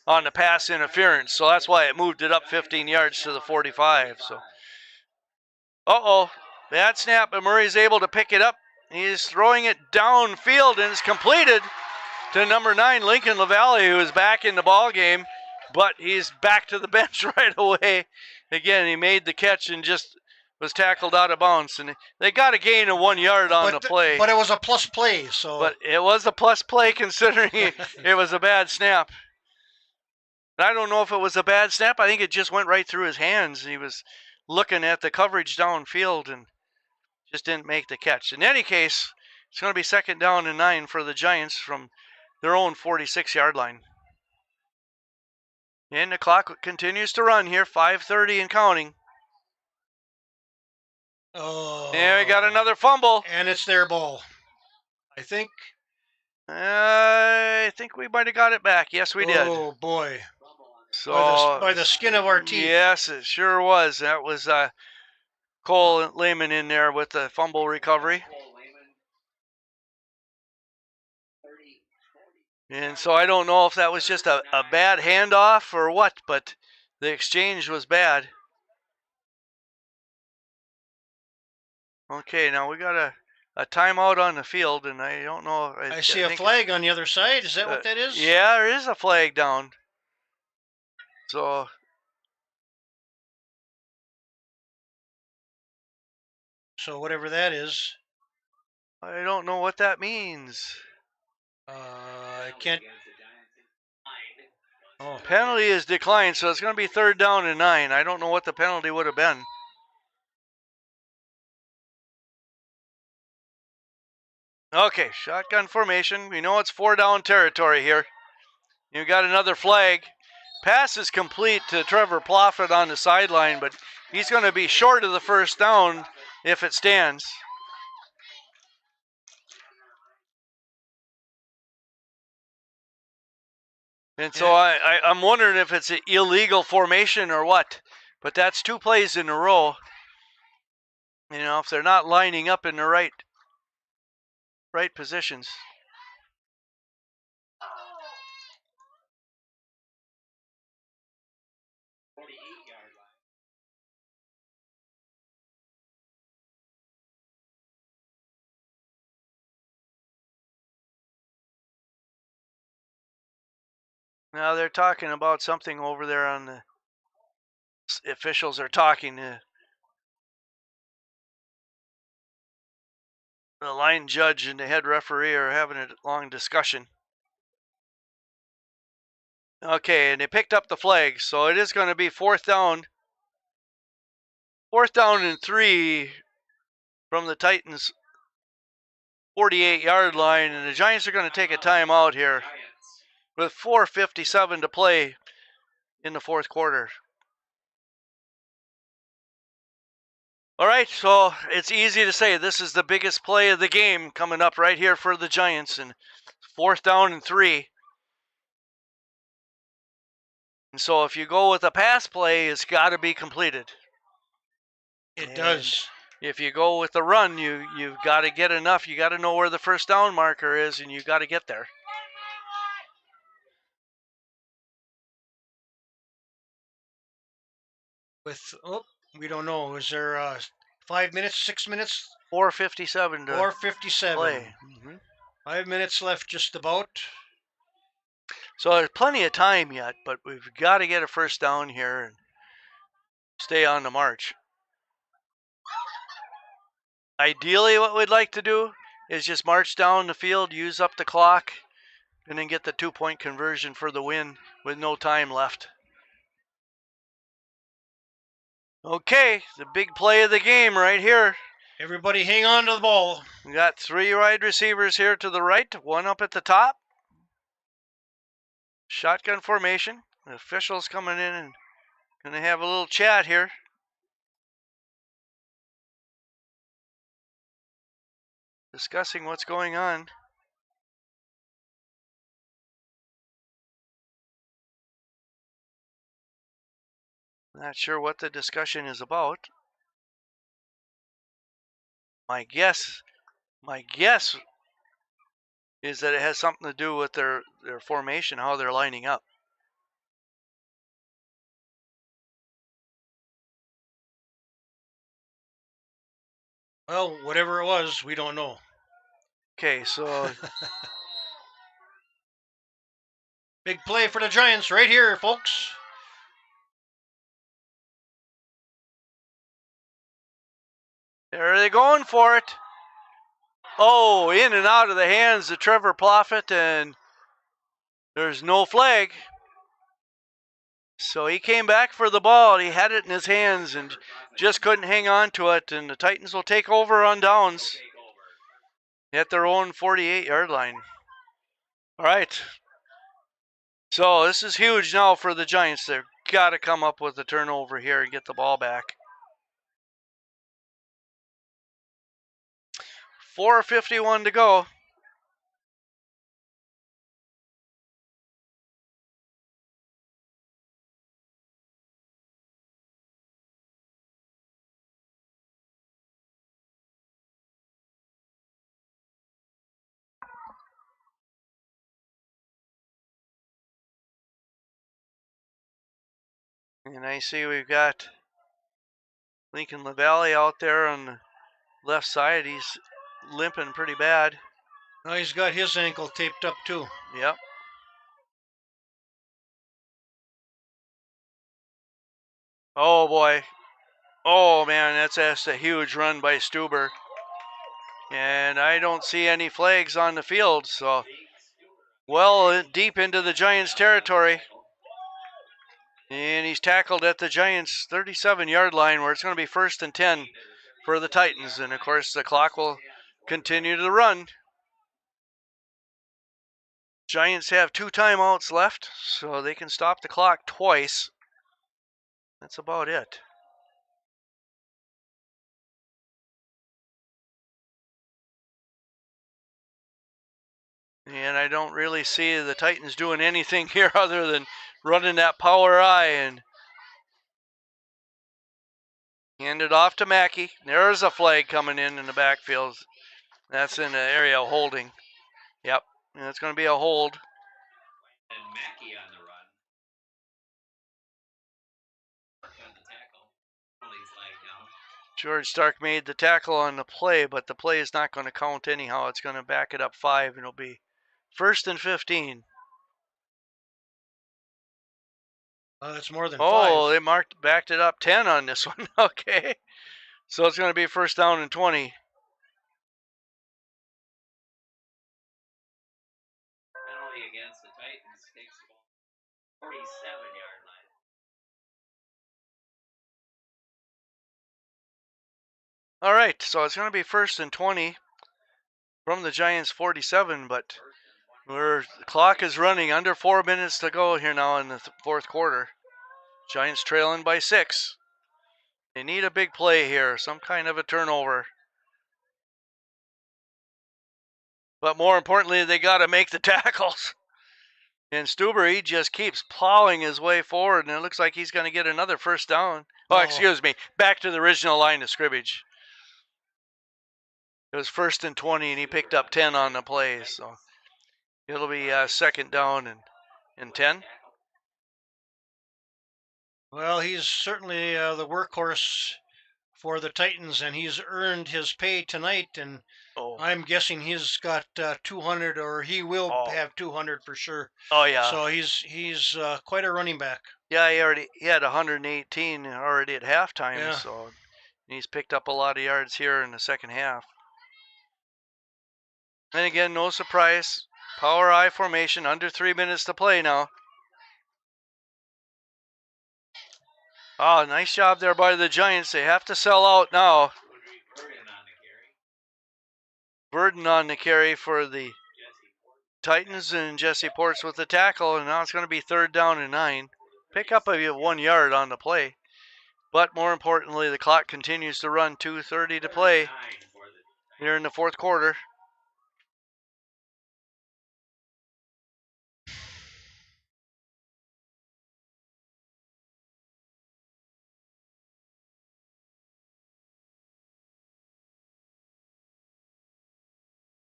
on the pass interference. So that's why it moved it up 15 yards to the 45. So, bad snap, but Murray's able to pick it up. He's throwing it downfield, and it's completed to number 9, Lincoln LaValle, who is back in the ball game, but he's back to the bench right away. Again, he made the catch and just was tackled out of bounds, and they got a gain of 1 yard on the play. But it was a plus play, so. But it was a plus play considering it was a bad snap. I don't know if it was a bad snap. I think it just went right through his hands. He was looking at the coverage downfield and just didn't make the catch. In any case, it's going to be 2nd down and 9 for the Giants from their own 46-yard line. And the clock continues to run here, 5:30 and counting. Oh. And we got another fumble. And it's their ball, I think. I think we might have got it back. Yes, we did. Oh, boy. So by the skin of our teeth. Yes, it sure was. That was Cole Lehman in there with the fumble recovery. And so I don't know if that was just a bad handoff or what, but the exchange was bad. Okay, now we got a timeout on the field, and I don't know. I see a flag on the other side. Is that what that is? Yeah, there is a flag down. So whatever that is. I don't know what that means. I can't. Oh. Penalty is declined, so it's going to be 3rd down and 9. I don't know what the penalty would have been. Okay, shotgun formation. We know it's 4-down territory here. You got another flag. Pass is complete to Trevor Ploffett on the sideline, but he's going to be short of the 1st down if it stands. And so I'm wondering if it's an illegal formation or what. But that's 2 plays in a row. You know, if they're not lining up in the right positions. Now they're talking about something over there on the officials are talking. The line judge and the head referee are having a long discussion. Okay, and they picked up the flag, so it is going to be 4th down. 4th down and 3 from the Titans' 48-yard line, and the Giants are going to take a timeout here with 4:57 to play in the fourth quarter. All right, so it's easy to say this is the biggest play of the game coming up right here for the Giants, and 4th down and 3. And so if you go with a pass play, it's got to be completed. It does. If you go with the run, you've got to get enough. You got to know where the first down marker is, and you got to get there. We don't know. Is there 5 minutes, 6 minutes? 4:57 to 4:57. play. 5 minutes left, just about. So there's plenty of time yet, but we've got to get a first down here and stay on the march. Ideally, what we'd like to do is just march down the field, use up the clock, and then get the 2-point conversion for the win with no time left. Okay, the big play of the game right here. Everybody hang on to the ball. We got 3 wide receivers here to the right, 1 up at the top. Shotgun formation. The officials coming in and going to have a little chat here. Discussing what's going on. Not sure what the discussion is about. My guess is that it has something to do with their formation, how they're lining up. Well, whatever it was, we don't know. Okay, so big play for the Giants right here, folks. there they going for it. Oh, in and out of the hands of Trevor Ploffitt, and there's no flag. So he came back for the ball. He had it in his hands and just couldn't hang on to it. And the Titans will take over on downs at their own 48-yard line. All right. So this is huge now for the Giants. They've got to come up with a turnover here and get the ball back. 4:51 to go. And I see we've got Lincoln LaValle out there on the left side. He's limping pretty bad. Now he's got his ankle taped up too. Yep. Oh boy. Oh man, that's a huge run by Stuber. And I don't see any flags on the field, so well deep into the Giants territory. And he's tackled at the Giants 37-yard line where it's going to be 1st and 10 for the Titans. And of course the clock will continue to run. Giants have 2 timeouts left, so they can stop the clock twice. That's about it. And I don't really see the Titans doing anything here other than running that power I and hand it off to Mackey. There's a flag coming in the backfield. That's in the area of holding. Yep, and it's going to be a hold. And Mackey on the run. On the tackle. Only flag down. George Stark made the tackle on the play, but the play is not going to count anyhow. It's going to back it up 5, and it'll be 1st and 15. That's more than 5. Oh, they backed it up 10 on this one. Okay. So it's going to be 1st down and 20. Penalty against the Titans takes the ball 47-yard line. All right, so it's going to be 1st and 20 from the Giants 47, but the clock is running, under 4 minutes to go here now in the fourth quarter. Giants trailing by 6. They need a big play here, some kind of a turnover. But more importantly, they got to make the tackles. And Stuber, he just keeps plowing his way forward, and it looks like he's going to get another first down. Oh, excuse me, back to the original line of scrimmage. It was 1st and 20, and he picked up 10 on the play, so it'll be 2nd down and 10. Well, he's certainly the workhorse for the Titans, and he's earned his pay tonight, and I'm guessing he's got 200, or he will have 200 for sure. Oh yeah. So he's quite a running back. Yeah, he had 118 already at halftime, Yeah. so he's picked up a lot of yards here in the second half. And again, no surprise, power I formation, under 3 minutes to play now. Oh, nice job there by the Giants. They have to sell out now. Burden on the carry for the Titans, and Jesse Ports with the tackle, and now it's going to be 3rd down and 9. Pick up a 1 yard on the play. But more importantly, the clock continues to run, 2:30 to play here in the fourth quarter.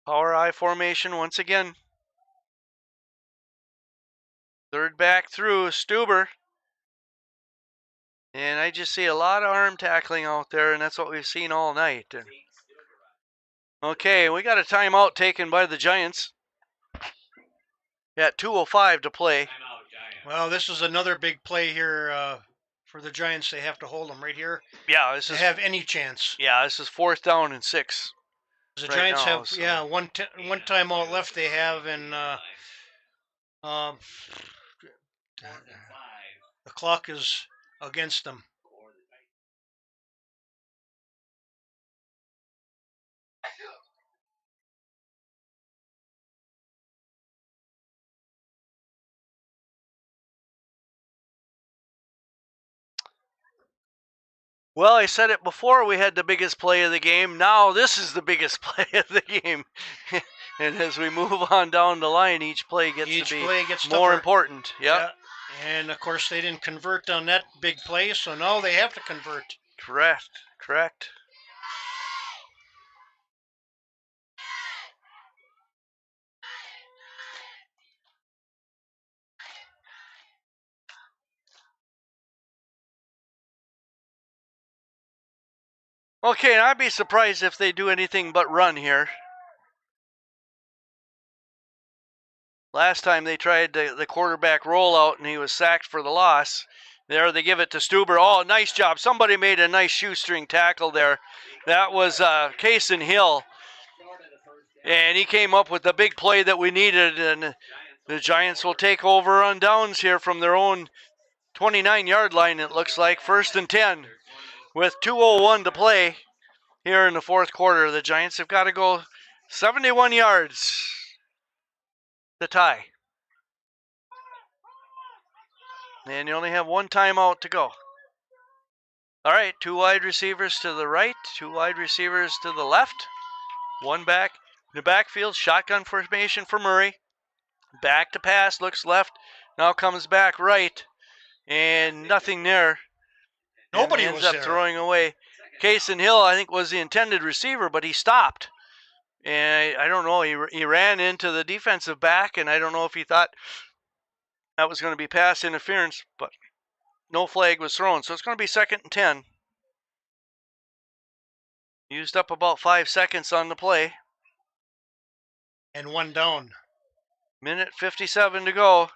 Power I formation once again. 3rd back through, Stuber. And I just see a lot of arm tackling out there, and that's what we've seen all night. Okay, we got a timeout taken by the Giants at 2:05 to play. Well, this is another big play here for the Giants. They have to hold them right here. Yeah, to have any chance. Yeah, this is 4th down and 6. The Giants have one timeout left. They have, and the clock is against them. Well, I said it before, we had the biggest play of the game. Now this is the biggest play of the game. And as we move on down the line, each play gets more important. Yep. Yeah. And, of course, they didn't convert on that big play, so now they have to convert. Correct. Okay, and I'd be surprised if they do anything but run here. Last time they tried the quarterback rollout, and he was sacked for the loss. There they give it to Stuber. Oh, nice job. Somebody made a nice shoestring tackle there. That was Keewatin Hill. And he came up with the big play that we needed, and the Giants will take over on downs here from their own 29-yard line, it looks like. 1st and 10 with 2:01 to play here in the fourth quarter. The Giants have got to go 71 yards to tie. And you only have one timeout to go. All right, 2 wide receivers to the right, 2 wide receivers to the left. 1 back in the backfield, shotgun formation for Murray. Back to pass, looks left, now comes back right, and nothing there. Nobody ends was up there. Throwing away. Keewatin Hill, I think, was the intended receiver, but he stopped. And I don't know, he ran into the defensive back, and I don't know if he thought that was going to be pass interference, but no flag was thrown. So it's going to be 2nd and 10. Used up about 5 seconds on the play. And 1 down. Minute 57 to go.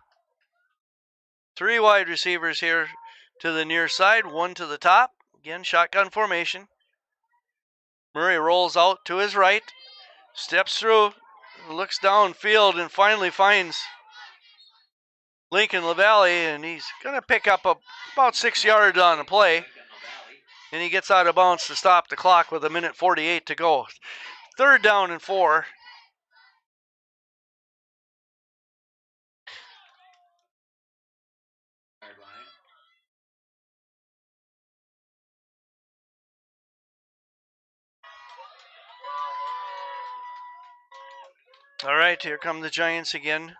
3 wide receivers here to the near side, 1 to the top. Again, shotgun formation. Murray rolls out to his right, steps through, looks downfield, and finally finds Lincoln LaValle, and he's going to pick up about 6 yards on the play. and he gets out of bounds to stop the clock with 1:48 to go. 3rd down and 4. All right, here come the Giants again.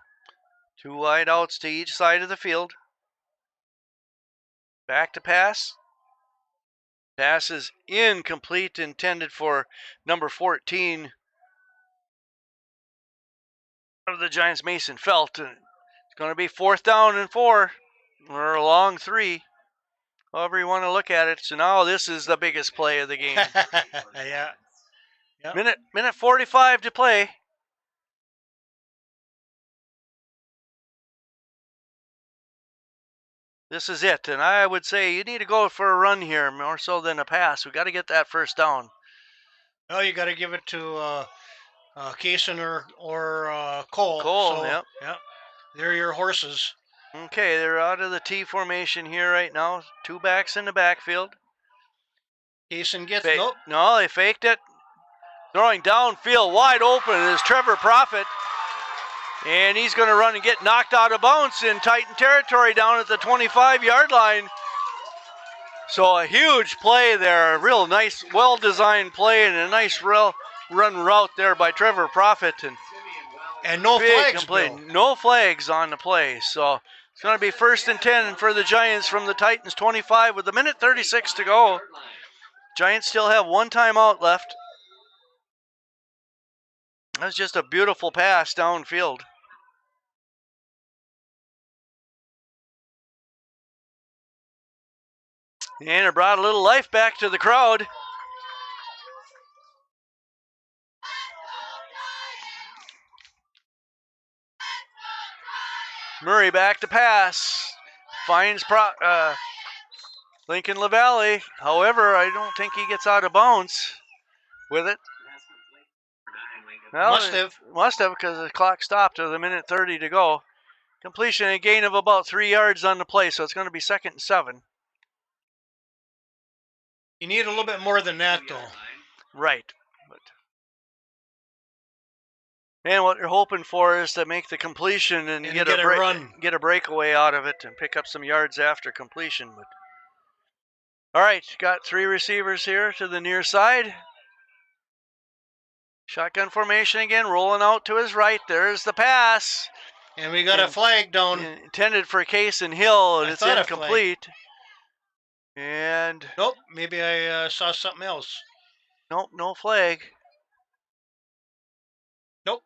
2 wide outs to each side of the field. Back to pass. Pass is incomplete, intended for number 14 of the Giants, Mason Felt. It's going to be 4th down and 4, or a long 3, however you want to look at it. So now this is the biggest play of the game. Yeah. Yep. Minute 45 to play. This is it, and I would say you need to go for a run here more so than a pass. We got to get that 1st down. Well, you got to give it to Kaysen or Cole. Cole, So, yep. Yep. They're your horses. Okay, they're out of the T formation here right now. 2 backs in the backfield. Kaysen gets Fake. nope. No, they faked it. Throwing downfield wide open is Trevor Profit. And he's going to run and get knocked out of bounds in Titan territory down at the 25-yard line. So a huge play there. A real nice, well-designed play and a nice run route there by Trevor Profit. And no flags, Bill. No flags on the play. So it's going to be 1st and 10 for the Giants from the Titans 25 with 1:36 to go. Giants still have 1 timeout left. That's just a beautiful pass downfield. And it brought a little life back to the crowd. Murray back to pass. Finds Lincoln LaValle. However, I don't think he gets out of bounds with it. Well, Must have, because the clock stopped with 1:30 to go. Completion, a gain of about 3 yards on the play, so it's going to be 2nd and 7. You need a little bit more than that, though. Right. And what you're hoping for is to make the completion and get a breakaway out of it and pick up some yards after completion. But all right, got 3 receivers here to the near side. Shotgun formation again, rolling out to his right. There's the pass. And we got a flag down. Intended for Kaysen Hill, and it's incomplete. And nope, maybe I saw something else. Nope, no flag. Nope.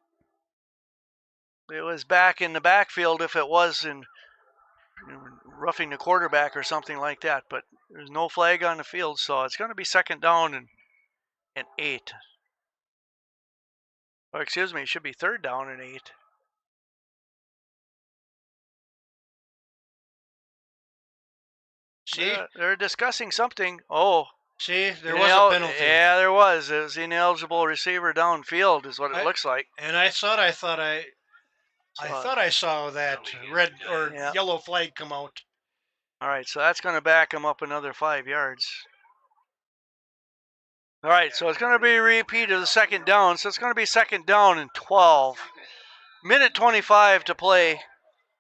It was back in the backfield if it was in roughing the quarterback or something like that, but there's no flag on the field, so it's going to be 2nd down and 8. Or excuse me, it should be 3rd down and 8. See? They're discussing something. Oh. See, there was a penalty. Yeah, there was. It was ineligible receiver downfield is what it looks like. And I thought I saw that red or yellow flag come out. All right, so that's going to back him up another 5 yards. All right, so it's going to be a repeat of the 2nd down. So it's going to be 2nd down and 12. 1:25 to play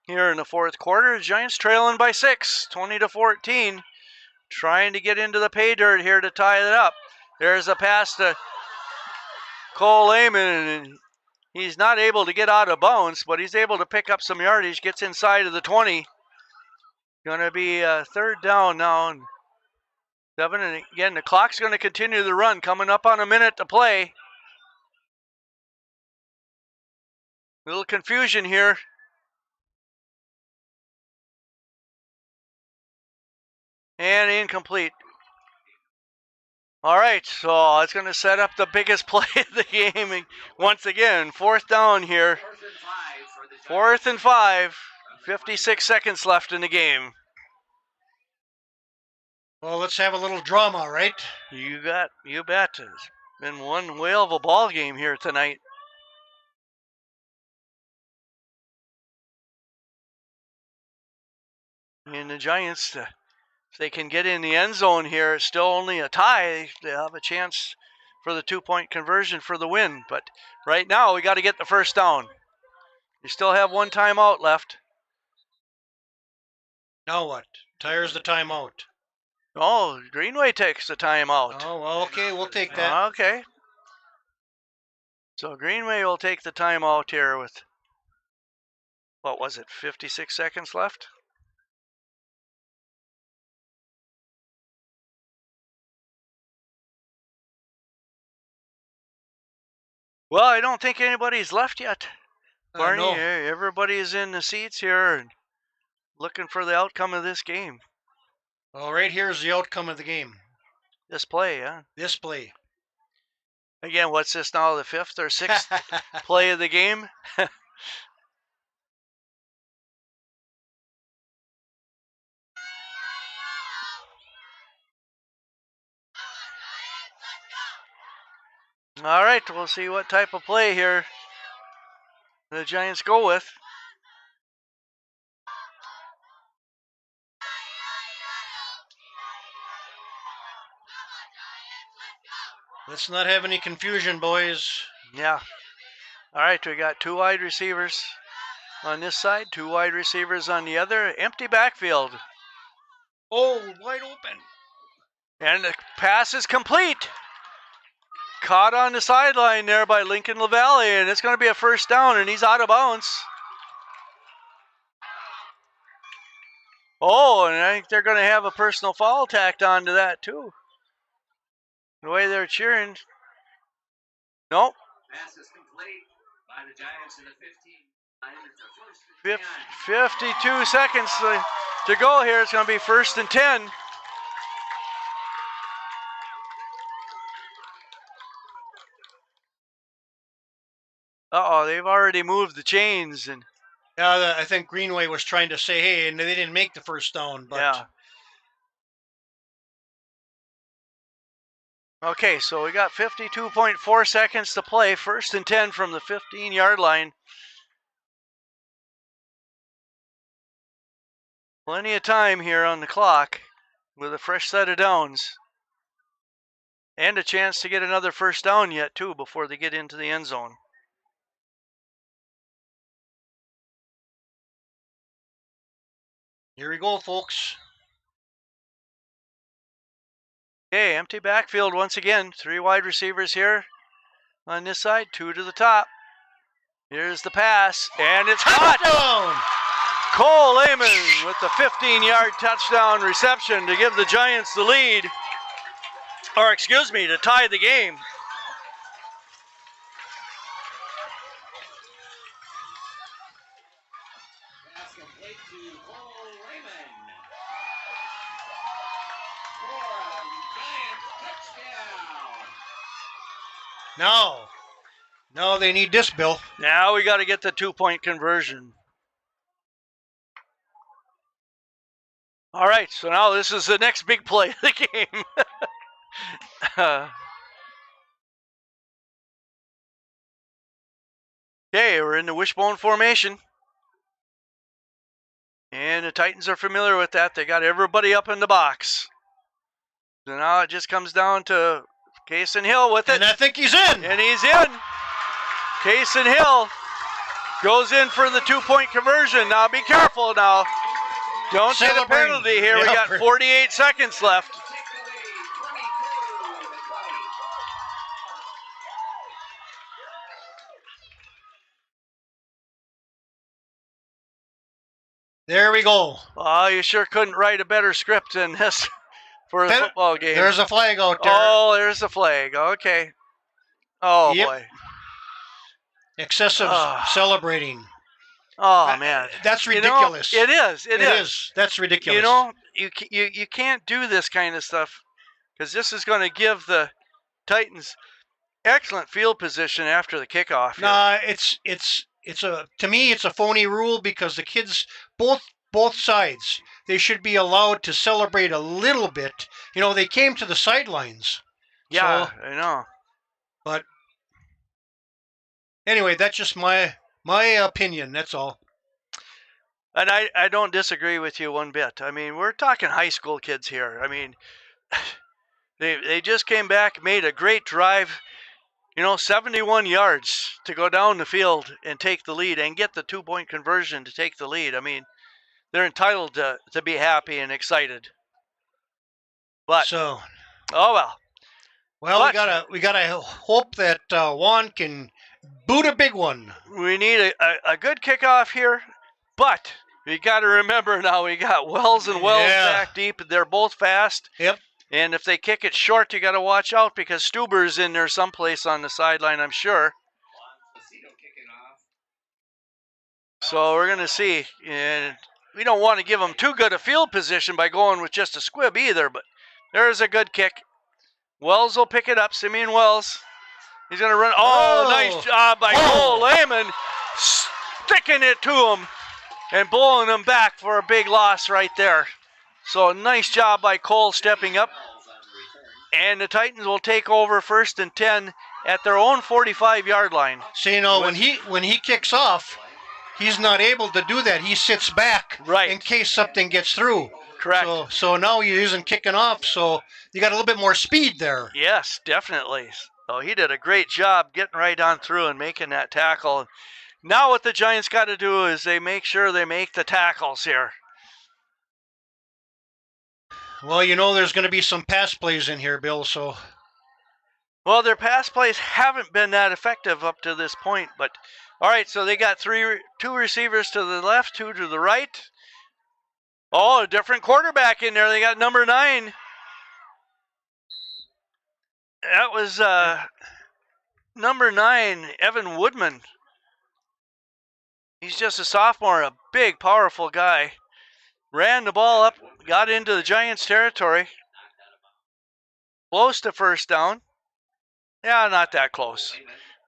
here in the 4th quarter. The Giants trailing by 6, 20-14. Trying to get into the pay dirt here to tie it up. There's a pass to Cole Lehman, and he's not able to get out of bounds, but he's able to pick up some yardage, gets inside of the 20. Going to be 3rd down now. And 7, and again, the clock's going to continue the run, coming up on a minute to play. Little confusion here. And incomplete. All right, so it's going to set up the biggest play of the game once again. 4th down here. 4th and 5. 56 seconds left in the game. Well, let's have a little drama, right? You bet. It's been one whale of a ball game here tonight. And the Giants If they can get in the end zone here, it's still only a tie. They have a chance for the 2-point conversion for the win. But right now, we got to get the first down. You still have one timeout left. Now what? Tires the timeout. Oh, Greenway takes the timeout. Oh, well, okay, we'll take that. Okay. So Greenway will take the timeout here with, what was it, 56 seconds left? Well, I don't think anybody's left yet. Barney, No. everybody's in the seats here and looking for the outcome of this game. Well, right here's the outcome of the game. This play, yeah. This play. Again, what's this now, the 5th or 6th play of the game? All right, we'll see what type of play here the Giants go with. Let's not have any confusion, boys. Yeah. All right, we got 2 wide receivers on this side, 2 wide receivers on the other. Empty backfield. Oh, wide open. And the pass is complete. Caught on the sideline there by Lincoln LaValle, and it's going to be a first down, and he's out of bounds. Oh, and I think they're going to have a personal foul tacked onto that, too. The way they're cheering. Nope. Pass is complete by the Giants in the 15. 52 seconds to go here. It's going to be 1st and 10. Uh-oh, they've already moved the chains. And Yeah, I think Greenway was trying to say, hey, and they didn't make the first down. But yeah. Okay, so we got 52.4 seconds to play. 1st and 10 from the 15-yard line. Plenty of time here on the clock with a fresh set of downs. And a chance to get another first down yet, too, before they get into the end zone. Here we go, folks. Okay, empty backfield once again. 3 wide receivers here on this side, 2 to the top. Here's the pass, and it's caught! Touchdown! Cole Lehman with the 15-yard touchdown reception to give the Giants the lead. Or, excuse me, to tie the game. Pass complete to Cole Raymond. For a Giants touchdown. No, they need this, Bill. Now we got to get the 2-point conversion. All right, so now this is the next big play of the game. Okay, we're in the wishbone formation. And the Titans are familiar with that. They got everybody up in the box. So now it just comes down to Kaysen Hill with it. And I think he's in. And he's in. Kaysen Hill goes in for the 2-point conversion. Now be careful now. Don't get a Celebrating. penalty here. We Yeah. got 48 seconds left. Take away 22 the play. There we go. Oh, you sure couldn't write a better script than this for a football game. There's a flag out there. Oh, there's the flag. Okay. Oh, Yep. boy. Excessive Ah. celebrating. Oh, man. That's You know, ridiculous. it is. It is. is. That's ridiculous. You know, you can't do this kind of stuff because this is going to give the Titans excellent field position after the kickoff. Here. Nah, to me it's a phony rule because the kids both sides, they should be allowed to celebrate a little bit. You know, they came to the sidelines. Yeah, So, I know. but anyway, that's just my opinion, that's all. And I don't disagree with you one bit. I mean, we're talking high school kids here. I mean, they just came back, made a great drive, 71 yards to go down the field and take the lead and get the 2-point conversion to take the lead. I mean, they're entitled to be happy and excited. But, So, oh well. well, But we gotta hope that Juan can boot a big one. we need a good kickoff here. But we got to remember now we got Wells and Wells Yeah. back deep. They're both fast. Yep. And if they kick it short, you got to watch out because Stuber's in there someplace on the sideline, I'm sure. So we're going to see. And we don't want to give them too good a field position by going with just a squib either, but there's a good kick. Wells will pick it up. Simeon Wells. He's going to run. Oh, nice job by Cole Lehman sticking it to him and blowing him back for a big loss right there. So nice job by Cole stepping up. And the Titans will take over 1st and 10 at their own 45-yard line. So when he kicks off, he's not able to do that. He sits back in case something gets through. Correct. So now he isn't kicking off, so you got a little bit more speed there. Yes, definitely. So he did a great job getting right on through and making that tackle. Now what the Giants got to do is they make sure they make the tackles here. Well, there's going to be some pass plays in here, Bill, so... Well, their pass plays haven't been that effective up to this point, but... All right, so they got two receivers to the left, 2 to the right. Oh, a different quarterback in there. They got number 9. That was number 9, Evan Woodman. He's just a sophomore, a big, powerful guy. Ran the ball up, got into the Giants' territory. Close to 1st down. Yeah, not that close.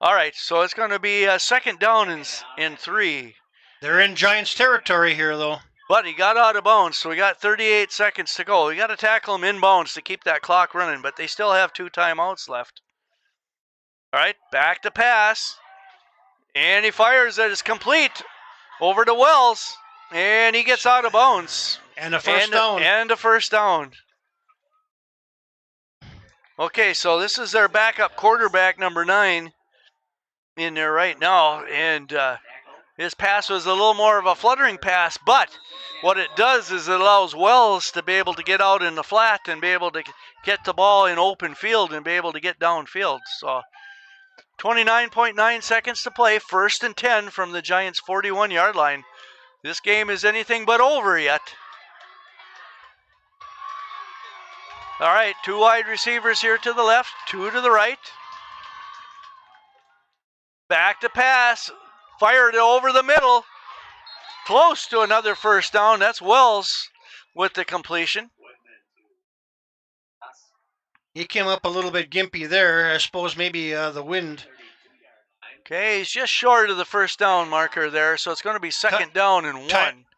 All right, so it's going to be a 2nd down in 3. They're in Giants' territory here, though. But he got out of bounds, so we got 38 seconds to go. We got to tackle him inbounds to keep that clock running, but they still have 2 timeouts left. All right, back to pass. And he fires it. It's complete over to Wells. And he gets out of bounds. And a first down. And a 1st down. Okay, so this is their backup quarterback, number 9, in there right now. And his pass was a little more of a fluttering pass, but what it does is it allows Wells to be able to get out in the flat and be able to get the ball in open field and be able to get downfield. So 29.9 seconds to play, 1st and 10 from the Giants' 41-yard line. This game is anything but over yet. All right, 2 wide receivers here to the left, 2 to the right. Back to pass. Fired it over the middle. Close to another 1st down. That's Wells with the completion. He came up a little bit gimpy there. I suppose maybe the wind. Okay, he's just short of the 1st down marker there, so it's going to be 2nd down and 1.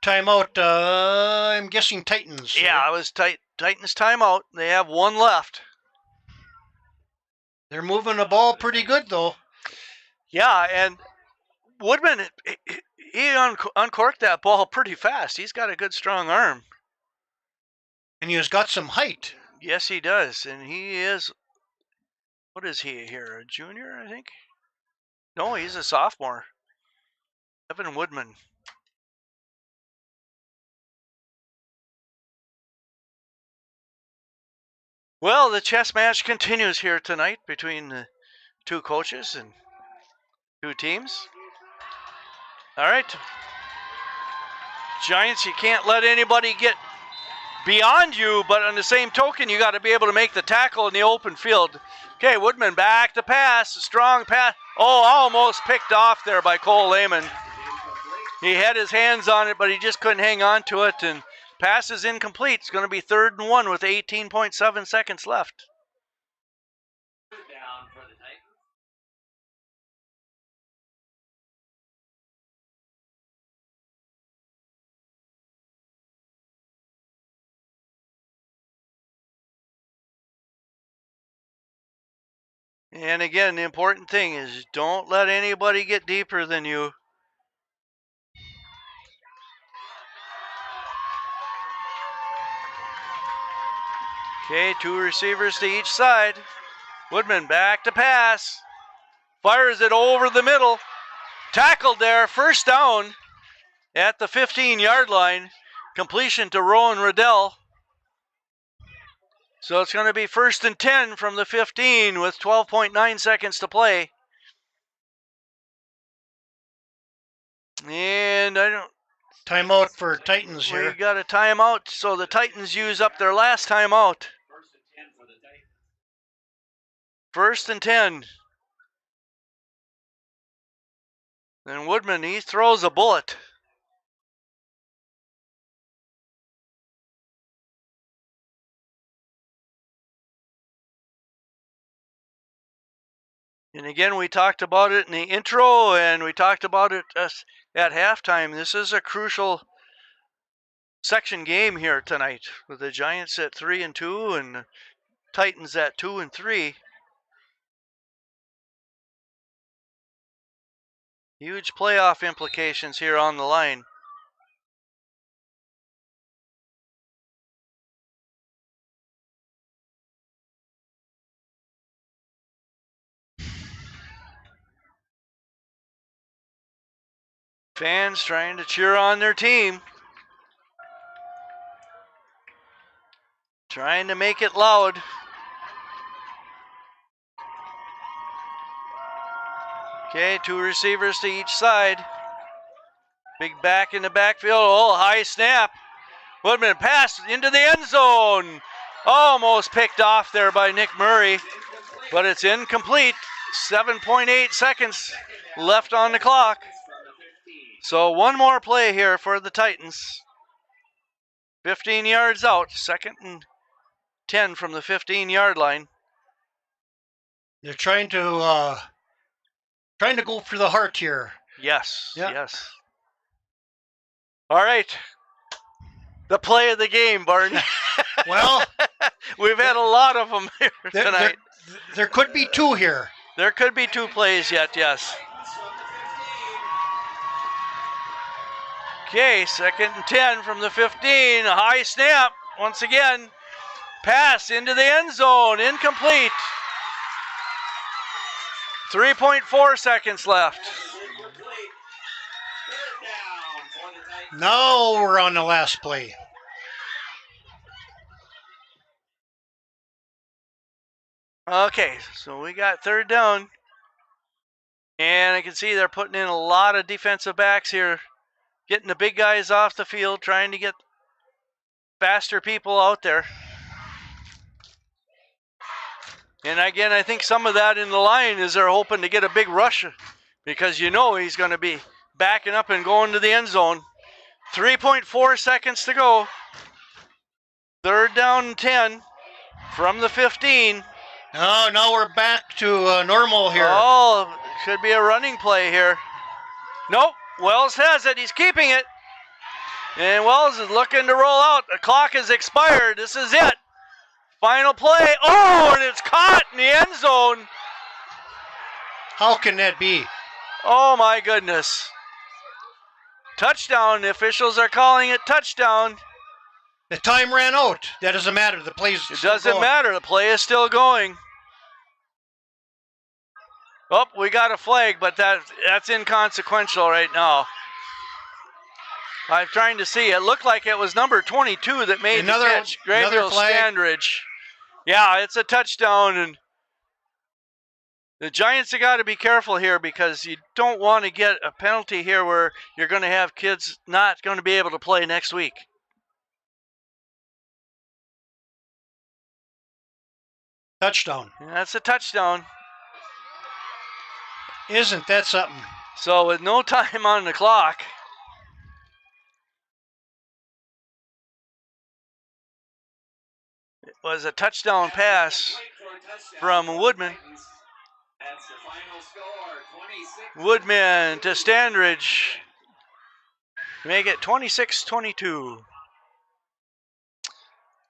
Timeout, I'm guessing Titans. Yeah, it was Titans timeout. They have 1 left. They're moving the ball pretty good, though. Yeah, and Woodman, he uncorked that ball pretty fast. He's got a good, strong arm. And he's got some height. Yes, he does. And he is, what is he here, a junior, I think? No, he's a sophomore. Evan Woodman. Well, the chess match continues here tonight between the 2 coaches and 2 teams. All right. Giants, you can't let anybody get beyond you, but on the same token, you got to be able to make the tackle in the open field. Okay, Woodman back to pass, a strong pass. Oh, almost picked off there by Cole Lehman. He had his hands on it, but he just couldn't hang on to it, and pass is incomplete. It's going to be 3rd and 1 with 18.7 seconds left. And again, the important thing is don't let anybody get deeper than you. Okay, 2 receivers to each side. Woodman back to pass. Fires it over the middle. Tackled there, first down at the 15-yard line. Completion to Rowan Riddell. So it's going to be 1st and 10 from the 15 with 12.9 seconds to play. And I don't. Timeout for Titans We here. got a timeout, so the Titans use up their last timeout. 1st and 10. And Woodman, he throws a bullet. And again, we talked about it in the intro, and we talked about it at halftime. This is a crucial section game here tonight, with the Giants at 3-2 and the Titans at 2-3. Huge playoff implications here on the line. Fans trying to cheer on their team. Trying to make it loud. Okay, 2 receivers to each side. Big back in the backfield. Oh, high snap. Woodman pass into the end zone. Almost picked off there by Nick Murray, but it's incomplete. 7.8 seconds left on the clock. So one more play here for the Titans. 15 yards out, 2nd and 10 from the 15-yard line. They're trying to go for the heart here. Yes, Yeah. yes. All right. The play of the game, Barton. Well, we've had a lot of them here tonight. There could be 2 here. There could be 2 plays yet, yes. Okay, 2nd and 10 from the 15. A high snap once again. Pass into the end zone. Incomplete. 3.4 seconds left. Now we're on the last play. Okay, so we got 3rd down. And I can see they're putting in a lot of defensive backs here. Getting the big guys off the field, trying to get faster people out there. And again, I think some of that in the line is they're hoping to get a big rush because you know he's going to be backing up and going to the end zone. 3.4 seconds to go. 3rd down and 10 from the 15. Oh, now we're back to normal here. Oh, should be a running play here. Nope, Wells has it. He's keeping it. And Wells is looking to roll out. The clock has expired. This is it. Final play. Oh, and it's caught in the end zone. How can that be? Oh, my goodness. Touchdown. The officials are calling it touchdown. The time ran out. That doesn't matter. The play's It still doesn't going. matter. The play is still going. Oh, we got a flag, but that's inconsequential right now. I'm trying to see. It looked like it was number 22 that made the catch. Graybill Standridge. Yeah, it's a touchdown, and the Giants have got to be careful here because you don't want to get a penalty here where you're going to have kids not going to be able to play next week. Touchdown. And that's a touchdown. Isn't that something? So with no time on the clock, it was a touchdown pass from Woodman. Woodman to Standridge. Make it 26-22.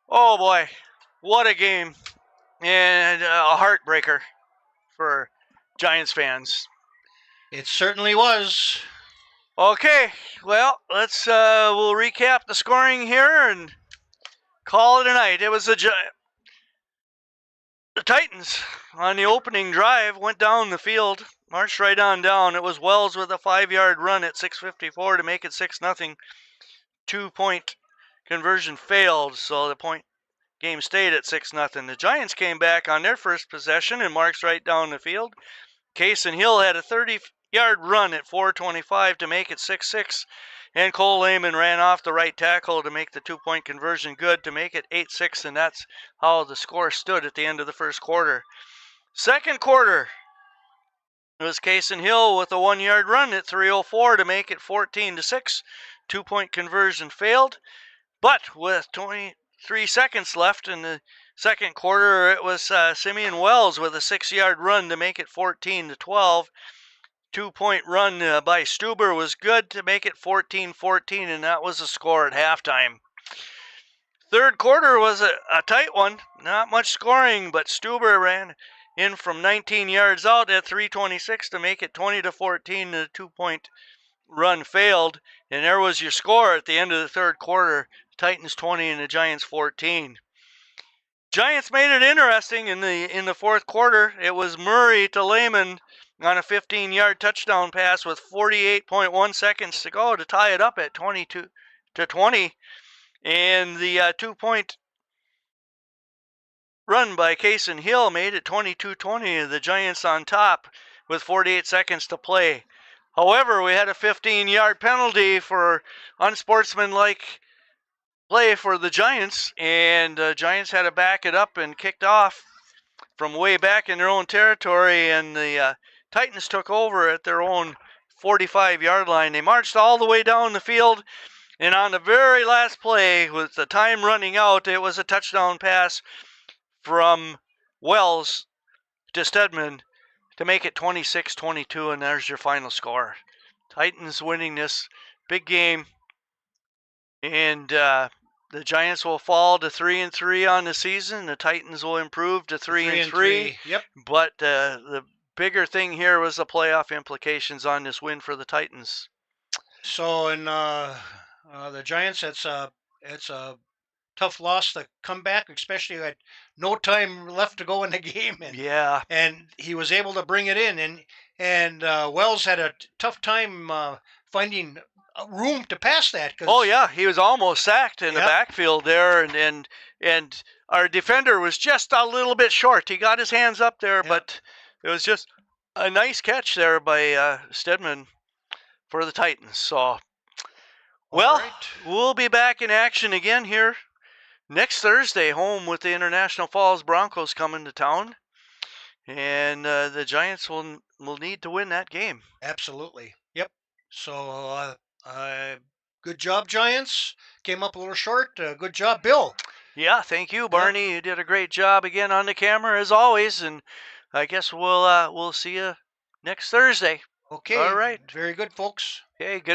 Oh boy, what a game. And a heartbreaker for Giants fans. It certainly was. Okay, well, we'll recap the scoring here and call it a night. It was The Titans, on the opening drive, went down the field, marched right on down. It was Wells with a 5-yard run at 6:54 to make it 6-0. 2-point conversion failed, so the point game stayed at 6-0. The Giants came back on their first possession and marched right down the field. Kason Hill had a 30-yard run at 4:25 to make it 6-6, and Cole Lehman ran off the right tackle to make the 2-point conversion good to make it 8-6, and that's how the score stood at the end of the first quarter. Second quarter, it was Kason Hill with a 1-yard run at 3:04 to make it 14-6. 2-point conversion failed, but with 23 seconds left in the second quarter, it was Simeon Wells with a 6-yard run to make it 14-12. 2-point run by Stuber was good to make it 14-14, and that was the score at halftime. Third quarter was a tight one, not much scoring, but Stuber ran in from 19 yards out at 3:26 to make it 20-14. The 2-point run failed, and there was your score at the end of the third quarter. Titans 20 and the Giants 14. Giants made it interesting in the fourth quarter. It was Murray to Lehman on a 15-yard touchdown pass with 48.1 seconds to go to tie it up at 22-20. And the 2-point run by Kason Hill made it 22-20. The Giants on top with 48 seconds to play. However, we had a 15-yard penalty for unsportsmanlike play for the Giants, and the Giants had to back it up and kicked off from way back in their own territory, and the Titans took over at their own 45-yard line. They marched all the way down the field, and on the very last play, with the time running out, it was a touchdown pass from Wells to Stedman to make it 26-22, and there's your final score. Titans winning this big game, and the Giants will fall to 3-3 on the season. The Titans will improve to 3-3. Yep. But the bigger thing here was the playoff implications on this win for the Titans. So in the Giants, it's a tough loss to come back, especially at no time left to go in the game. And, Yeah. And he was able to bring it in, and Wells had a tough time finding room to pass that. Oh yeah, he was almost sacked in the Yep. backfield there, and our defender was just a little bit short. He got his hands up there, Yep. but it was just a nice catch there by Stedman for the Titans. So, well, right. we'll be back in action again here next Thursday, home with the International Falls Broncos coming to town, and the Giants will need to win that game. Absolutely. Yep. So good job, Giants. Came up a little short. Good job, Bill. Yeah, thank you, Barney. You did a great job again on the camera as always, and I guess we'll see you next Thursday. Okay. All right. Very good, folks. Okay, good night.